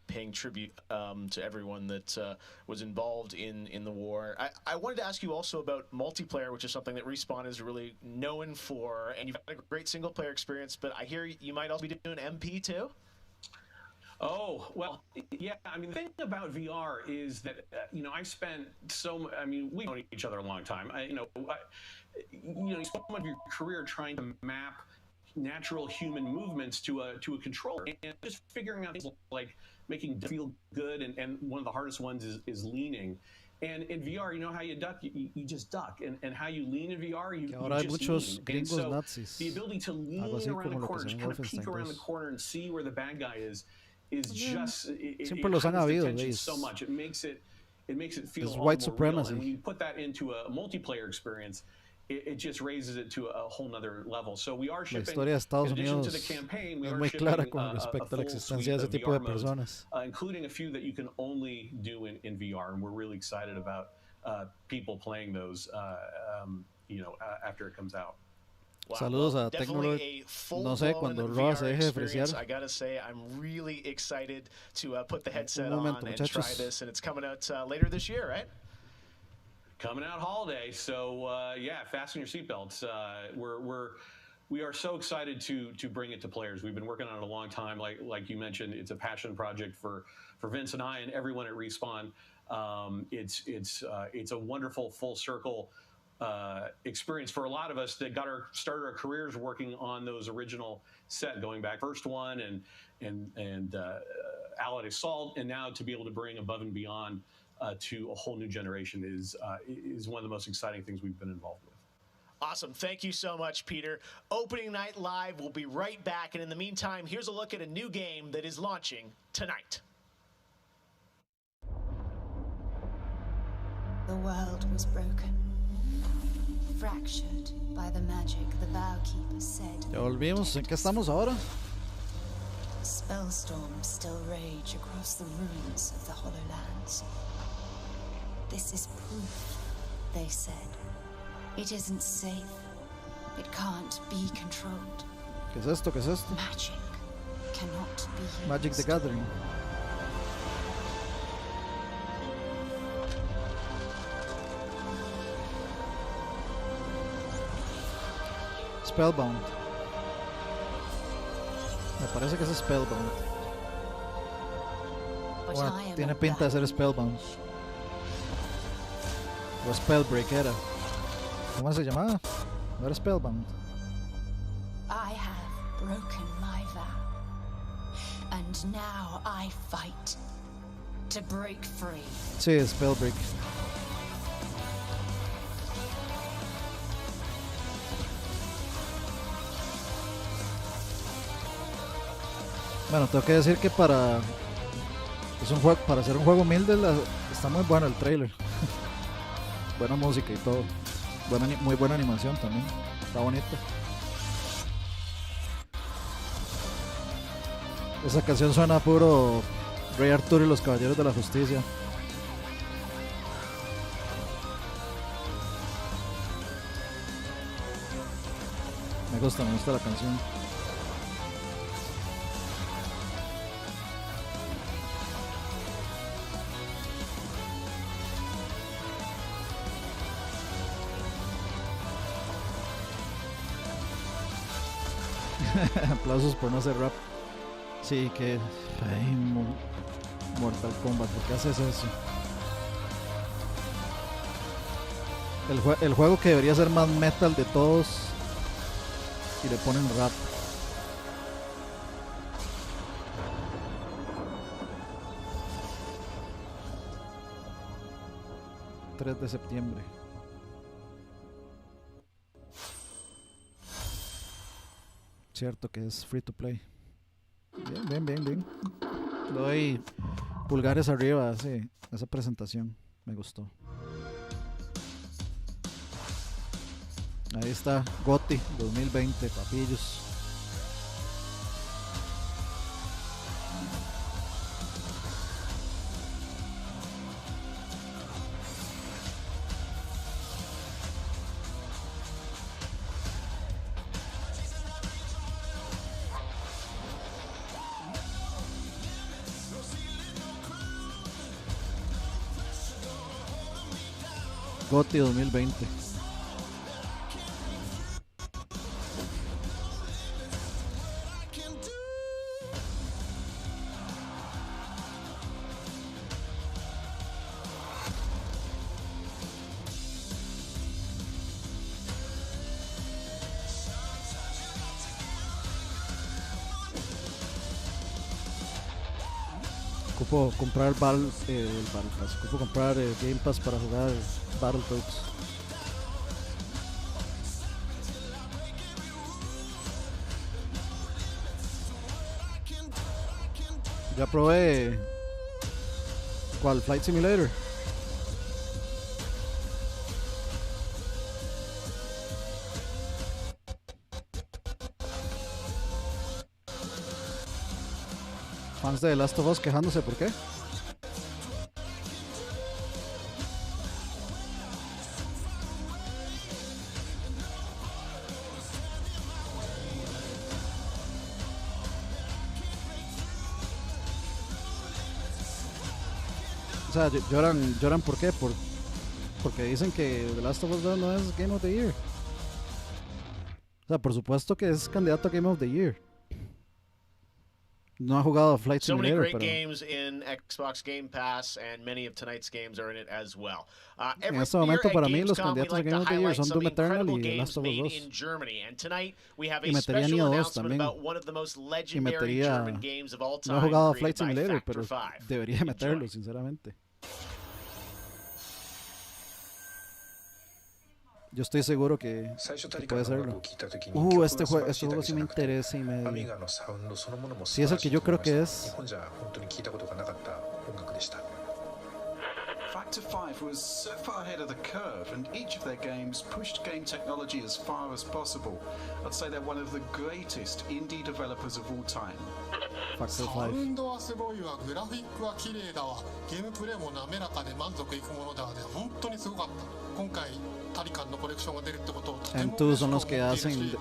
Paying tribute to everyone that was involved in the war. I wanted to ask you also about multiplayer, which is something that Respawn is really known for, and you've had a great single player experience. But I hear you might also be doing MP too. Oh, well, yeah. I mean, the thing about VR is that, I've spent we've known each other a long time. You spend much of your career trying to map natural human movements to a controller, and just figuring out things like making it feel good. And one of the hardest ones is leaning. And in VR, you know how you duck, you just duck, and how you lean in VR, you just lean. And so the ability to lean around the corner, just kind of peek around the corner and see where the bad guy is just siempre los han habido, so much. It makes it feel white more supremacy. Real. And when you put that into a multiplayer experience, it just raises it to a whole nother level. So we are shipping, la historia de Estados in addition Unidos to the campaign, we es are muy shipping clara con respecto a la existencia de ese tipo de personas, including a few that you can only do in VR, and we're really excited about people playing those after it comes out. Wow. Saludos a Tecnolog. No sé, cuando Roa se deje de friciar. I gotta say, I'm really excited to put the headset on and try this, and it's coming out later this year, right? Coming out holiday, so fasten your seatbelts. We are so excited to bring it to players. We've been working on it a long time. Like you mentioned, it's a passion project for Vince and I and everyone at Respawn. It's a wonderful full circle experience for a lot of us that started our careers working on those original set, going back first one and Allied Assault, and now to be able to bring Above and Beyond to a whole new generation is one of the most exciting things we've been involved with. Awesome. Thank you so much, Peter. Opening Night Live will be right back, and in the meantime, here's a look at a new game that is launching tonight. The world was broken, fractured by the magic the Vowkeeper said. Ya volvimos. ¿En qué estamos ahora? Spellstorms still rage across the ruins of the Hollowlands. This is proof, they said. It isn't safe. It can't be controlled. ¿Qué es esto? ¿Qué es esto? Magic cannot be used. Magic the Gathering. Spellbound. Me parece que es Spellbound. Bueno, tiene pinta de ser Spellbound. O Spellbreak era. ¿Cómo se llamaba? No era Spellbound. I have broken my vow. And now I fight to break free. Sí, Spellbreak. Bueno, tengo que decir que para hacer un juego humilde está muy bueno el trailer. Buena música y todo. Muy buena animación también. Está bonito. Esa canción suena a puro Rey Arturo y los Caballeros de la Justicia. Me gusta la canción. Aplausos por no hacer rap. Sí, que... Ay, Mortal Kombat, ¿por qué haces eso? El juego que debería ser más metal de todos y le ponen rap. El 3 de septiembre. Cierto que es free to play. Bien. Le doy pulgares arriba a esa presentación. Me gustó. Ahí está, GOTY 2020, papillos. GOTY 2020. Ocupo comprar ocupo comprar Game Pass para jugar Battletoads. Ya probé. ¿Cuál? Flight Simulator. Fans de The Last of Us quejándose, ¿por qué? O sea, lloran ¿por qué? Porque dicen que The Last of Us 2 no es Game of the Year. O sea, por supuesto que es candidato a Game of the Year. No ha jugado a Flight Simulator, so many great pero games in Xbox Game Pass, and many of tonight's games are in it as well. En este momento para mí los candidatos a Game of the Year son Doom Eternal y The Last of Us 2. Y metería Nioh 2 también. Y metería... No he jugado a Flight Simulator, pero debería meterlo, sinceramente. Yo estoy seguro que puede serlo. Este juego sí me interesa y medio. Sí, es el que yo creo que es. Factor 5 was so far ahead of the curve, and each of their games pushed game technology as far as possible. I'd say they're one of the greatest indie developers of all time. Factor 5. サウンドはすごいわ、グラフィックは綺麗だわ、ゲームプレイも滑らかで満足いくものだわで、本当にすごかった。今回タリカンのコレクションが出るってことをとても M2 son los que hacen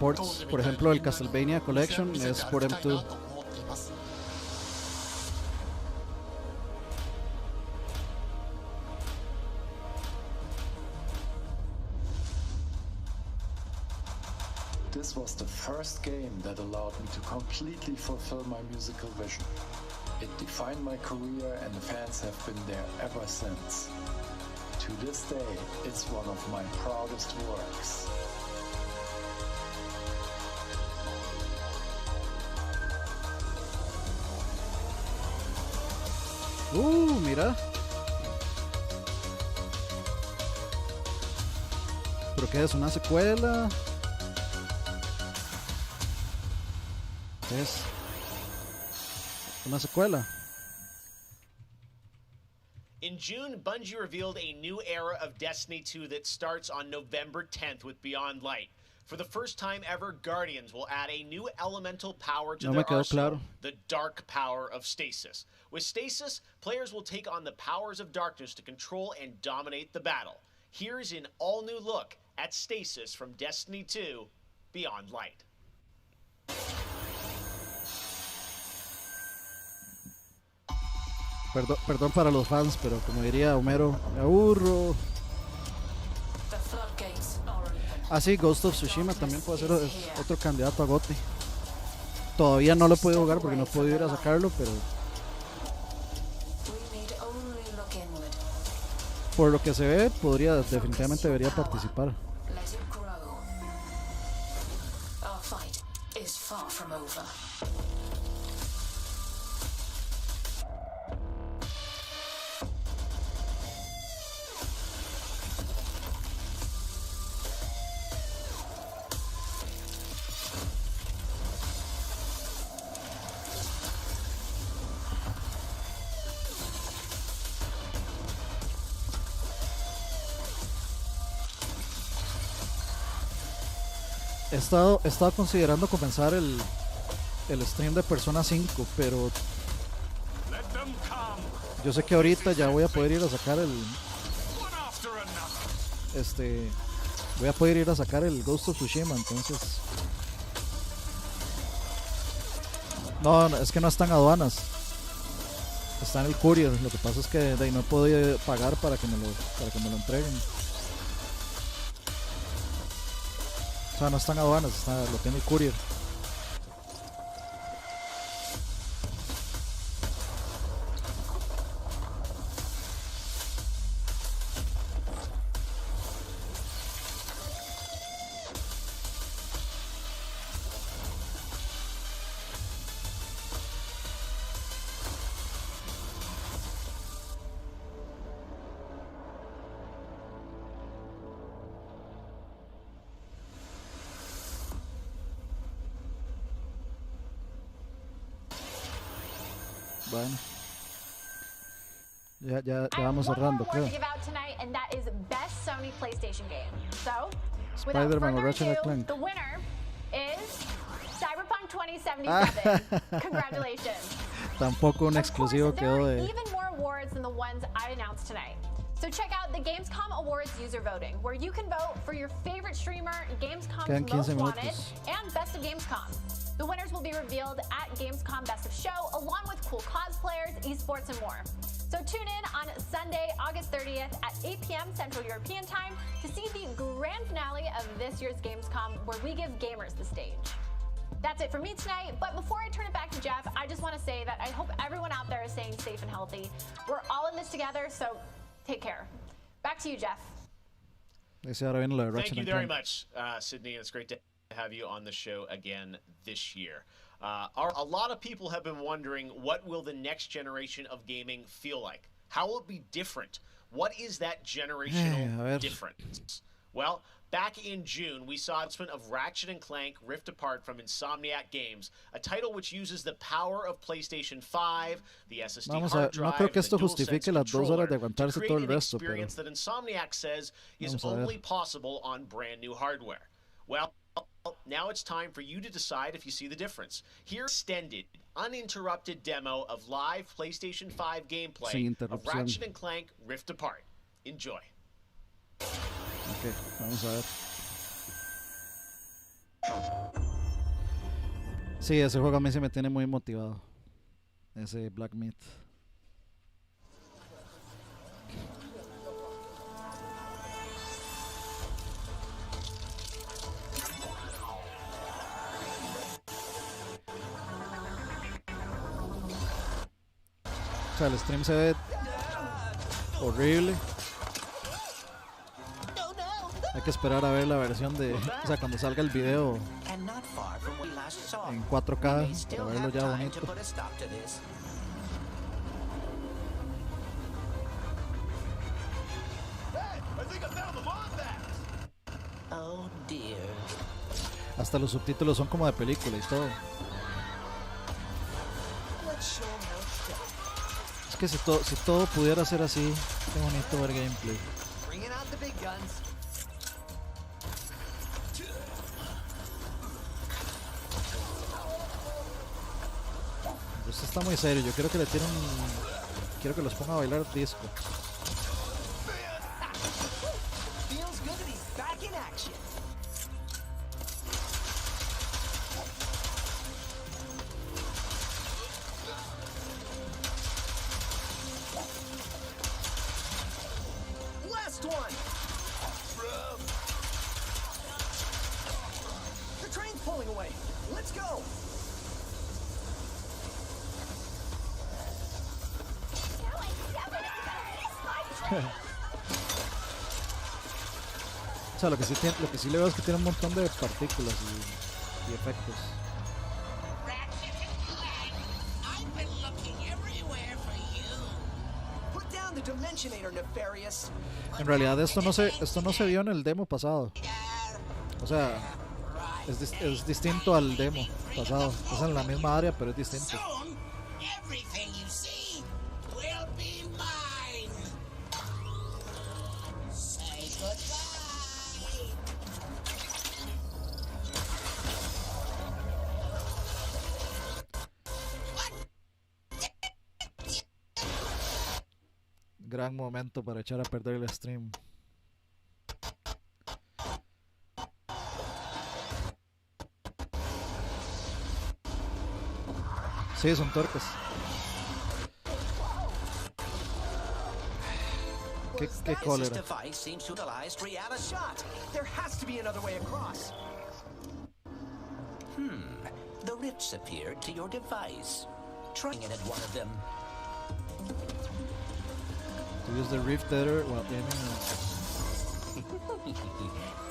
ports. Por ejemplo, el Castlevania Collection es por M2. This was the first game that allowed me to completely fulfill my musical vision. It defined my career, and the fans have been there ever since. To this day, it's one of my proudest works. Mira. ¿Pero qué es? ¿Una secuela? Es una secuela. In June, Bungie revealed a new era of Destiny 2 that starts on November 10th with Beyond Light. For the first time ever, Guardians will add a new elemental power to their arsenal, the dark power of Stasis. With Stasis, players will take on the powers of darkness to control and dominate the battle. Here's an all-new look at Stasis from Destiny 2 Beyond Light. Perdón para los fans, pero como diría Homero, me aburro. Sí, Ghost of Tsushima también puede ser otro candidato a GOTY. Todavía no lo he podido jugar porque no he podido ir a sacarlo, pero por lo que se ve, definitivamente debería participar. He estado considerando comenzar el stream de Persona 5, pero yo sé que ahorita ya voy a poder ir a sacar voy a poder ir a sacar el Ghost of Tsushima, entonces no, es que no están aduanas, está en el courier. Lo que pasa es que de ahí no he podido pagar para que me lo entreguen. O sea, no están aduanas, lo tiene el courier. Bueno, ya vamos cerrando, creo. Spider-Man o Ratchet & Clank. The winner is Cyberpunk 2077. Congratulations. Tampoco un exclusivo quedó de... Even more awards than the ones I announced tonight. So check out the Gamescom Awards user voting, where you can vote for your favorite streamer, Gamescom's most wanted, and Best of Gamescom. The winners will be revealed at Gamescom Best of Show, along with cool cosplayers, esports, and more. So tune in on Sunday, August 30th at 8 p.m. Central European Time to see the grand finale of this year's Gamescom, where we give gamers the stage. That's it for me tonight, but before I turn it back to Jeff, I just want to say that I hope everyone out there is staying safe and healthy. We're all in this together, so take care. Back to you, Jeff. Thank you very much, Sydney. It's great to have you on the show again this year. A lot of people have been wondering, what will the next generation of gaming feel like? How will it be different? What is that generational difference? Well, back in June, we saw the announcement of Ratchet & Clank Rift Apart from Insomniac Games, a title which uses the power of PlayStation 5, the SSD hard drive, no creo que esto the justifique las 2 horas de aguantarse todo el resto, pero experience that Insomniac says is only possible on brand new hardware. Well, now it's time for you to decide if you see the difference. Here's extended, uninterrupted demo of live PlayStation 5 gameplay of Ratchet & Clank Rift Apart. Enjoy. Ok, vamos a ver. Sí, ese juego a mí se me tiene muy motivado. Ese Black Myth. O sea, el stream se ve horrible. Hay que esperar a ver la versión de... O sea, cuando salga el video en 4K para verlo ya bonito. Hasta los subtítulos son como de película y todo. Es que si todo pudiera ser así, qué bonito ver gameplay. Esto está muy serio, yo quiero que le tiren... Quiero que los ponga a bailar disco. O sea, lo que sí le veo es que tiene un montón de partículas y efectos. En realidad esto no se vio en el demo pasado. O sea, es distinto al demo pasado. Es en la misma área, pero es distinto. Gran momento para echar a perder el stream. Sí, son torpes. Qué cólera. The rifts appeared to your device. Trying it at one of them. To use the rift editor while aiming.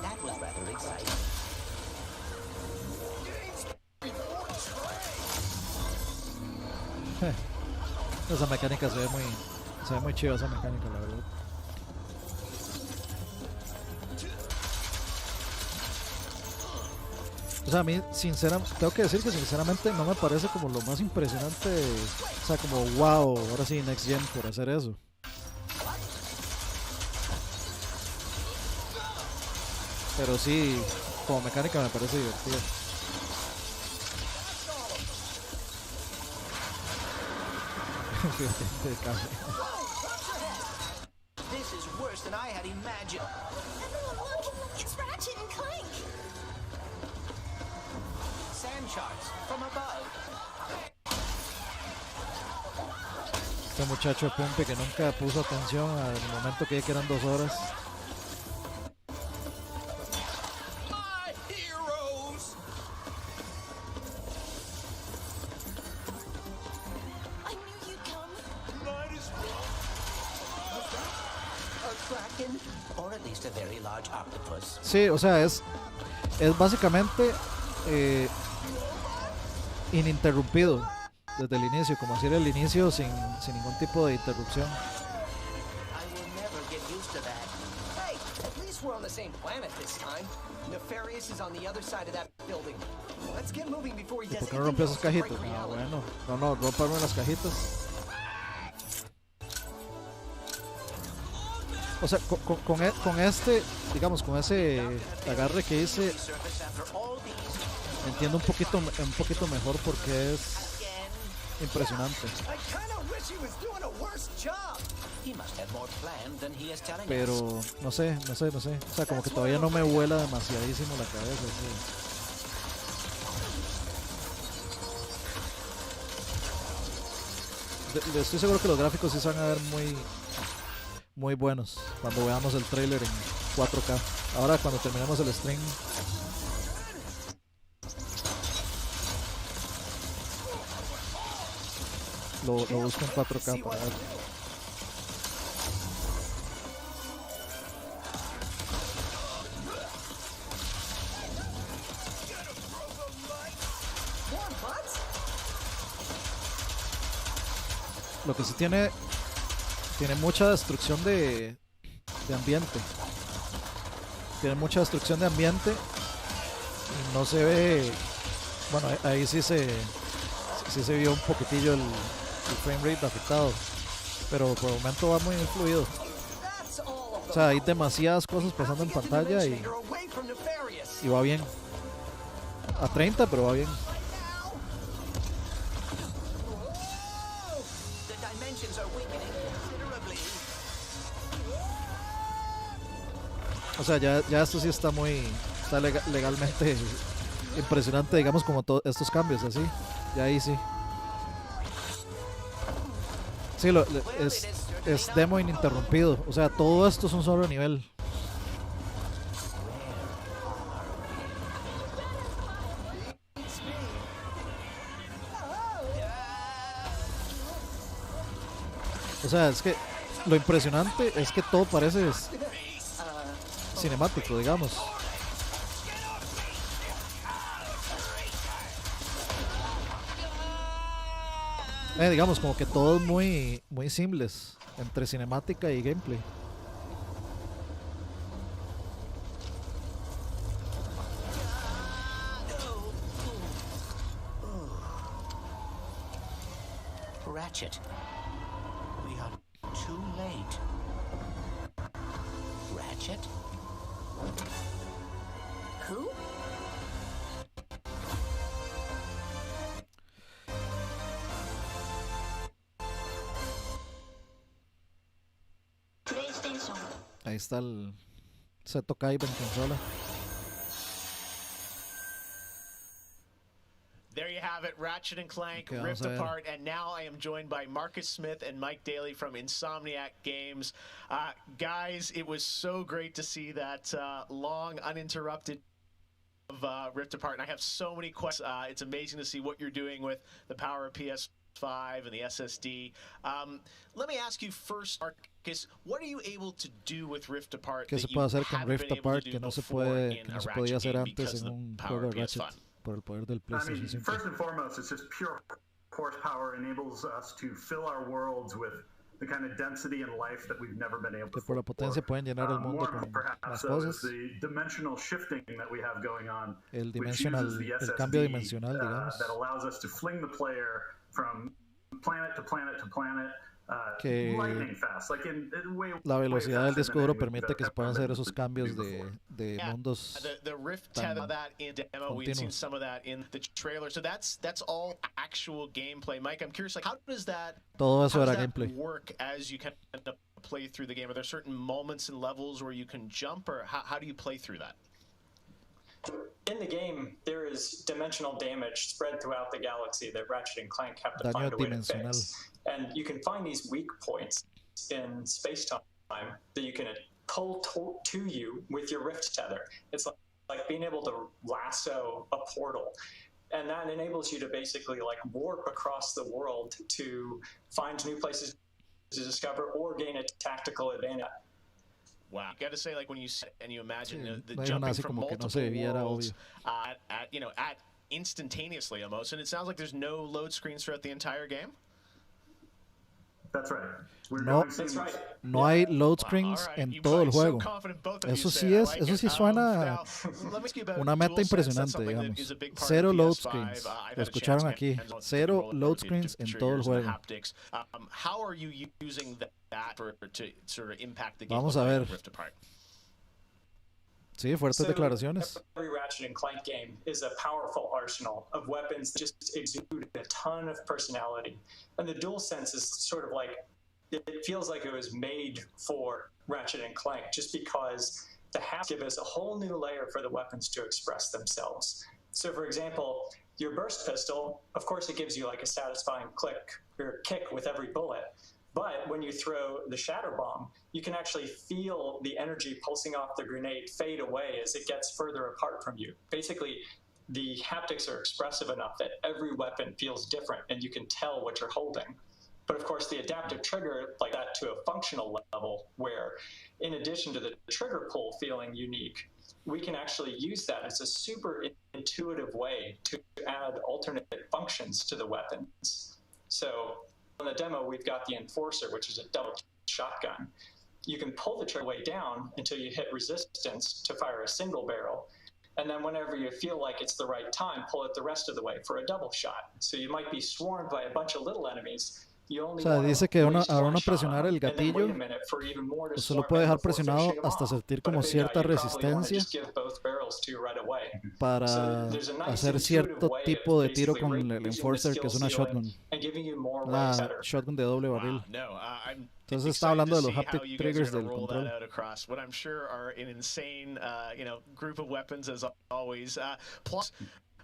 That was rather exciting. Esa mecánica se ve muy chida, esa mecánica, la verdad. O sea, a mí tengo que decir que sinceramente no me parece como lo más impresionante, o sea, como wow, ahora sí Next Gen por hacer eso. Pero sí, como mecánica me parece divertido. This is worse than I had imagined. Everyone look! It's Ratchet and Clank! Sand sharks from above. Este muchacho Pumpe que nunca puso atención al momento que eran 2 horas. Sí, o sea, es básicamente ininterrumpido desde el inicio, como si era el inicio sin ningún tipo de interrupción. ¿Y por qué no rompió esas cajitas? Ah, bueno, no, romperme las cajitas. O sea, con este, digamos, con ese agarre que hice, entiendo un poquito mejor porque es impresionante. Pero no sé. O sea, como que todavía no me vuela demasiadísimo la cabeza. Sí. Estoy seguro que los gráficos sí se van a ver muy buenos cuando veamos el trailer en 4K. Ahora cuando terminemos el stream lo busco en 4K para ver. Lo que sí tiene mucha destrucción de ambiente. Tiene mucha destrucción de ambiente y no se ve. Bueno, ahí sí se vio un poquitillo el frame rate afectado, pero por el momento va muy fluido. O sea, hay demasiadas cosas pasando en pantalla y va bien. A 30, pero va bien. O sea, ya esto sí está legalmente impresionante, digamos, como estos cambios, así. Ya ahí sí. Sí, es demo ininterrumpido. O sea, todo esto es un solo nivel. O sea, es que lo impresionante es que todo parece cinemático, digamos. Digamos, como que todo es muy simples entre cinemática y gameplay. Ratchet, we are too late. Ratchet? Who? Ahí está el Seto Kaiba en consola. There you have it, Ratchet and Clank, Okay, Rift Apart, and now I am joined by Marcus Smith and Mike Daly from Insomniac Games. Guys, it was so great to see that long, uninterrupted of Rift Apart, and I have so many questions. It's amazing to see what you're doing with the power of PS5 and the SSD. Let me ask you first, Marcus, what are you able to do with Rift Apart ¿Qué se puede hacer con Rift Apart que no se podía hacer antes en un juego de Ratchet por el poder del PlayStation 5? First and foremost, it's just pure horsepower. Enables us to fill our worlds with the kind of density and life that we've never been able to. Que por la potencia pueden llenar el mundo con más cosas. The dimensional shifting that we have going on, el cambio dimensional, digamos. That allows us to fling the player from planet to planet to planet. Que la velocidad del disco duro permite que se puedan hacer esos cambios de mundos tan continuos. Todo eso era gameplay. Play through the game? Are there certain moments and levels where you can jump, or how do you play through that? In the game, there is dimensional damage spread throughout the galaxy that Ratchet and Clank have to find a way to fix. And you can find these weak points in space-time that you can pull to you with your rift tether. It's like being able to lasso a portal. And that enables you to basically like warp across the world to find new places to discover or gain a tactical advantage. Wow, got to say, like when you imagine the jumping from multiple worlds at instantaneously almost, and it sounds like there's no load screens throughout the entire game. That's right. No hay load screens en todo el juego. Eso sí suena una meta impresionante, digamos. Cero load screens. Lo escucharon aquí. Cero load screens en todo el juego. Vamos a ver. Sí, fuertes declaraciones. Every Ratchet and Clank game is a powerful arsenal of weapons that just exude a ton of personality. And the DualSense is sort of like, it feels like it was made for Ratchet and Clank just because the hacks give us a whole new layer for the weapons to express themselves. So for example, your burst pistol, of course it gives you like a satisfying click or kick with every bullet. But when you throw the shatter bomb, you can actually feel the energy pulsing off the grenade fade away as it gets further apart from you. Basically, the haptics are expressive enough that every weapon feels different and you can tell what you're holding. But of course, the adaptive trigger, like that to a functional level where in addition to the trigger pull feeling unique, we can actually use that as a super intuitive way to add alternate functions to the weapons. So in the demo, we've got the Enforcer, which is a double shotgun. You can pull the trigger way down until you hit resistance to fire a single barrel. And then whenever you feel like it's the right time, pull it the rest of the way for a double shot. So you might be swarmed by a bunch of little enemies. O sea, dice que a uno presionar el gatillo, solo puede dejar presionado hasta sentir como cierta resistencia para hacer cierto tipo de tiro con el Enforcer, que es una shotgun. Una shotgun de doble barril. Entonces está hablando de los haptic triggers del control. What I'm sure are an insane, group of weapons as always. Plus,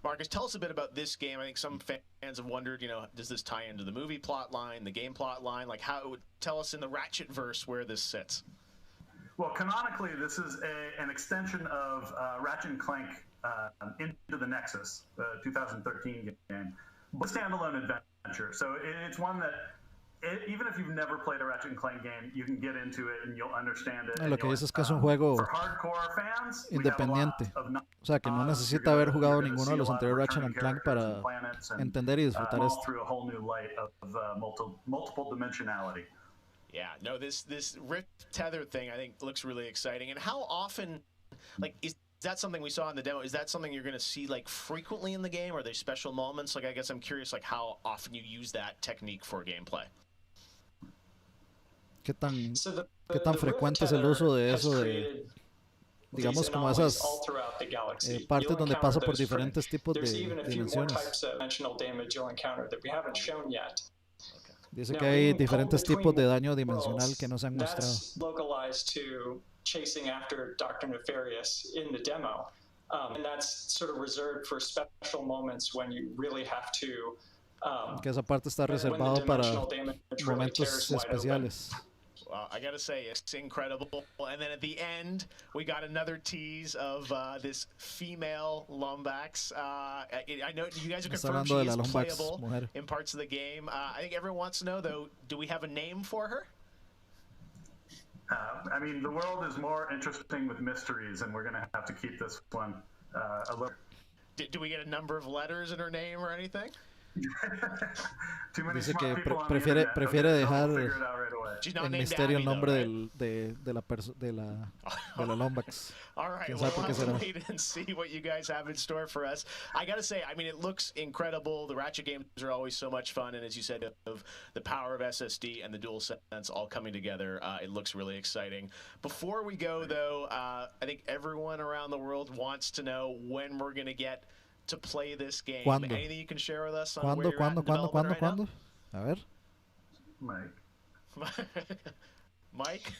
Marcus, tell us a bit about this game. I think some fans have wondered, does this tie into the movie plot line, the game plot line? Like, tell us in the Ratchet verse where this sits. Well, canonically, this is an extension of Ratchet and Clank into the Nexus, the 2013 game, but standalone adventure. So it's one that even if you've never played a Ratchet & Clank game, you can get into it and you'll understand it. Lo que dice es que es un juego independiente. O sea, que no necesita haber jugado ninguno de los anteriores Ratchet & Clank para entender y disfrutar esto. Yeah, no, this Rift Tether thing I think looks really exciting. And how often, like, is that something we saw in the demo? Is that something you're going to see like frequently in the game? Are there special moments? Like, I guess I'm curious, like, how often you use that technique for gameplay. ¿Qué tan frecuente es el uso de eso, de, digamos, como esas partes donde pasa por diferentes tipos de dimensiones? Dice que hay diferentes tipos de daño dimensional que no se han mostrado. Chasing after Dr. Nefarious in the demo. And that's sort of reserved for special moments when you really have to. Que esa parte está reservado para momentos especiales. Well, I gotta say, it's incredible. And then at the end, we got another tease of this female Lombax. I know you guys are confirmed she is playable in parts of the game. I think everyone wants to know, though, do we have a name for her? I mean, the world is more interesting with mysteries, and we're going to have to keep this one a little. Do we get a number of letters in her name or anything? Dice que prefiere dejar en misterio el nombre de la Lombax. All right, well, we'll have to wait and see what you guys have in store for us. I gotta say, I mean, it looks incredible. The Ratchet games are always so much fun, and as you said, of the power of SSD and the DualSense all coming together, it looks really exciting. Before we go, though, I think everyone around the world wants to know when we're gonna get to play this game. ¿Cuándo? Anything you can share with us on where you're at in development right now? A ver. Mike?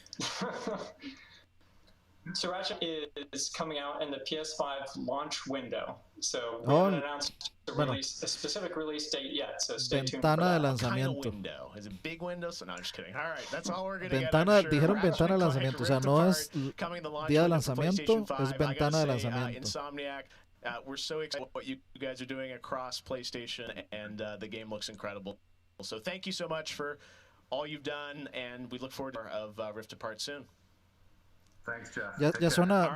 So Ratchet is coming out in the PS5 launch window. So we haven't announced a specific release date yet. So stay tuned for Ventana that. de lanzamiento. Window. Is it big window? So no, I'm just kidding. All right, that's all we're gonna get. Dijeron ventana de lanzamiento, o sea, no es día de lanzamiento, es ventana de lanzamiento. Insomniac. We're so excited what you guys are doing across PlayStation, and the game looks incredible. So thank you so much for all you've done, and we look forward to Rift Apart soon. Thanks, Jeff. Ya suena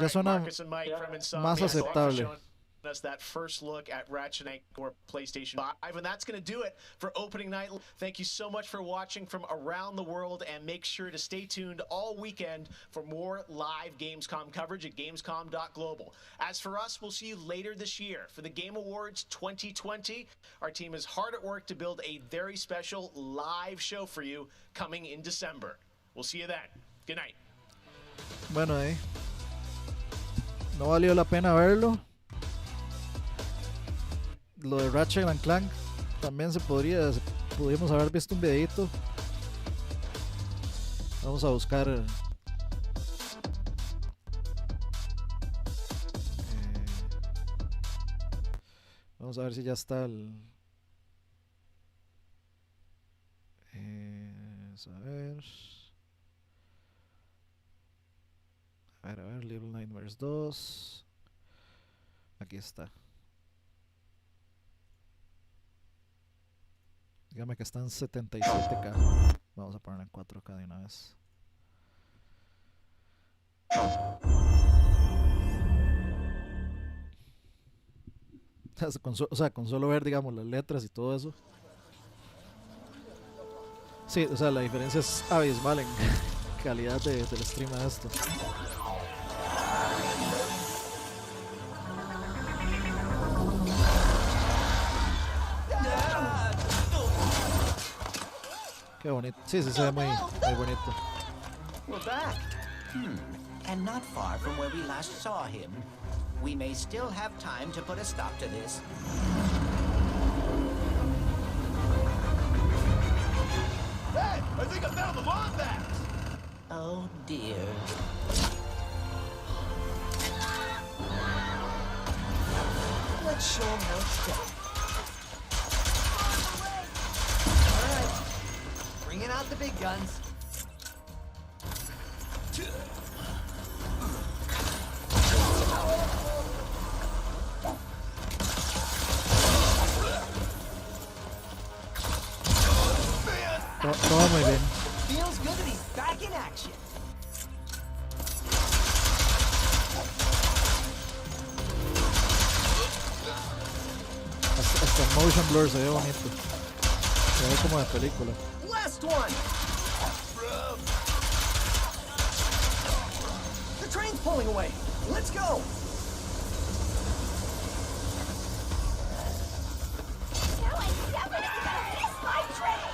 más aceptable. Us that first look at Ratchet & Clank PlayStation 5, and that's going to do it for opening night. Thank you so much for watching from around the world, and make sure to stay tuned all weekend for more live Gamescom coverage at gamescom.global. As for us, we'll see you later this year for the Game Awards 2020. Our team is hard at work to build a very special live show for you coming in December. We'll see you then. Good night. Bueno, no valió la pena verlo. Lo de Ratchet & Clank también pudimos haber visto un videito. Vamos a buscar vamos a ver si ya está el a ver, Little Nightmares 2. Aquí está. Dígame que está en 77K. Vamos a ponerlo en 4K de una vez. O sea, con solo ver, digamos, las letras y todo eso. Sí, o sea, la diferencia es abismal en calidad del stream de esto. Qué bonito. Sí, se ve muy bonito. We're back. And not far from where we last saw him. We may still have time to put a stop to this. Hey, I think I found the Lombax! Oh dear. Let's show him how it's done. Bringing out the big guns. Todo muy bien. Feels good to be back in action. Hasta el motion blur se ve bonito. Se ve como de película. Last one. The train's pulling away. Let's go. Now I'm definitely gonna miss my train.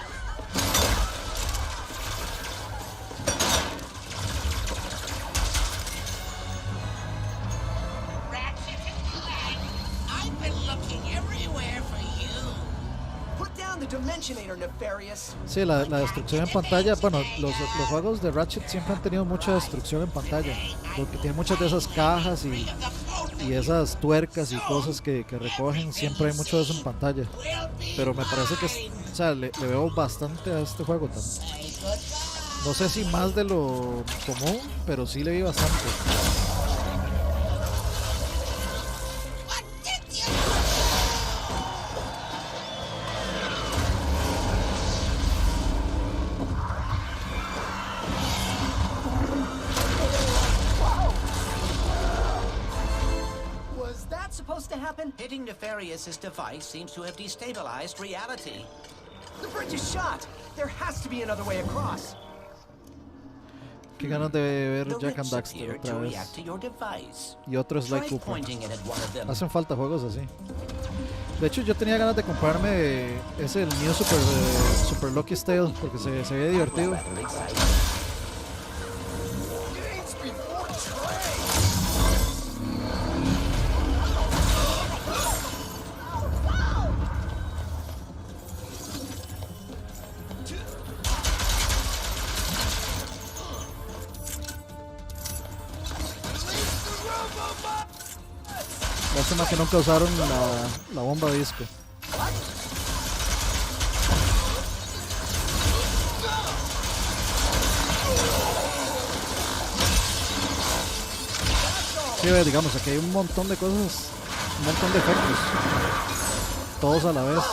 I've been looking everywhere for you. Put down the Dimensionator, Nefarious. Sí, la destrucción en pantalla, bueno, los juegos de Ratchet siempre han tenido mucha destrucción en pantalla, porque tiene muchas de esas cajas y esas tuercas y cosas que recogen, siempre hay mucho de eso en pantalla, pero me parece que, o sea, le veo bastante a este juego también. No sé si más de lo común, pero sí le vi bastante. Hitting Nefarious's device seems to have destabilized reality. The bridge is shot. There has to be another way across. Qué ganas de ver Jack and Daxter otra vez. Y otro Sly Cooper. Hacen falta juegos así. De hecho, yo tenía ganas de comprarme ese, el New Super Lucky's Tale, porque se ve divertido. Lástima que nunca usaron la bomba de disco. Sí, digamos, aquí hay un montón de cosas, un montón de efectos, todos a la vez.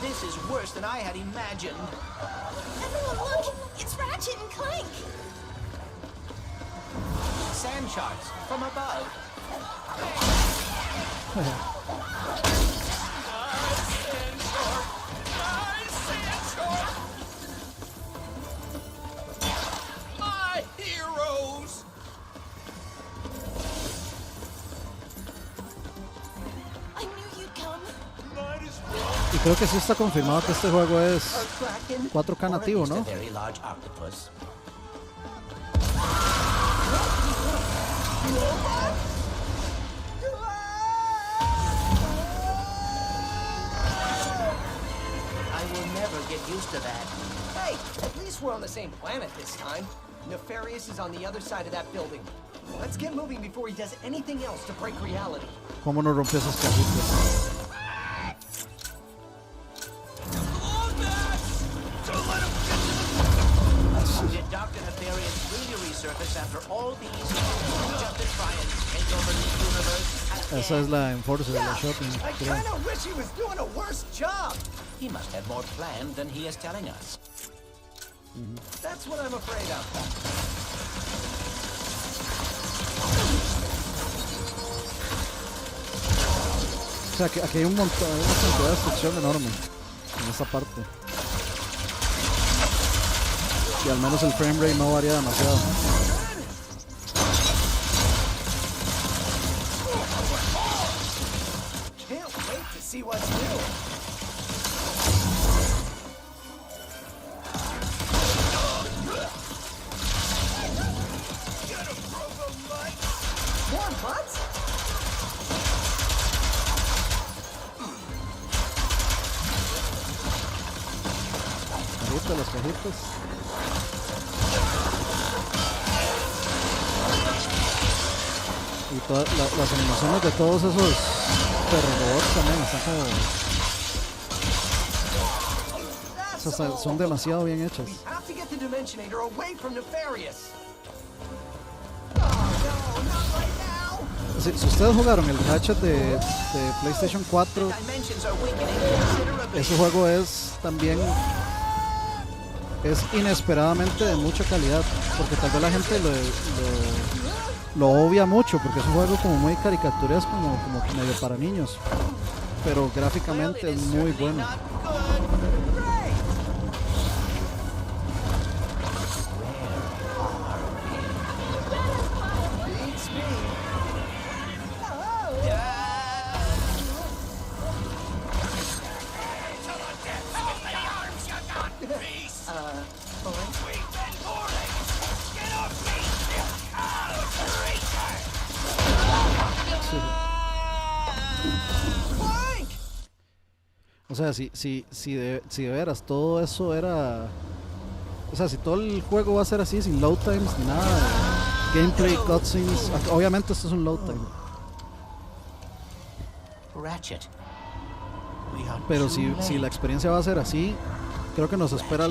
This is worse than I had imagined. Everyone look! It's Ratchet and Clank! Sand sharks from above. My heroes! I knew you'd come. Y creo que sí está confirmado que este juego es 4K nativo, ¿no? Get used to that. Hey, at least we're on the same planet this time. Nefarious is on the other side of that building. Let's get moving before he does anything else to break reality. ¿Cómo no rompió esas cajitas? Did Dr. Nefarious really resurface after all these years just to try and take over the universe? Esa es la Enforcer de la Shopping. I kind of wish he was doing a worse job. He must have more planned than he is telling us. That's what I'm afraid of. O sea, aquí hay un montón, hay una cantidad de destrucción enorme en esta parte. Y al menos el frame rate no varía demasiado. Can't wait to see what's new. More butts? Cajitas, las cajitas. Y todas las animaciones de todos esos robots también están como... son demasiado bien hechas. Si ustedes jugaron el Ratchet de PlayStation 4, ese juego es también es inesperadamente de mucha calidad, porque tal vez la gente lo obvia mucho, porque es un juego como muy caricaturesco, como medio para niños, pero gráficamente es muy bueno. O sea, si de veras todo eso era... O sea, si todo el juego va a ser así, sin load times ni nada, gameplay, cutscenes... Obviamente esto es un load time. Pero si la experiencia va a ser así, creo que nos espera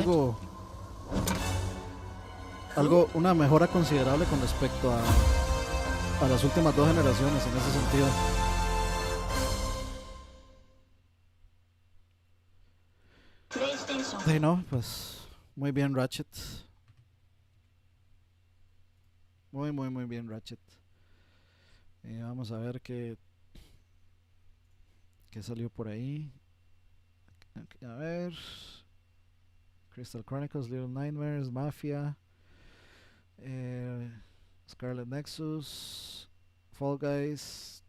una mejora considerable con respecto a las últimas dos generaciones en ese sentido. Sí, no, pues muy bien Ratchet. Muy bien Ratchet. Vamos a ver qué salió por ahí. A ver. Crystal Chronicles, Little Nightmares, Mafia, Scarlet Nexus, Fall Guys.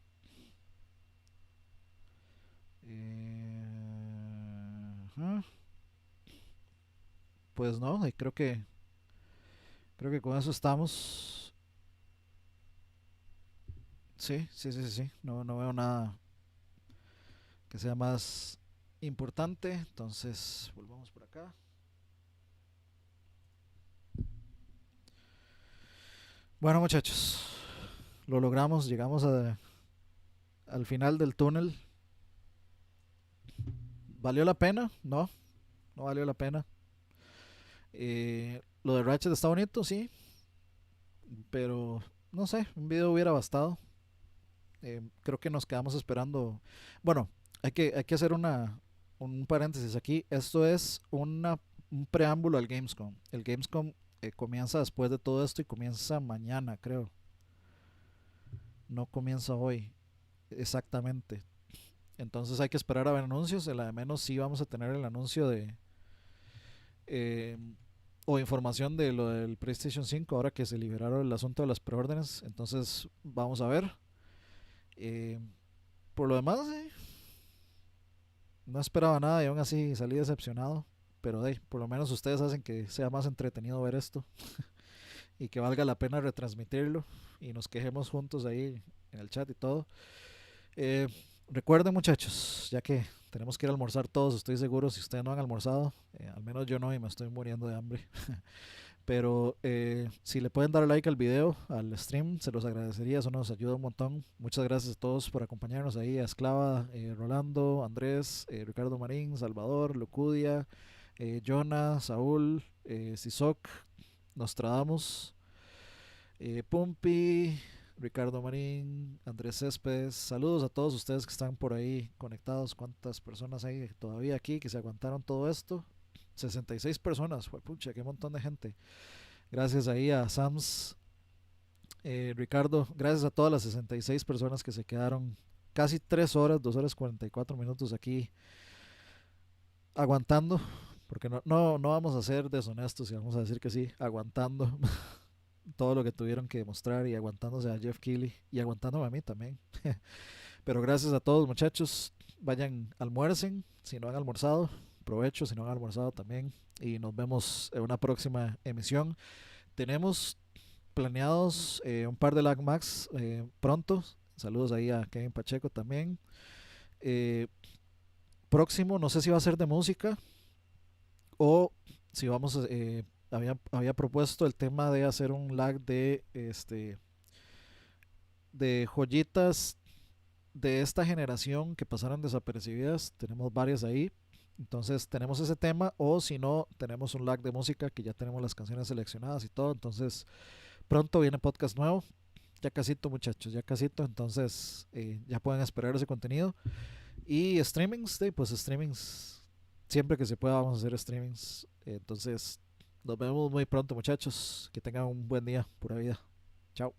Pues no, creo que con eso estamos. Sí. No veo nada que sea más importante. Entonces, volvamos por acá. Bueno, muchachos, lo logramos. Llegamos al final del túnel. ¿Valió la pena? No valió la pena. Lo de Ratchet está bonito, sí, pero no sé, un video hubiera bastado. Creo que nos quedamos esperando. Bueno, hay que hacer un paréntesis aquí. Esto es un preámbulo al Gamescom. El Gamescom comienza después de todo esto y comienza mañana, creo. No comienza hoy exactamente. Entonces hay que esperar a ver anuncios. A la menos sí vamos a tener el anuncio de o información de lo del PlayStation 5 ahora que se liberaron el asunto de las preórdenes. Entonces vamos a ver. Por lo demás, no esperaba nada y aún así salí decepcionado. Pero por lo menos ustedes hacen que sea más entretenido ver esto y que valga la pena retransmitirlo y nos quejemos juntos ahí en el chat y todo. Recuerden, muchachos, ya que tenemos que ir a almorzar todos, estoy seguro, si ustedes no han almorzado, al menos yo no y me estoy muriendo de hambre. Pero si le pueden dar like al video, al stream, se los agradecería, eso nos ayuda un montón. Muchas gracias a todos por acompañarnos ahí, a Esclava, Rolando, Andrés, Ricardo Marín, Salvador, Locudia, Jonah, Saúl, Sisoc, Nostradamus, Pumpi, Ricardo Marín, Andrés Céspedes. Saludos a todos ustedes que están por ahí conectados. ¿Cuántas personas hay todavía aquí que se aguantaron todo esto? 66 personas, pucha, qué montón de gente. Gracias ahí a Sams, Ricardo, gracias a todas las 66 personas que se quedaron casi 3 horas, 2 horas 44 minutos aquí aguantando, porque no vamos a ser deshonestos y vamos a decir que sí, aguantando todo lo que tuvieron que demostrar y aguantándose a Jeff Keighley y aguantándome a mí también. Pero gracias a todos, muchachos. Vayan, almuercen si no han almorzado, provecho si no han almorzado también, y nos vemos en una próxima emisión. Tenemos planeados un par de Lag Max pronto. Saludos ahí a Kevin Pacheco también. Próximo, no sé si va a ser de música o si vamos había propuesto el tema de hacer un lag de joyitas de esta generación que pasaron desapercibidas. Tenemos varias ahí, entonces tenemos ese tema, o si no, tenemos un lag de música que ya tenemos las canciones seleccionadas y todo. Entonces pronto viene podcast nuevo, ya casito, muchachos, ya casito. Entonces ya pueden esperar ese contenido. Y streamings, pues streamings siempre que se pueda vamos a hacer streamings. Entonces Nos vemos muy pronto, muchachos. Que tengan un buen día, pura vida. Chao.